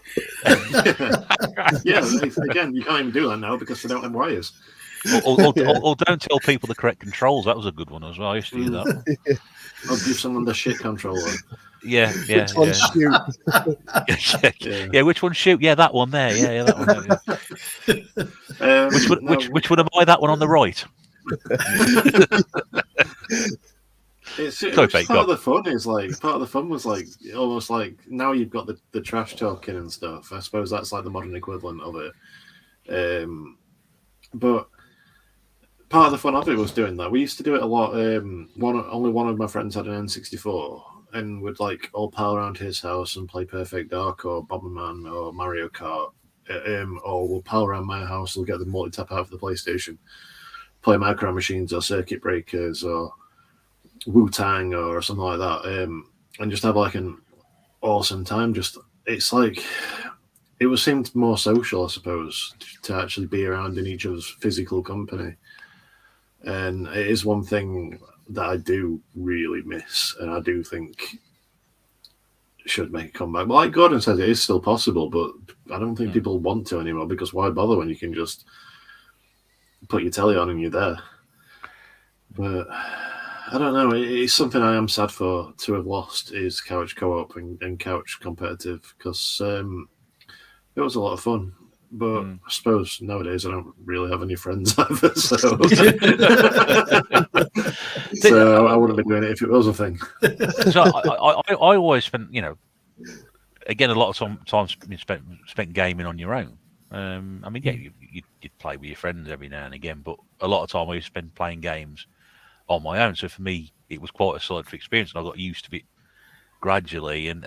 Yeah, again, you can't even do that now because they don't have wires. Or don't tell people the correct controls. That was a good one as well. I used to do that. I'll give someone the shit controller. Yeah. Which one shoot? Yeah, which one shoot? Yeah, that one there. Yeah, that one. There. Which one am I? That one on the right. Part of the fun is like part of the fun was like almost like now you've got the trash talking and stuff. I suppose that's like the modern equivalent of it. But part of the fun of it was doing that. We used to do it a lot. Only one of my friends had an N64, and would like all pile around his house and play Perfect Dark or Bomberman or Mario Kart. Or we'll pile around my house. We'll get the multi-tap out for the PlayStation, play Micro Machines or Circuit Breakers or Wu-Tang or something like that, and just have like an awesome time. It's like it seemed more social, I suppose, to actually be around in each other's physical company. And it is one thing that I do really miss, and I do think should make a comeback. But like Gordon says, it is still possible, but I don't think people want to anymore, because why bother when you can just put your telly on and you're there? But I don't know. It's something I am sad to have lost, is couch co-op and couch competitive, because it was a lot of fun. But I suppose nowadays I don't really have any friends either, so so I wouldn't be doing it if it was a thing. So I always spent, again, a lot of time spent gaming on your own. I mean, yeah, you'd play with your friends every now and again, but a lot of time I used to spend playing games on my own. So for me, it was quite a solitary experience, and I got used to it gradually. And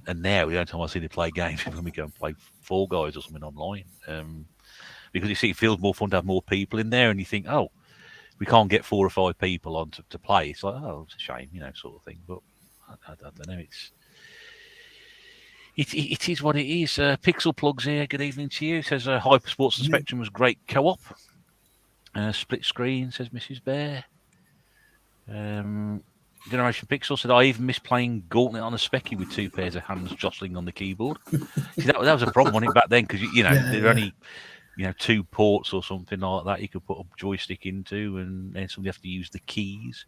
now the only time I see to play games is when we go and play Fall Guys or something online, because you see, it feels more fun to have more people in there, and you think, oh, we can't get 4 or 5 people on to play. It's like, oh, it's a shame, sort of thing. But I don't know. It is what it is. Pixel Plugs here. Good evening to you. Says Hypersports and Spectrum was great co-op. Split screen, says Mrs. Bear. Generation Pixel said, I even miss playing Gauntlet on a Specky with 2 pairs of hands jostling on the keyboard. See, that was a problem, wasn't it, back then? Because there were only 2 ports or something like that you could put a joystick into, and then somebody have to use the keys.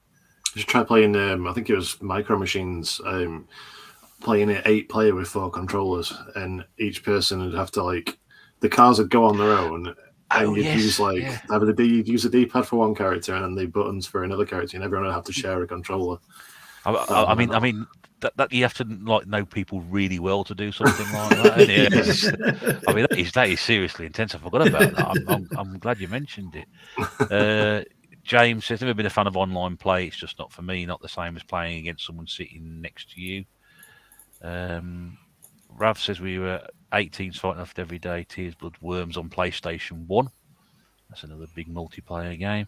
Just try playing. I think it was Micro Machines. Playing an 8-player with 4 controllers, and each person would have to the cars would go on their own. And you'd use you'd use a D-pad for one character and then the buttons for another character, and everyone would have to share a controller. I mean that you have to know people really well to do something like that. I mean that is seriously intense. I forgot about that. I'm glad you mentioned it. James says, never been a fan of online play. It's just not for me. Not the same as playing against someone sitting next to you. Rav says we were 18's Fighting Off Every Day, Tears, Blood, Worms on PlayStation 1. That's another big multiplayer game.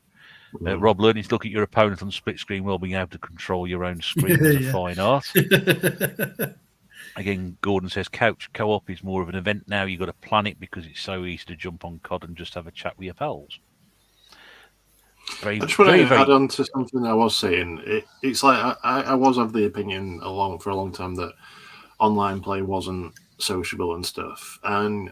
Rob, learning to look at your opponent on split screen while being able to control your own screen was a fine art. Again, Gordon says couch co-op is more of an event now. You've got to plan it because it's so easy to jump on COD and just have a chat with your pals. I just want to add on to something I was saying. It's like I was of the opinion for a long time that online play wasn't sociable and stuff. And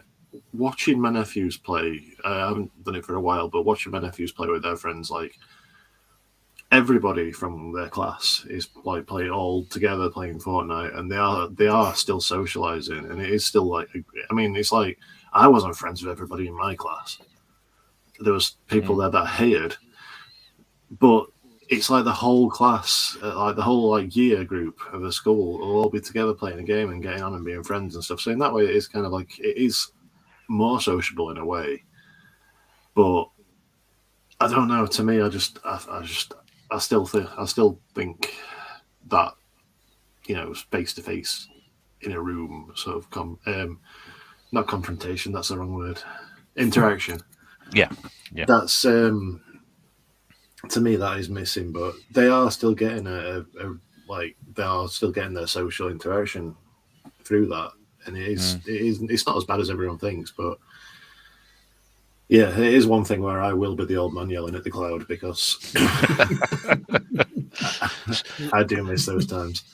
watching my nephews play, I haven't done it for a while, but watching my nephews play with their friends, like everybody from their class is like playing all together playing Fortnite, and they are still socializing, and it is still like, I mean, it's like I wasn't friends with everybody in my class. There was people there that I hated, but it's like the whole class, like the whole like year group of the school will all be together playing a game and getting on and being friends and stuff. So in that way, it is kind of like, it is more sociable in a way. But I don't know. To me, I still think that, you know, face to face in a room sort of not confrontation. That's the wrong word. Interaction. Yeah. That's to me, that is missing, but they are still getting they are still getting their social interaction through that, and it's not as bad as everyone thinks, but yeah, it is one thing where I will be the old man yelling at the cloud because I do miss those times.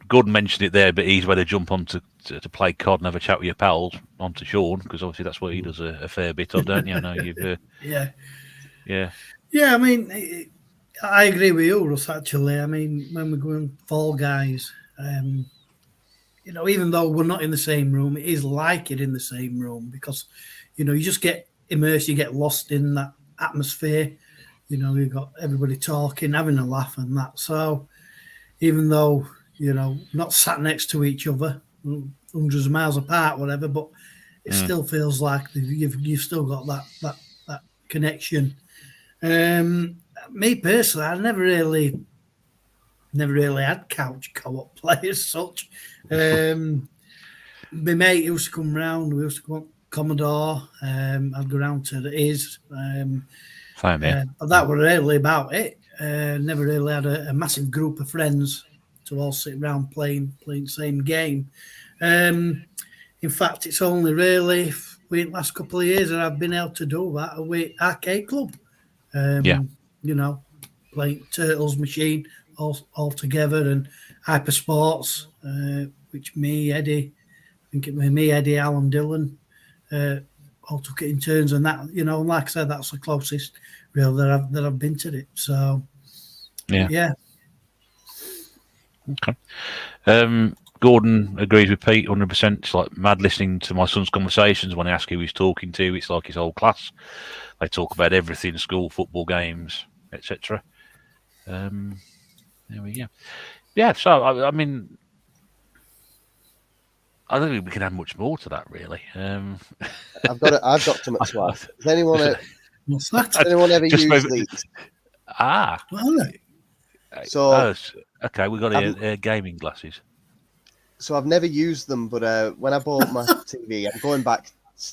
Gordon mentioned it there, but he's where to jump on to play COD and have a chat with your pals onto Sean, because obviously that's what he does a fair bit of, don't you? I know you've Yeah. I mean, I agree with you, Russ. Actually, I mean, when we're going Fall Guys, you know, even though we're not in the same room, it is like it in the same room because, you know, you just get immersed, you get lost in that atmosphere. You know, you've got everybody talking, having a laugh, and that. So, even though, you know, not sat next to each other, hundreds of miles apart, whatever, but it still feels like you've still got that connection. Me personally, I never really had couch co-op play as such. My mate used to come round. We used to go on Commodore. I'd go round to the Is. Fine, yeah. But that was really about it. Never really had a massive group of friends to all sit around playing the same game. In fact, it's only really in the last couple of years that I've been able to do that with Arcade Club. You know, playing Turtles Machine all together, and Hyper Sports, which Eddie, Alan Dillon, all took it in turns, and that, you know, like I said, that's the closest real that I've been to it. So yeah. Okay. Gordon agrees with Pete 100%. It's like mad listening to my son's conversations when I ask who he's talking to. It's like his whole class. They talk about everything: school, football, games, etc. There we go. Yeah, so I mean, I don't think we can add much more to that, really. I've got something to add. Does anyone What's that? anyone ever use these? So okay, we got gaming glasses. So I've never used them, but when I bought my TV, I'm going back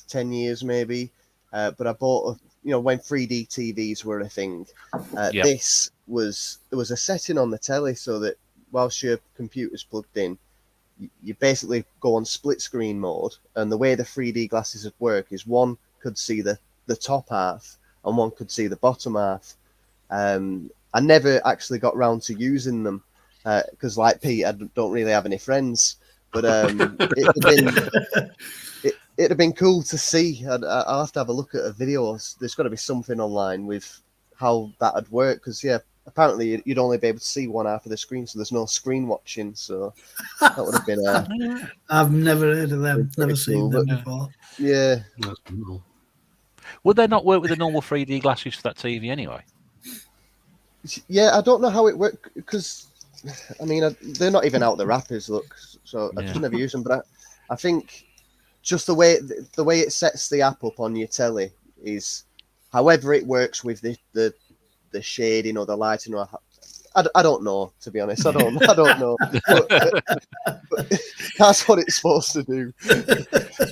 10 years maybe, but I bought when 3D TVs were a thing. There was a setting on the telly so that whilst your computer's plugged in, you basically go on split screen mode, and the way the 3D glasses would work is one could see the top half and one could see the bottom half. I never actually got round to using them because, like Pete, I don't really have any friends. But it'd have been cool to see. I'll have to have a look at a video. There's got to be something online with how that would work, because apparently you'd only be able to see one half of the screen, so there's no screen watching. So that would have been I've never heard of them, never seen them before. Yeah. Would they not work with the normal 3D glasses for that TV anyway? Yeah, I don't know how it works, because I mean, they're not even out the wrappers, look. So I just never use them. But I think just the way it sets the app up on your telly is, however it works with the shading or the lighting, or I don't know, to be honest. I don't know. But that's what it's supposed to do.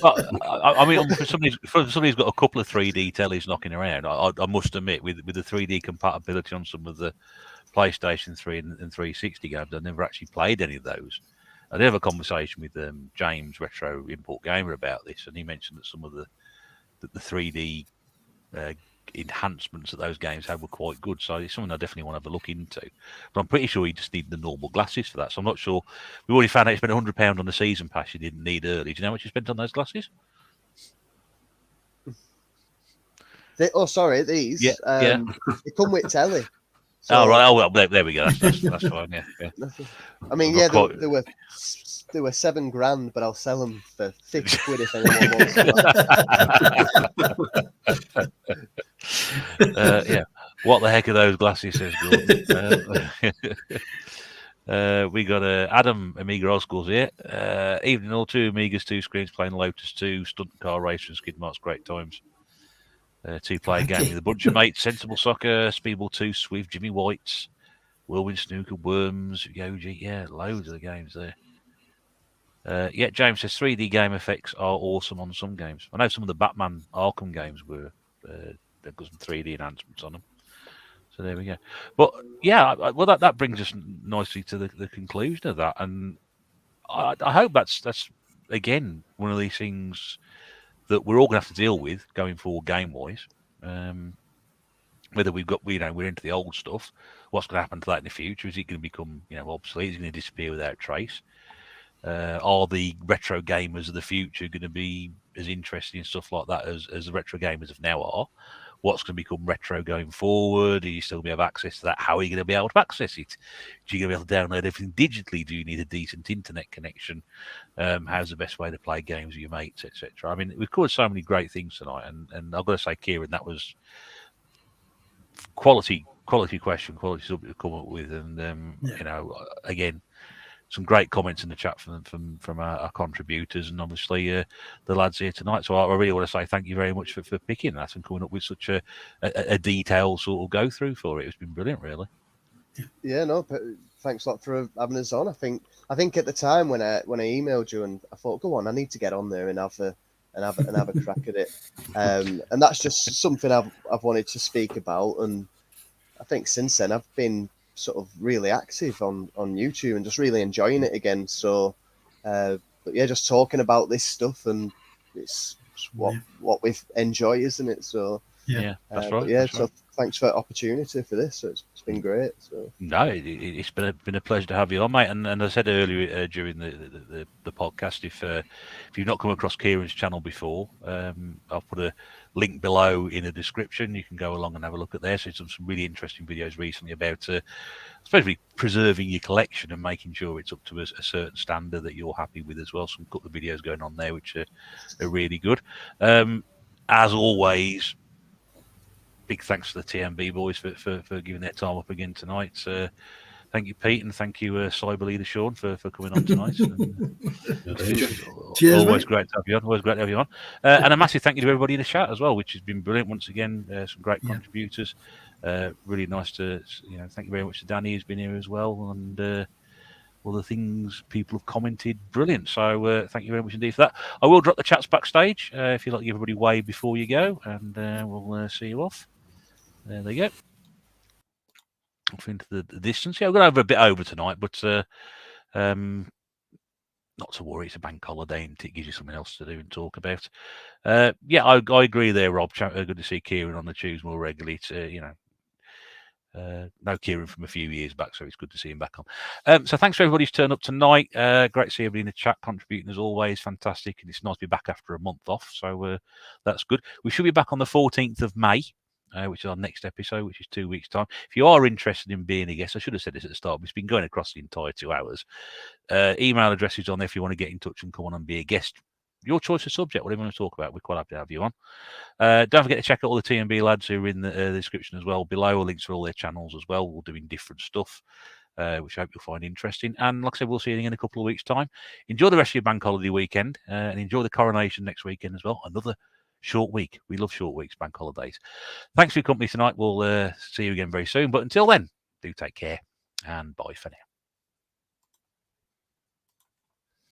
Well, I mean, for somebody who's got a couple of 3D tellies knocking around, I must admit, with the 3D compatibility on some of the PlayStation 3 and 360 games, I've never actually played any of those. I did have a conversation with James, Retro Import Gamer, about this, and he mentioned that some of the 3D enhancements that those games had were quite good. So it's something I definitely want to have a look into. But I'm pretty sure you just need the normal glasses for that. So I'm not sure. We already found out you spent £100 on the season pass you didn't need early. Do you know how much you spent on those glasses? These. Yeah. They come with telly. So, right. Oh well, there we go. That's fine. Yeah. I mean, yeah, they were £7,000, but I'll sell them for £50 if anyone wants them. Yeah. What the heck are those glasses? Says Gordon. We got Adam Amiga Old School's here. Evening all, 2 Amigas, 2 screens playing Lotus 2, Stunt Car Racer and Skid Marks. Great times. 2-player game with a bunch of mates. Sensible Soccer, Speedball 2, Swift, Jimmy White's, Whirlwind Snooker, Worms, Yogi. Yeah, loads of the games there. Yeah, James says 3D game effects are awesome on some games. I know some of the Batman Arkham games were they've got some 3D enhancements on them. So there we go. But yeah, well that brings us nicely to the conclusion of that, and I hope that's again one of these things that we're all going to have to deal with going forward game wise. Whether we're into the old stuff, what's going to happen to that in the future? Is it going to become obsolete? Is it going to disappear without trace? Are the retro gamers of the future going to be as interesting and stuff like that as the retro gamers of now are? What's going to become retro going forward? Are you still going to have access to that? How are you going to be able to access it? Are you going to be able to download everything digitally? Do you need a decent internet connection? How's the best way to play games with your mates, etc.? I mean, we've covered so many great things tonight, and I've got to say, Kieran, that was quality question, quality subject to come up with, and again, some great comments in the chat from our contributors, and obviously the lads here tonight. So I really want to say thank you very much for picking that and coming up with such a detailed sort of go through for it. It's been brilliant, really. Yeah, no, thanks a lot for having us on. I think at the time when I emailed you, and I thought, go on, I need to get on there and have a crack at it. And that's just something I've wanted to speak about, and I think since then I've been sort of really active on YouTube and just really enjoying it again. So, but yeah, just talking about this stuff, and it's what we enjoy, isn't it? So yeah, that's right. Yeah, so thanks for the opportunity for this. So it's been great. So no, it's been a pleasure to have you on, mate. And as I said earlier during the podcast, if you've not come across Kieran's channel before, I'll put a link below in the description. You can go along and have a look at there. So he's done some really interesting videos recently about especially preserving your collection and making sure it's up to a certain standard that you're happy with as well. Some couple of videos going on there which are really good. As always, big thanks to the tNb boys for giving their time up again tonight. Thank you, Pete, and thank you, Cyber Leader Sean, for coming on tonight. Cheers, always mate. great to have you on. Always great to have you on. And a massive thank you to everybody in the chat as well, which has been brilliant once again. Some great contributors. Really nice to thank you very much to Danny, who's been here as well, and all the things people have commented. Brilliant. So thank you very much indeed for that. I will drop the chats backstage if you'd like to give everybody wave before you go, and we'll see you off. There they go. Off into the distance. Yeah, we're going over a bit over tonight, but not to worry. It's a bank holiday, and it gives you something else to do and talk about. Yeah, I agree there, Rob. Good to see Kieran on the Tues more regularly. It's, no Kieran from a few years back, so it's good to see him back on. So thanks for everybody who's turned up tonight. Great to see everybody in the chat contributing as always. Fantastic, and it's nice to be back after a month off, so that's good. We should be back on the 14th of May. Which is our next episode, which is 2 weeks' time. If you are interested in being a guest, I should have said this at the start, but it's been going across the entire 2 hours. Email address is on there if you want to get in touch and come on and be a guest. Your choice of subject, whatever you want to talk about, we're quite happy to have you on. Don't forget to check out all the tNb lads who are in the description as well. Below are links to all their channels as well. We're doing different stuff, which I hope you'll find interesting. And like I said, we'll see you in a couple of weeks' time. Enjoy the rest of your bank holiday weekend, and enjoy the coronation next weekend as well. Another short week. We love short weeks, bank holidays. Thanks for your company tonight. We'll see you again very soon. But until then, do take care. and bye for now.